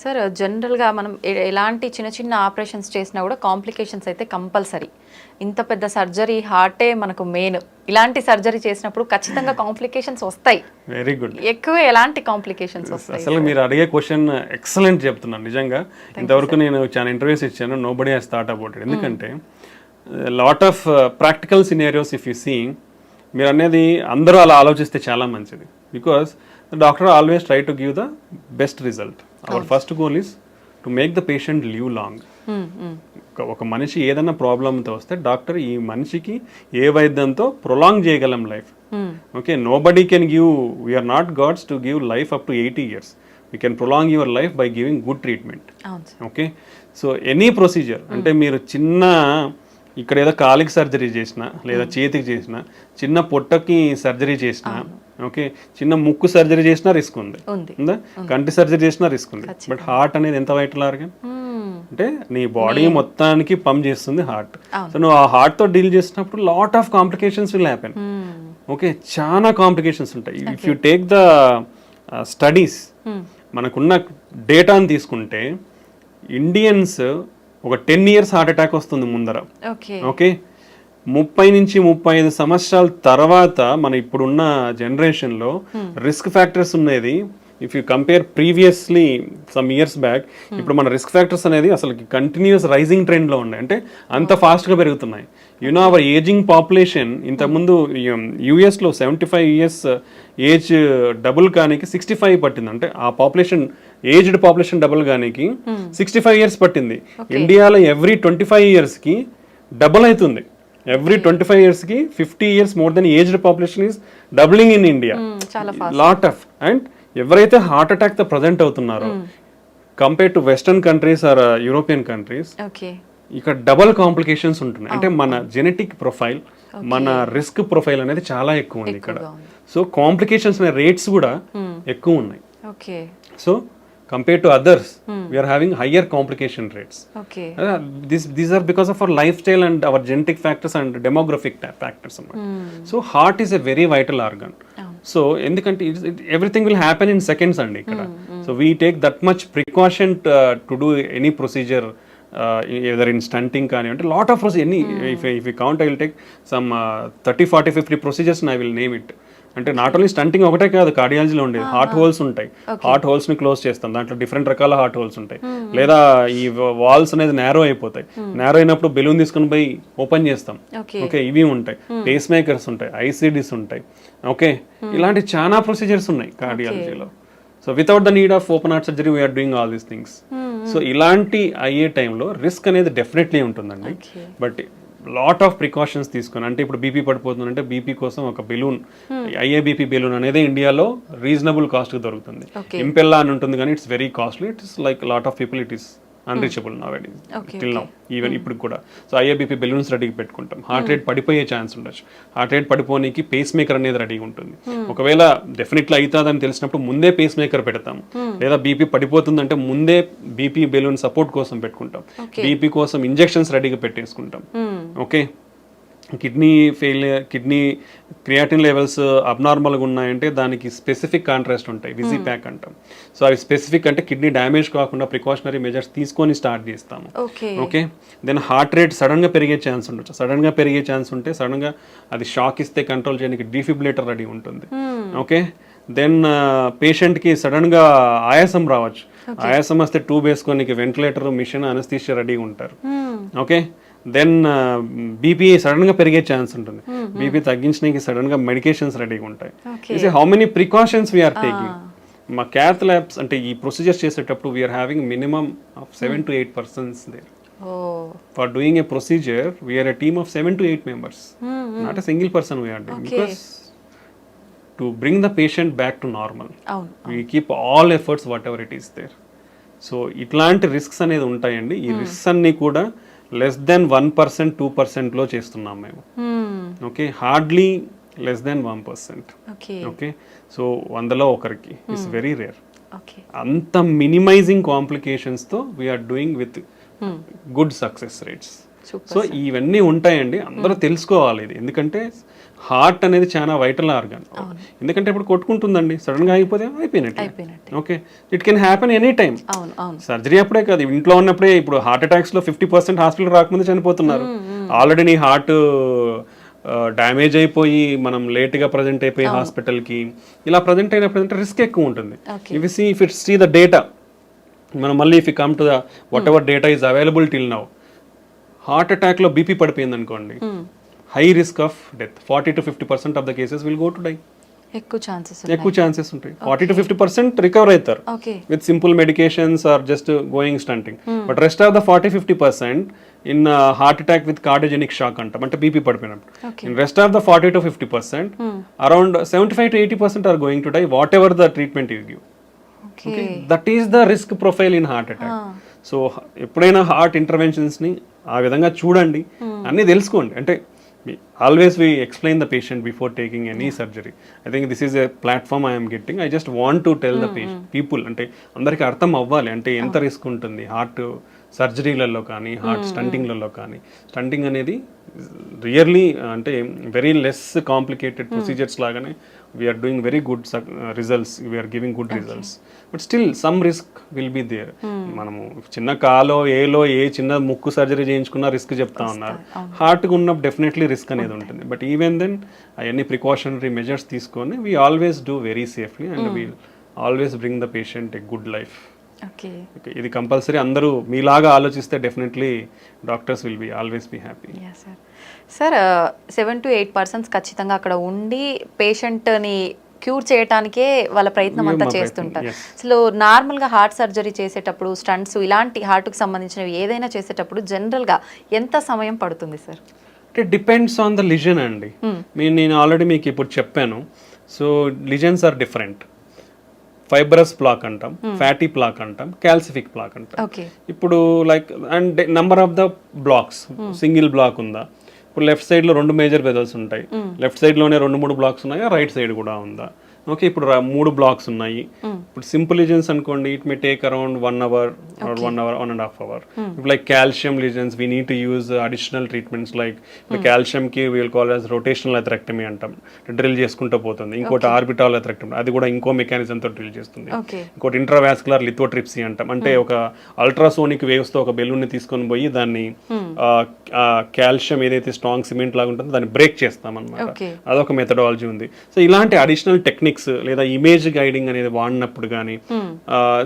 sir, జనరల్గా మనం ఎలాంటి చిన్న చిన్న ఆపరేషన్స్ చేసినా కూడా కాంప్లికేషన్స్ అయితే కంపల్సరీ. ఇంత పెద్ద సర్జరీ, హార్టే మనకు మెయిన్. ఇలాంటి సర్జరీ చేసినప్పుడు ఖచ్చితంగా కాంప్లికేషన్స్ వస్తాయి. Very good. ఎక్కువ ఎలాంటి కాంప్లికేషన్స్ వస్తాయి? అసలు మీరు అడిగే క్వశ్చన్ ఎక్సలెంట్ చెప్తున్నాను. నిజంగా ఇంతవరకు నేను చాలా ఇంటర్వ్యూస్ ఇచ్చాను, nobody has thought about it. ఎందుకంటే lot of practical scenarios if you see, మీరు అనేది అందరూ అలా ఆలోచిస్తే చాలా మంచిది. Because the doctor always try to give the best result. Our first goal is to make the patient live long. ఒక మనిషి ఏదైనా ప్రాబ్లంతో వస్తే డాక్టర్ ఈ మనిషికి ఏ వైద్యంతో ప్రొలాంగ్ చేయగలం life. Okay, nobody can give, we are not gods to give life up to 80 years. We can prolong your life by giving good treatment. Okay, so any procedure అంటే మీరు చిన్న ఇక్కడ ఏదో కాలికి సర్జరీ చేసినా, లేదా చేతికి చేసినా, చిన్న పొట్టకి సర్జరీ చేసినా, ఓకే, చిన్న ముక్కు సర్జరీ చేసినా రిస్క్ ఉంది, కంటి సర్జరీ చేసినా రిస్క్ ఉంది. బట్ హార్ట్ అనేది ఎంత వైటల్ ఆర్గన్ అంటే నీ బాడీ మొత్తానికి పంప్ చేస్తుంది హార్ట్. సో నువ్వు ఆ హార్ట్ తో డీల్ చేసినప్పుడు lot of complications will happen. Okay, చాలా కాంప్లికేషన్స్ ఉంటాయి. If you take the studies, మనకున్న డేటాని తీసుకుంటే ఇండియన్స్ ఒక 10 years హార్ట్ అటాక్ వస్తుంది ముందర. ఓకే, 30 నుంచి 35 సంవత్సరాల తర్వాత మన ఇప్పుడున్న జనరేషన్లో రిస్క్ ఫ్యాక్టర్స్ ఉన్నది. If you compare previously some years back, ఇప్పుడు మన రిస్క్ ఫ్యాక్టర్స్ అనేది అసలు కంటిన్యూస్ రైజింగ్ ట్రెండ్లో ఉన్నాయి. అంటే అంత ఫాస్ట్గా పెరుగుతున్నాయి. యూనో అవర్ ఏజింగ్ పాపులేషన్, ఇంతకుముందు యూఎస్లో 75 years ఏజ్ డబుల్ కానికి 65 పట్టింది. అంటే ఆ పాపులేషన్ ఏజ్డ్ పాపులేషన్ డబుల్ గానికి 65 ఇయర్స్ పట్టింది. ఇండియాలో ఎవ్రీ 25 ఇయర్స్కి డబుల్ అవుతుంది. ఎవ్రీ 25 ఇయర్స్కి 50 years more than aged population is doubling in India. Lot of and ఎవరైతే హార్ట్ అటాక్ తో ప్రజెంట్ అవుతున్నారో compare to western countries or European countries, ఇక్కడ డబల్ కాంప్లికేషన్స్ ఉంటున్నాయి. అంటే మన జెనెటిక్ ప్రొఫైల్, మన రిస్క్ ప్రొఫైల్ అనేది చాలా ఎక్కువ ఉంది ఇక్కడ. సో కాంప్లికేషన్స్ అనే రేట్స్ కూడా ఎక్కువ ఉన్నాయి. So compare to others we are having higher complication rates. These are because of our life style and our genetic factors and demographic factors అన్నమాట. So heart is a very vital organ. So ఎందుకంటే everything will happen in seconds అండి ఇక్కడ. So we take that much precaution to do any procedure, either in stunting కానివ్వండి, lot of procedure any if you count I will take some 30, 40, 50 procedures and I will name it. అంటే not only stunting ఒకటే కాదు, కార్డియాలజీలో ఉండేది heart holes ఉంటాయి. Heart holes ని close చేస్తాం, దాంట్లో different రకాల హార్ట్ హోల్స్ ఉంటాయి. లేదా ఈ వాల్స్ అనేది నేరో అయిపోతాయి, నేరో అయినప్పుడు బెలూన్ తీసుకుని పోయి ఓపెన్ చేస్తాం. ఓకే, ఇవి ఉంటాయి. పేస్ మేకర్స్ ఉంటాయి, ఐసిడిస్ ఉంటాయి. ఓకే, ఇలాంటి చాలా ప్రొసీజర్స్ ఉన్నాయి కార్డియాలజీలో. So without the need of open heart surgery we are doing all these things. So ఇలాంటి అయ్యే టైంలో రిస్క్ అనేది డెఫినెట్లీ ఉంటుందండి. బట్ లాట్ ఆఫ్ ప్రికాషన్స్ తీసుకొని, అంటే ఇప్పుడు బీపీ పడిపోతుందంటే బీపీ కోసం ఒక బెలూన్, ఐఏబీపీ బెలూన్ అనేది ఇండియాలో రీజనబుల్ కాస్ట్ కి దొరుకుతుంది. ఇంపెల్లా అని ఉంటుంది కానీ it's very costly. It's like lot of people it is unreachable నౌడేస్ till now, even ఇప్పుడు కూడా. సో ఐఏబీపీ బెలూన్స్ రెడీగా పెట్టుకుంటాం. హార్ట్ రేట్ పడిపోయే ఛాన్స్ ఉండొచ్చు. హార్ట్ రేట్ పడిపోనికి పేస్ మేకర్ అనేది రెడీగా ఉంటుంది. ఒకవేళ డెఫినెట్లీ అవుతుందని తెలిసినప్పుడు ముందే పేస్ మేకర్ పెడతాం. లేదా బీపీ పడిపోతుందంటే ముందే బీపీ బెలూన్ సపోర్ట్ కోసం పెట్టుకుంటాం. బీపీ కోసం ఇంజెక్షన్స్ రెడీగా పెట్టేసుకుంటాం. Okay, kidney failure, kidney creatinine levels అబ్నార్మల్గా ఉన్నాయంటే దానికి స్పెసిఫిక్ కాంట్రాస్ట్ ఉంటాయి, విజీ ప్యాక్ అంటాం. సో అవి స్పెసిఫిక్ అంటే కిడ్నీ డ్యామేజ్ కాకుండా ప్రికాషనరీ మెజర్స్ తీసుకొని స్టార్ట్ చేస్తాము. ఓకే, దెన్ హార్ట్ రేట్ సడన్గా పెరిగే ఛాన్స్ ఉండొచ్చు. సడన్గా పెరిగే ఛాన్స్ ఉంటే సడన్గా అది షాక్ ఇస్తే కంట్రోల్ చేయడానికి డిఫిబ్రిలేటర్ రెడీ ఉంటుంది. ఓకే, దెన్ పేషెంట్కి సడన్గా ఆయాసం రావచ్చు. ఆయాసం వస్తే ట్యూబ్ వేసుకొని వెంటిలేటర్, మిషన్, అనస్థీషియా రెడీగా ఉంటారు. ఓకే, దెన్ బీపీ సడన్ గా పెరిగే ఛాన్స్ ఉంటుంది. బీపీ తగ్గించడానికి సడన్ గా మెడికేషన్స్ రెడీగా ఉంటాయి. How many precautions we are taking. మా క్యాత్ ల్యాబ్స్ అంటే ఈ ప్రొసీజర్స్ చేసేటప్పుడు we are having minimum of 7 to 8 persons there. For doing a procedure we are a team of 7 to 8 members, not a single person we are doing, because to bring the patient back to normal we keep all efforts whatever it is there. So ఇట్లాంటి risks అనేది ఉంటాయండి. ఈ risks అన్ని కూడా less than 1%, 2% లో చేస్తున్నాం మేము. Okay, hardly less than 1%. Okay, so 100లో ఒకరికి, ఇట్స్ వెరీ రేర్. అంత మినిమైజింగ్ కాంప్లికేషన్స్ తో we are doing with good success rates. So ఇవన్నీ ఉంటాయండి, అందరూ తెలుసుకోవాలి ఇది. ఎందుకంటే హార్ట్ అనేది చాలా వైటల్ ఆర్గాన్. ఎందుకంటే ఇప్పుడు కొట్టుకుంటుందండి, సడన్ గా అయిపోతే అయిపోయినట్టు. Okay, it can happen any time. Surgery అప్పుడే కాదు, ఇంట్లో ఉన్నప్పుడే. ఇప్పుడు హార్ట్ అటాక్స్ లో 50% హాస్పిటల్ రాకముందే చనిపోతున్నారు. ఆల్రెడీ నీ హార్ట్ డ్యామేజ్ అయిపోయి మనం లేట్ గా ప్రజెంట్ అయిపోయి హాస్పిటల్కి ఇలా ప్రజెంట్ అయినప్పుడు రిస్క్ ఎక్కువ ఉంటుంది. If it see the data, మనం మళ్ళీ if you come to the whatever data is available till now, heart attack లో బీపీ పడిపోయింది అనుకోండి, high risk of death. 40 to 50% of the cases will go to die. ఎక్కువ chances ఉంటాయి. 40 to 50% recover అవుతారు with simple medications or just going stenting. But rest of the 40-50% in heart attack with cardiogenic shock అంటాం, అంటే BP పడిపోయినప్పుడు. In rest of the 40 to 50%, around 75 to 80% are going to die whatever the treatment you give. That is the risk profile in heart attack. So ఎప్పుడైనా heart interventions ని ఆ విధంగా చూడండి, అన్ని తెలుసుకోండి. అంటే always we explain the patient before taking any surgery. I think this is a platform I am getting. I just want to tell the people, అంటే అందరికి అర్థం అవ్వాలి అంటే ఎంత రిస్క్ ఉంటుంది హార్ట్ సర్జరీలలో కానీ, హార్ట్ స్టంటింగ్లలో కానీ. స్టంటింగ్ అనేది రియర్లీ అంటే వెరీ లెస్ కాంప్లికేటెడ్ ప్రొసీజర్స్ లాగానే we are doing very good results, we are giving good results. But still some risk will be there. మనము చిన్న కాలో ఏలో ఏ చిన్న ముక్కు సర్జరీ చేయించుకున్నా రిస్క్ చెప్తా ఉన్నారు. హార్ట్కి ఉన్నప్పుడు డెఫినెట్లీ రిస్క్ అనేది ఉంటుంది. బట్ ఈవెన్ దెన్ అవన్నీ ప్రికాషనరీ మెజర్స్ తీసుకొని we always do very safely and wheel always bring the patient a good life. ఇది కంపల్సరీ. అందరూ మీలాగా ఆలోచిస్తే definitely doctors will be always be happy. Sir 7 to 8 persons ఖచ్చితంగా అక్కడ ఉండి పేషెంట్ని క్యూర్ చేయడానికే వాళ్ళ ప్రయత్నం అంతా చేస్తుంటారు. అసలు నార్మల్గా హార్ట్ సర్జరీ చేసేటప్పుడు స్టంట్స్ ఇలాంటి హార్ట్కి సంబంధించినవి ఏదైనా చేసేటప్పుడు జనరల్గా ఎంత సమయం పడుతుంది సార్? అంటే డిపెండ్స్ ఆన్ ద లిజన్ అండి. నేను ఆల్రెడీ మీకు ఇప్పుడు చెప్పాను. So lesions are different. Fibrous plaque అంటాం, ఫ్యాటీ ప్లాక్ అంటాం, క్యాల్సిఫిక్ ప్లాక్ అంటాం. ఇప్పుడు like and number of the blocks, single block ఉందా, ఇప్పుడు లెఫ్ట్ సైడ్ లో 2 మేజర్ వెజల్స్ ఉంటాయి, లెఫ్ట్ సైడ్ లోనే 2-3 బ్లాక్స్ ఉన్నాయా, రైట్ సైడ్ కూడా ఉందా? ఓకే, ఇప్పుడు 3 బ్లాక్స్ ఉన్నాయి. ఇప్పుడు సింపుల్ లిజన్స్ అనుకోండి, it may take around 1 hour or 1.5 hours. ఇప్పుడు like calcium listens we need to use additional treatments like calcium కి వీల్ కాల్ యాజ్ రొటేషనల్ అథెరెక్టమీ అంటాం. డ్రిల్ చేసుకుంటూ పోతుంది. ఇంకోటి ఆర్బిటాల్ అథెరెక్టమీ, అది కూడా ఇంకో మెకానిజం తో డ్రిల్ చేస్తుంది. ఇంకోటి ఇంట్రావాస్కులర్ లిథోట్రిప్సీ అంటాం, అంటే ఒక అల్ట్రాసోనిక్ వేవ్స్ తో ఒక బెలూన్ ని తీసుకొని పోయి దాన్ని కాల్షియం ఏదైతే స్ట్రాంగ్ సిమెంట్ లాగా ఉంటుందో దాన్ని బ్రేక్ చేస్తాం అన్నమాట. అదొక మెథడాలజీ ఉంది. సో ఇలాంటి అడిషనల్ టెక్నిక్స్ లేదా ఇమేజ్ గైడింగ్ అనేది వాడినప్పుడు కానీ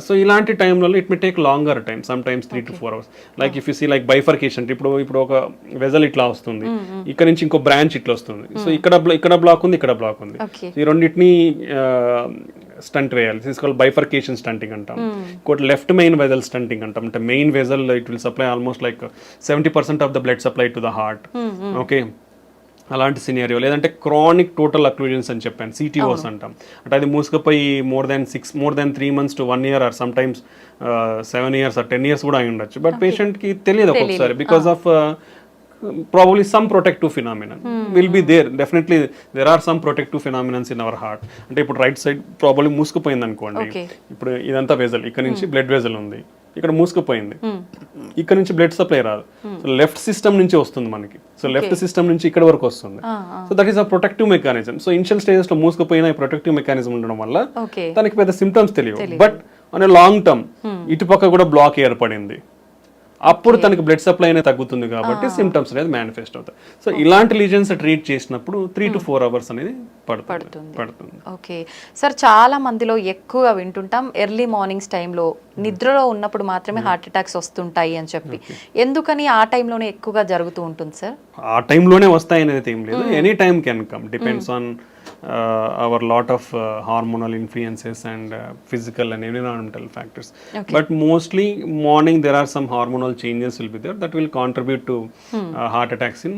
సో ఇలాంటి టైంలో it may take longer time, sometimes 3 to 4 hours. Like if you see like bifurcation, ఇప్పుడు ఒక వెజల్ ఇట్లా వస్తుంది, ఇక్కడ నుంచి ఇంకో బ్రాంచ్ ఇట్లా వస్తుంది. సో ఇక్కడ బ్లాక్ ఉంది, ఇక్కడ బ్లాక్ ఉంది. ఈ రెండింటిని స్టంట్ వేయాలి, తీసుకోవాలి. బైఫర్కేషన్ స్టంటింగ్ అంటాం. ఇంకోటి లెఫ్ట్ మెయిన్ వెజల్ స్టంటింగ్ అంటాం. అంటే main vessel it will supply almost like 70% of the blood supply to the heart. Okay, అలాంటి సినారియో. లేదంటే క్రానిక్ టోటల్ అక్లూజన్స్ అని చెప్పాను, సిటీఓస్ అంటాం. అంటే అది మూసుకుపోయి more than 3 months to 1 year or sometimes 7 years or 10 years కూడా అయి ఉండొచ్చు. బట్ పేషెంట్కి తెలియదు ఒక్కొక్కసారి, because of probably some protective phenomenon will be there. Definitely there are some protective phenomena in our heart. అంటే ఇప్పుడు రైట్ సైడ్ ప్రాబ్లీ మూసుకుపోయింది అనుకోండి. ఇప్పుడు ఇదంతా వెజల్, ఇక్కడ నుంచి బ్లడ్ వెజల్ ఉంది, ఇక్కడ మూసుకుపోయింది, ఇక్కడ నుంచి బ్లడ్ సప్లై రాదు. సో లెఫ్ట్ సిస్టమ్ నుంచి వస్తుంది మనకి. సో లెఫ్ట్ సిస్టమ్ నుంచి ఇక్కడ వరకు వస్తుంది. So that is a protective mechanism. So initial stages లో మూసుకుపోయిన ప్రొటెక్టివ్ మెకానిజం ఉండడం వల్ల తనకి పెద్ద సిమ్టమ్స్ తెలియవు. బట్ ఆన్ లాంగ్ టర్మ్ ఇటుపక్క కూడా బ్లాక్ ఏర్పడింది, అప్పుడు తనకి బ్లడ్ సప్లై అనేది తగ్గుతుంది కాబట్టి సిమ్టమ్స్ అనేది మేనిఫెస్ట్ అవుతాయి. సో ఇలాంటి లీజన్స్ ట్రీట్ చేసినప్పుడు 3 to 4 hours అనేది పడుతుంది. ఓకే సార్, చాలా మందిలో ఎక్కువగా వింటుంటాం ఎర్లీ మార్నింగ్స్ టైంలో నిద్రలో ఉన్నప్పుడు మాత్రమే హార్ట్ అటాక్స్ వస్తుంటాయి అని చెప్పి. ఎందుకని ఆ టైంలోనే ఎక్కువగా జరుగుతూ ఉంటుంది సార్? ఆ టైంలోనే వస్తాయి అనేది ఏం లేదు, any time can come, depends on our lot of hormonal influences and physical and environmental factors. But mostly morning there are some hormonal changes will be there that will contribute to heart attacks in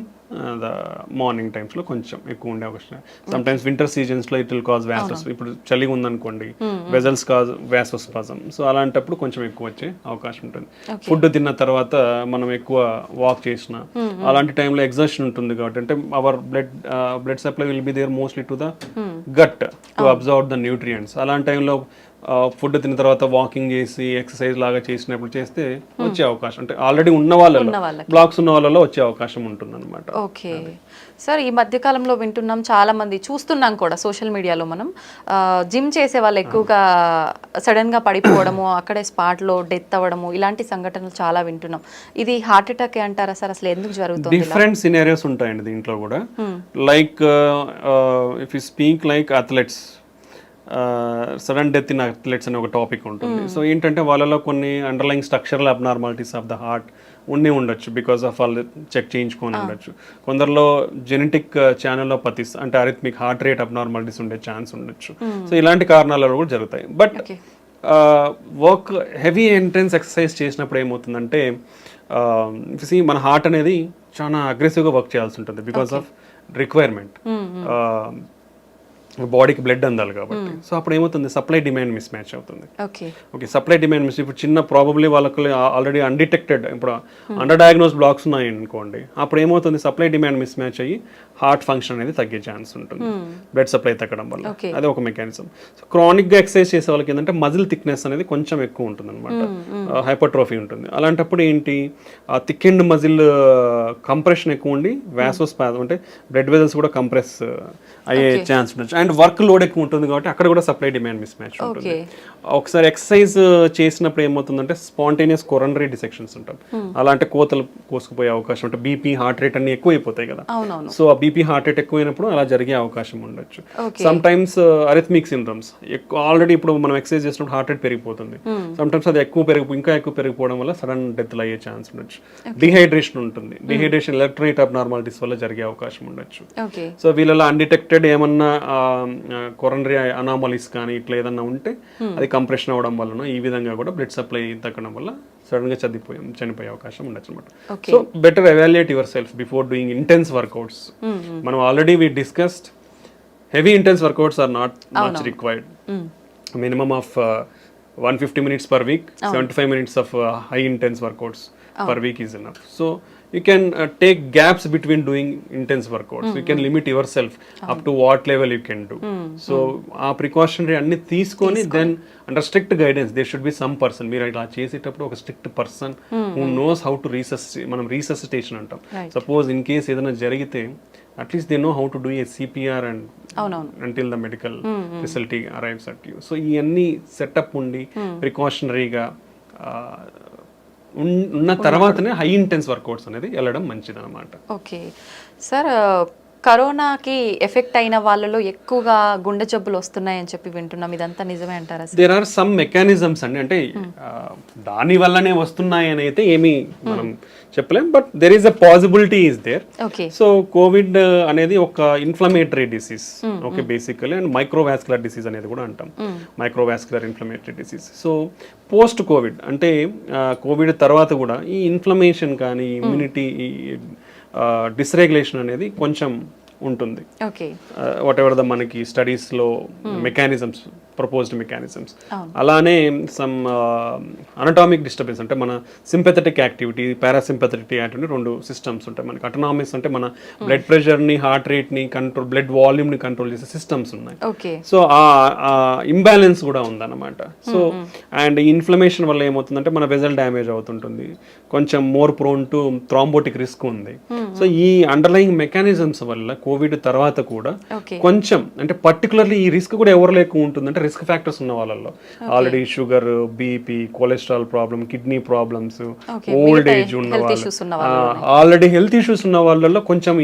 the morning times లో కొంచెం ఎక్కువ ఉండే అవకాశం. Some times winter seasons లో it will cause వ్యాసోస్. ఇప్పుడు చలిగా ఉందనుకోండి, vessels cause వ్యాసోస్పాజం. So అలాంటప్పుడు కొంచెం ఎక్కువ వచ్చే అవకాశం ఉంటుంది. ఫుడ్ తిన్న తర్వాత మనం ఎక్కువ వాక్ చేసిన అలాంటి టైంలో ఎగ్జర్షన్ ఉంటుంది కాబట్టి, అంటే our blood supply will be there mostly to the gut to observe the nutrients. అలాంటి టైంలో ఫుడ్ తిన్న తర్వాత వాకింగ్ చేసి ఎక్సర్సైజ్ లాగా చేసినప్పుడు చేస్తే వచ్చే అవకాశం, అంటే ఆల్రెడీ ఉన్న వాళ్ళలో బ్లాక్స్ ఉన్న వాళ్ళలో వచ్చే అవకాశం ఉంటుంది అనమాట. ఓకే సార్, ఈ మధ్య కాలంలో వింటున్నాం, చాలా మంది చూస్తున్నాం కూడా సోషల్ మీడియాలో, మనం జిమ్ చేసే వాళ్ళు ఎక్కువగా సడన్ గా పడిపోవడము, అక్కడే స్పాట్ లో డెత్ అవ్వడము, ఇలాంటి సంఘటనలు చాలా వింటున్నాం. ఇది హార్ట్ అటాక్ అంటారా సార్? అసలు ఎందుకు జరుగుతుంది? డిఫరెంట్ సినారియోస్ ఉంటాయండి దీంట్లో కూడా. Like if you speak like athletes, sudden death in athletes అనే ఒక టాపిక్ ఉంటుంది. సో ఏంటంటే వాళ్ళలో కొన్ని underline structural abnormalities of the heart ఉండొచ్చు, బికాస్ ఆఫ్ వాళ్ళు చెక్ చేయించుకొని ఉండొచ్చు. కొందరిలో జెనెటిక్ ఛానల్లో పతిస్ అంటే అరిథమిక్ హార్ట్ రేట్ అబ్నార్మాలిటీస్ ఉండే ఛాన్స్ ఉండొచ్చు. సో ఇలాంటి కారణాలలో కూడా జరుగుతాయి. But work heavy intense exercise చేసినప్పుడు ఏమవుతుందంటే మన హార్ట్ అనేది చాలా అగ్రెసివ్గా వర్క్ చేయాల్సి ఉంటుంది, బికాస్ ఆఫ్ రిక్వైర్మెంట్. బాడీకి బ్లడ్ అందాలి కాబట్టి. సో అప్పుడు ఏమవుతుంది, సప్లై డిమాండ్ మిస్ మ్యాచ్ అవుతుంది. Okay, supply demand miss. ఇప్పుడు చిన్న ప్రాబబ్లీ వాళ్ళకి ఆల్రెడీ అన్డిటెక్టెడ్, ఇప్పుడు అండర్ డయాగ్నోస్ బ్లాక్స్ ఉన్నాయి అనుకోండి, అప్పుడు ఏమవుతుంది, సప్లై డిమాండ్ మిస్ మ్యాచ్ అయ్యి హార్ట్ ఫంక్షన్ అనేది తగ్గే ఛాన్స్ ఉంటుంది, బ్లడ్ సప్లై తగ్గడం వల్ల. అది ఒక మెకానిజం. సో క్రానిక్ గా ఎక్సర్సైజ్ చేసే వాళ్ళకి ఏంటంటే మజిల్ థిక్నెస్ అనేది కొంచెం ఎక్కువ ఉంటుంది అనమాట, హైపర్ట్రోఫీ ఉంటుంది. అలాంటప్పుడు ఏంటి, ఆ థిక్ అండ్ మజిల్ కంప్రెషన్ ఎక్కువ ఉండి వ్యాసోస్పాజం అంటే బ్లడ్ వెజల్స్ కూడా కంప్రెస్ అయ్యే ఛాన్స్ ఉండొచ్చు. అండ్ వర్క్ లోడ్ ఎక్కువ ఉంటుంది కాబట్టి అక్కడ కూడా సప్లై డిమాండ్ మిస్ మ్యాచ్ ఉంటుంది. ఒకసారి ఎక్సర్సైజ్ చేసినప్పుడు ఏమవుతుందంటే స్పాంటేనియస్ కొరనరీ డిసెక్షన్స్ ఉంటాయి. అలాంటి కోతలు కోసుకుపోయే అవకాశం ఉంటుంది. బీపీ, హార్ట్ రేట్ అన్ని ఎక్కువ అయిపోతాయి కదా. సో ఆ బీపీ, హార్ట్ రేట్ ఎక్కువైనప్పుడు అలా జరిగే అవకాశం ఉండొచ్చు. సమ్ టైమ్స్ అరిథమిక్ సిండ్రమ్స్, ఆల్రెడీ ఇప్పుడు మనం ఎక్సర్సైజ్ చేసినప్పుడు హార్ట్ రేట్ పెరిగిపోతుంది. సమ్ టైమ్స్ అది ఇంకా ఎక్కువ పెరిగిపోవడం వల్ల సడన్ డెత్లు అయ్యే ఛాన్స్ ఉండొచ్చు. డిహైడ్రేషన్ ఉంటుంది. డిహైడ్రేషన్ ఎలక్ట్రోలైట్ అబ్నార్మాలిటీస్ వల్ల జరిగే అవకాశం ఉండొచ్చు. సో వీళ్ళలో అన్డిటెక్టెడ్ ఏమన్నా కొరనరీ అనామలీస్ కానీ ఇట్లా ఏదన్నా ఉంటే అది కంప్రెషన్ అవ్వడం వలన ఈ విధంగా కూడా బ్లడ్ సప్లై తగ్గడం వల్ల సడన్ గా చనిపోయే అవకాశం ఉండొచ్చు అనమాట. So better evaluate yourself before doing intense workouts. మనం already we discussed heavy intense workouts are not much required. Minimum of 150 minutes per week, 75 minutes of high intense workouts per week is enough. So you can take gaps between doing intense workouts. You can limit yourself up to what level you can do. So precautionary anni తీసుకొని then under strict guidance there should be some person మీరు ఇలా చేసేటప్పుడు ఒక strict person who knows how to మనం రీససిటేషన్ అంటాం. Suppose in case ఏదైనా జరిగితే at least they know how to do a CPR and until the medical facility arrives at you. So ఇవన్నీ setup ఉండి ప్రికాషనరీగా ఉన్న తర్వాతనే హై ఇంటెన్స్ వర్కౌట్స్ అనేది వెళ్ళడం మంచిది అనమాట. ఓకే సార్, కరోనాకి ఎఫెక్ట్ అయిన వాళ్ళలో ఎక్కువగా గుండె జబ్బులు వస్తున్నాయని చెప్పి వింటున్నాం, ఇదంతా నిజమే అంటారా? దేర్ ఆర్ సమ్ మెకానిజమ్స్ అండి, అంటే దాని వల్లనే వస్తున్నాయి అని అయితే ఏమీ మనం చెప్పలేం, but there is a possibility is there. So covid అనేది ఒక inflammatory disease, okay, basically, and microvascular disease అనేది కూడా అంటాం, microvascular inflammatory disease. So post covid అంటే కోవిడ్ తర్వాత కూడా ఈ ఇన్ఫ్లమేషన్ కానీ ఇమ్యూనిటీ డిస్రెగ్యులేషన్ అనేది కొంచెం ఉంటుంది. వాట్ ఎవర్ ద మనకి స్టడీస్లో మెకానిజమ్స్, ప్రపోజ్డ్ మెకానిజమ్స్, అలానే సమ్ అనటామిక్ డిస్టర్బెన్స్ అంటే మన సింపెథటిక్ యాక్టివిటీ, పారాసింపెథటిక్ యాక్టివిటీ, రెండు సిస్టమ్స్ ఉంటాయి మనకి. అటోనామిక్స్ అంటే మన బ్లడ్ ప్రెషర్ని, హార్ట్ రేట్ని కంట్రోల్, బ్లడ్ వాల్యూమ్ని కంట్రోల్ చేసే సిస్టమ్స్ ఉన్నాయి. సో ఆ ఇంబ్యాలెన్స్ కూడా ఉందన్నమాట. సో అండ్ ఇన్ఫ్లమేషన్ వల్ల ఏమవుతుందంటే మన వెజల్ డ్యామేజ్ అవుతుంటుంది, కొంచెం more prone to thrombotic risk ఉంది. సో ఈ అండర్లయింగ్ మెకానిజమ్స్ వల్ల కోవిడ్ తర్వాత కూడా కొంచెం, అంటే పర్టికులర్లీ ఈ రిస్క్ కూడా ఎవరిలో ఎక్కువ ఉంటుందంటే రిస్క్ ఫ్యాక్టర్స్ ఉన్న వాళ్ళలో, already sugar, BP, cholesterol problem, kidney problems, old age ఉన్న వాళ్ళు, ఆల్రెడీ హెల్త్ ఇష్యూస్ ఉన్న వాళ్ళలో కొంచెం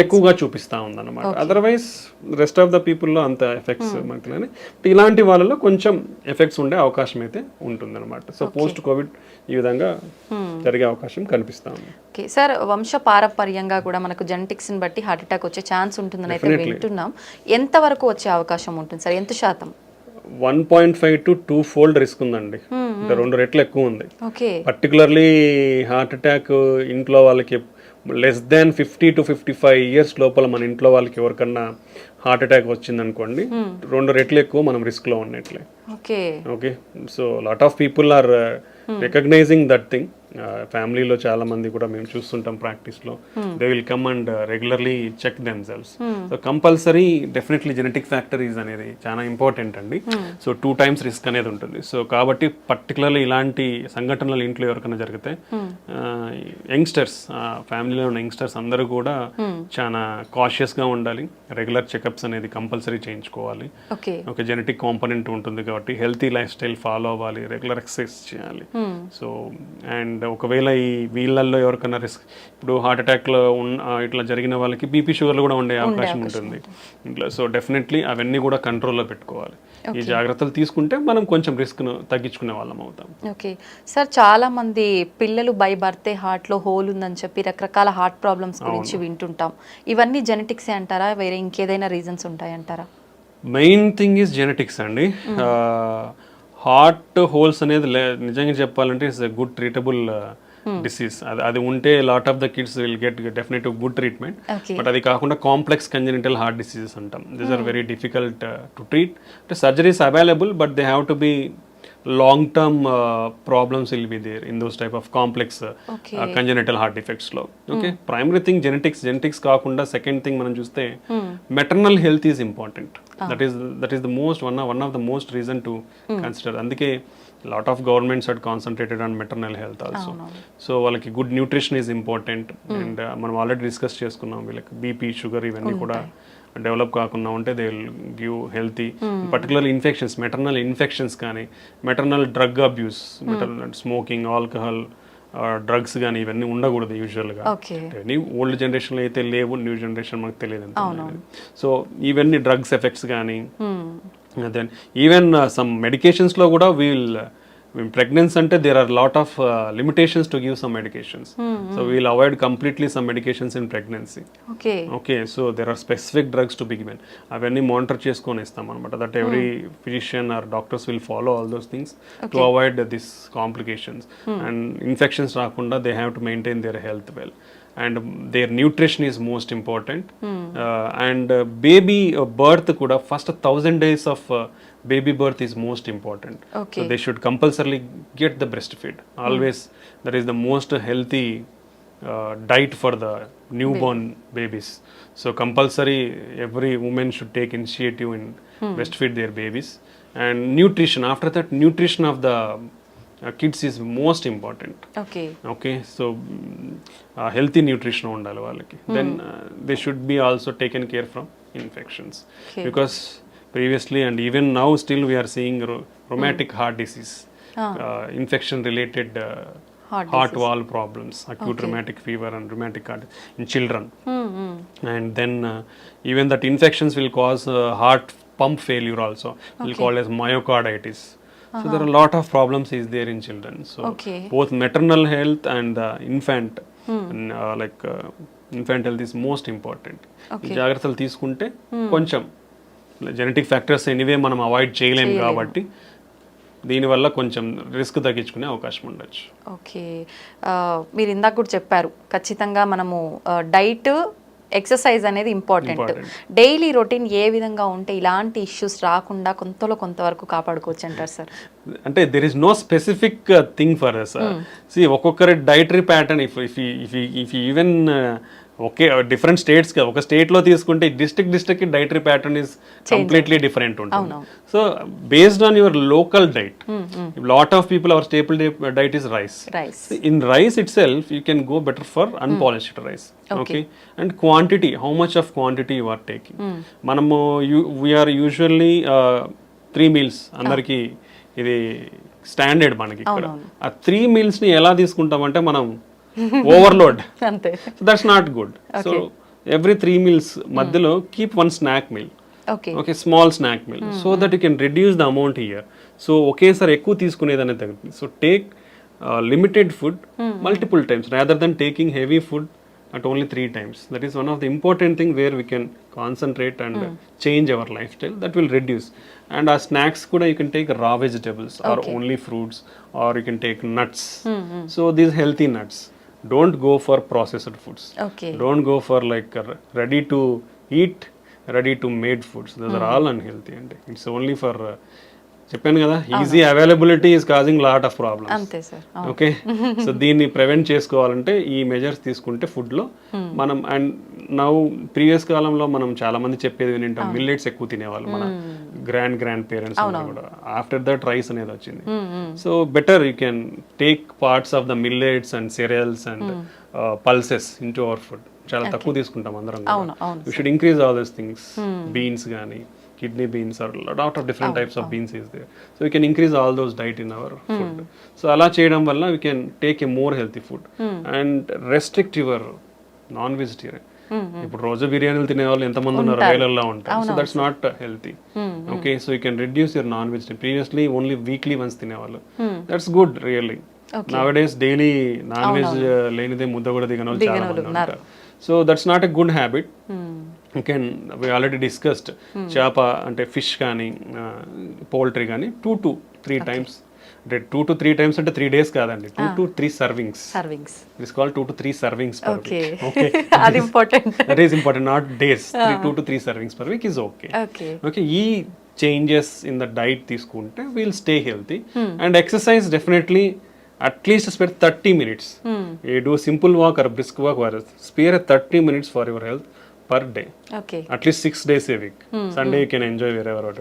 ఎక్కువగా చూపిస్తా ఉందన్నమాట. అదర్వైజ్ రెస్ట్ ఆఫ్ ద పీపుల్లో అంత ఎఫెక్ట్స్ మనకి, ఇలాంటి వాళ్ళలో కొంచెం ఎఫెక్ట్స్ ఉండే అవకాశం అయితే ఉంటుందన్నమాట. సో పోస్ట్ కోవిడ్ ఈ విధంగా జరిగే అవకాశం కనిపిస్తా ఉంది. ఓకే సార్, వంశ పారంపర్యంగా కూడా మనకు జెనెటిక్స్ ని బట్టి హార్ట్ అటాక్ వచ్చే ఛాన్స్ ఉంటుందని అయితే వింటున్నాం. ఎంత వరకు వచ్చే అవకాశం ఉంటుంది సార్? ఎంత శాతం? 1.5 to 2 fold రిస్క్ ఉందండి, అంటే 2 రెట్లు ఎక్కువ ఉంది. పర్టికులర్లీ హార్ట్ అటాక్ ఇంట్లో వాళ్ళకి లెస్ దాన్ 50 to 55 years లోపల మన ఇంట్లో వాళ్ళకి ఎవరికన్నా హార్ట్ అటాక్ వచ్చింది అనుకోండి, 2 రెట్లు ఎక్కువ మనం రిస్క్ లో ఉన్నట్లే. Okay, so lot of people are recognising that thing. ఫ్యామిలీలో చాలా మంది కూడా మేము చూస్తుంటాం ప్రాక్టీస్లో, they will come and regularly check themselves. So compulsory definitely genetic factories అనేది చాలా ఇంపార్టెంట్ అండి. సో 2 times రిస్క్ అనేది ఉంటుంది. సో కాబట్టి పర్టికులర్లీ ఇలాంటి సంఘటనలు ఇంట్లో ఎవరికైనా జరిగితే యంగ్స్టర్స్, ఫ్యామిలీలో ఉన్న యంగ్స్టర్స్ అందరూ కూడా చాలా కాషియస్గా ఉండాలి. రెగ్యులర్ చెకప్స్ అనేది కంపల్సరీ చేయించుకోవాలి. ఓకే, జెనెటిక్ కాంపోనెంట్ ఉంటుంది కాబట్టి హెల్తీ లైఫ్ స్టైల్ ఫాలో అవ్వాలి, రెగ్యులర్ ఎక్సర్సైజ్ చేయాలి. సో అండ్ ఒకవేళ ఈ వీళ్ళల్లో ఎవరికైనా రిస్క్, ఇప్పుడు హార్ట్ అటాక్లో ఇట్లా జరిగిన వాళ్ళకి బీపీ, షుగర్లు కూడా ఉండే అవకాశం ఉంటుంది ఇంట్లో. సో డెఫినెట్లీ అవన్నీ కూడా కంట్రోల్లో పెట్టుకోవాలి. ఈ జాగ్రత్తలు తీసుకుంటే మనం కొంచెం రిస్క్ను తగ్గించుకునే వాళ్ళం అవుతాం. ఓకే సార్, చాలా మంది పిల్లలు బై బర్తే హార్ట్లో హోల్ ఉందని చెప్పి రకరకాల హార్ట్ ప్రాబ్లమ్స్ గురించి వింటుంటాం. ఇవన్నీ జెనెటిక్సే అంటారా, వేరే ఇంకేదైనా రీజన్స్ ఉంటాయంటారా? మెయిన్ థింగ్ ఈజ్ జెనెటిక్స్ అండి. హార్ట్ హోల్స్ అనేది నిజంగా చెప్పాలంటే it's a good treatable disease. అది ఉంటే lot of the kids will get definite good treatment. But అది కాకుండా కాంప్లెక్స్ కంజెనిటల్ హార్ట్ డిసీజెస్ అంటాం. These are very difficult to treat. అంటే surgeries available, but they have to be long-term problems will be there in those type of complex congenital heart defects lo. Okay, primary thing genetics kaakunda second thing manam chuste maternal health is important. That is the most one of the most reason to consider. Andike lot of governments had concentrated on maternal health also. So వాళ్ళకి good nutrition is important. And మనం already discuss చేసుకున్నాం, వీళ్ళకి BP, sugar ఇవన్నీ కూడా develop కాకుండా ఉంటే they will give healthy, particularly infections, maternal infections కానీ, maternal drug abuse, maternal smoking, alcohol, drugs కానీ ఇవన్నీ ఉండకూడదు యూజువల్గా. ఓల్డ్ జనరేషన్లో అయితే లేవు, న్యూ జనరేషన్ మనకు తెలియదు. సో ఇవన్నీ డ్రగ్స్ ఎఫెక్ట్స్ కానీ, దెన్ ఈవెన్ సమ్ మెడికేషన్స్లో కూడా in pregnancy ante there are lot of limitations to give some medications. So we'll avoid completely some medications in pregnancy. Okay, so there are specific drugs to be given. Avanni monitor cheskoni istam anamata, that every physician or doctors will follow all those things to avoid these complications. And infections raakunda they have to maintain their health well. And their nutrition is most important. And baby birth kuda first 1,000 days of baby birth is most important. So they should compulsorily get the breastfeed. Always that is the most healthy diet for the newborn babies. So compulsory every woman should take initiative in breastfeed their babies. And nutrition, after that nutrition of the kids is most important. Okay, so healthy nutrition undali vallaki. Then they should be also taken care from infections. Because previously and even now still we are seeing rheumatic heart disease, infection related heart valve problems, acute rheumatic fever and rheumatic heart in children. And then even that infections will cause heart pump failure also. We'll call as myocarditis. So there are a lot of problems is there in children. So both maternal health and infant infant health is most important. ఈ జాగ్రత్తలు తీసుకుంటే కొంచెం genetic factors anyway మనం avoid చేయలేం కాబట్టి దీనివల్ల కొంచెం risk తగ్గించుకునే అవకాశం ఉండొచ్చు. ఓకే, మీరు ఇందాక కూడా చెప్పారు ఖచ్చితంగా మనము డైట్ ఎక్సర్సైజ్ అనేది ఇంపార్టెంట్. డైలీ రొటీన్ ఏ విధంగా ఉంటే ఇలాంటి ఇష్యూస్ రాకుండా కొంతవరకు కాపాడుకోవచ్చు అంటారు సార్? అంటే there is no specific thing for us. See ఒక్కొక్కరి dietary pattern if even okay different states ఒక స్టేట్లో తీసుకుంటే district dietary pattern is completely different ఉంటుంది. So based on your local diet, lot of people our staple diet is rice. In rice itself you can go better for unpolished rice. Okay, and quantity, how much of quantity you are taking. మనము we are usually 3 meals అందరికి ఇది standard మనకి ఇక్కడ. ఆ 3 meals ని ఎలా తీసుకుంటామంటే మనం overload. So that's not good. So every 3 meals మధ్యలో keep 1 snack meal. Okay, small snack meal, so that you can reduce the amount here. So ఒకేసారి ఎక్కువ తీసుకునేది అనేది తగ్గుతుంది. So take limited food multiple times rather than taking heavy food at only 3 times. That is one of the important thing where we can concentrate and change our lifestyle. That will reduce. And our snacks kuda you can take raw vegetables or only fruits, or you can take nuts. So these healthy nuts. Don't go for processed foods. Don't go for like ready to eat, ready to made foods. Those are all unhealthy, and it's only for చెప్పాను కదా, easy availability is causing lot of problems. అంతే sir. Okay, so దీన్ని prevent చేసుకోవాలంటే ఈ measures తీసుకుంటే ఫుడ్లో మనం. And now previous కాలంలో మనం చాలా మంది చెప్పేది వింటాం, మిల్లెట్స్ ఎక్కువ తినేవాళ్ళు మన గ్రాండ్ పేరెంట్స్ కూడా. ఆఫ్టర్ దట్ రైస్ అనేది వచ్చింది. So better you can take parts of the millets and cereals and pulses into our food. చాలా తక్కువ తీసుకుంటాం అందరం. You should increase all these things. Beans కానీ kidney beans or a lot of different types of beans is there. So we can increase all those diet in our food. So ala cheyadam valla we can take a more healthy food and restrict your non-vegetarian. ఇప్పుడు రోజు బిర్యానీలు తినే వాళ్ళు ఎంతమంది ఉన్నారు, వేలల్లో ఉంటారు. So that's not healthy. Okay, so you can reduce your non vegetarian. Previously only weekly once తినేవాళ్ళు. That's good really. Nowadays daily non veg లేనిదే ముద్ద కూడా దిగని వాళ్ళు చాలా మంది ఉంటారు. So that's not a good habit. we already discussed చేప అంటే ఫిష్ కానీ పౌల్ట్రీ కానీ 2 to 3 times. అంటే 2 to 3 times అంటే 3 days కాదండి, 2 to 3 servings. It is called 2 to 3 servings per week. Okay, అది important. That is important, not days. 2 to 3 servings per week is okay. Okay, ఈ changes in the diet తీసుకుంటే we'll stay healthy. And exercise definitely at least spare 30 minutes. You do simple walk or brisk walk, or spare 30 minutes for your health per day. At least 6 days a week. Sunday you can enjoy wherever.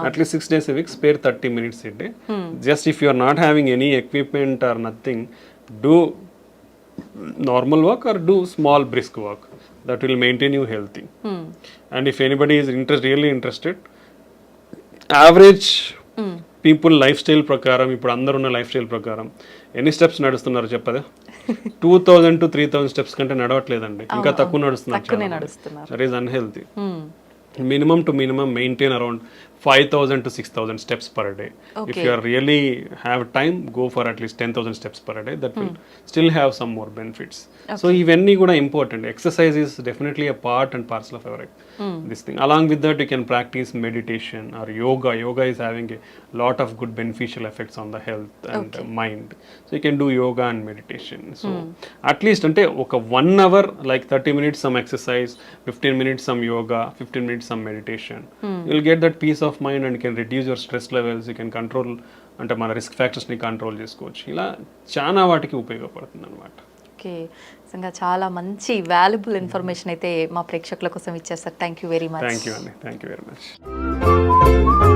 At least 6 days a week, spare 30 minutes a day. Just if you are not having any equipment or nothing, do normal walk or do small brisk walk. That will maintain you healthy. And if anybody is really interested, average people life style ప్రకారం, ఇప్పుడు అందరు ఉన్న life style ప్రకారం ఎన్ని steps నడుస్తున్నారు చెప్పదా? 2000 to 3000 steps కంటే నడవట్లేదండి, ఇంకా తక్కువ నడుస్తున్నారు. That is unhealthy. Minimum to minimum maintain around 5,000 to 6,000 steps per day. If Okay. you are really have time, go for at least 10,000 steps per day. That will still have some more benefits. So ఇవన్నీ కూడా important. Exercise is definitely a part and parcel of our this thing. Along with that, you can practice meditation or yoga. Yoga is having a lot of good beneficial effects on the health and mind. So you can do yoga and meditation. So at least అంటే ఒక 1 hour like 30 minutes some exercise, 15 minutes some yoga, 15 minutes some meditation. You'll get that peace of mind and can reduce your stress levels. You can control అంటే మన risk ఫ్యాక్టర్స్ని control చేసుకోవచ్చు. ఇలా చాలా వాటికి ఉపయోగపడుతుంది అనమాట. ఓకే, నిజంగా చాలా మంచి వాల్యుబుల్ ఇన్ఫర్మేషన్ అయితే మా ప్రేక్షకుల కోసం ఇచ్చేస్తారు. Thank you very much. Thank you అండి, థ్యాంక్ యూ వెరీ మచ్.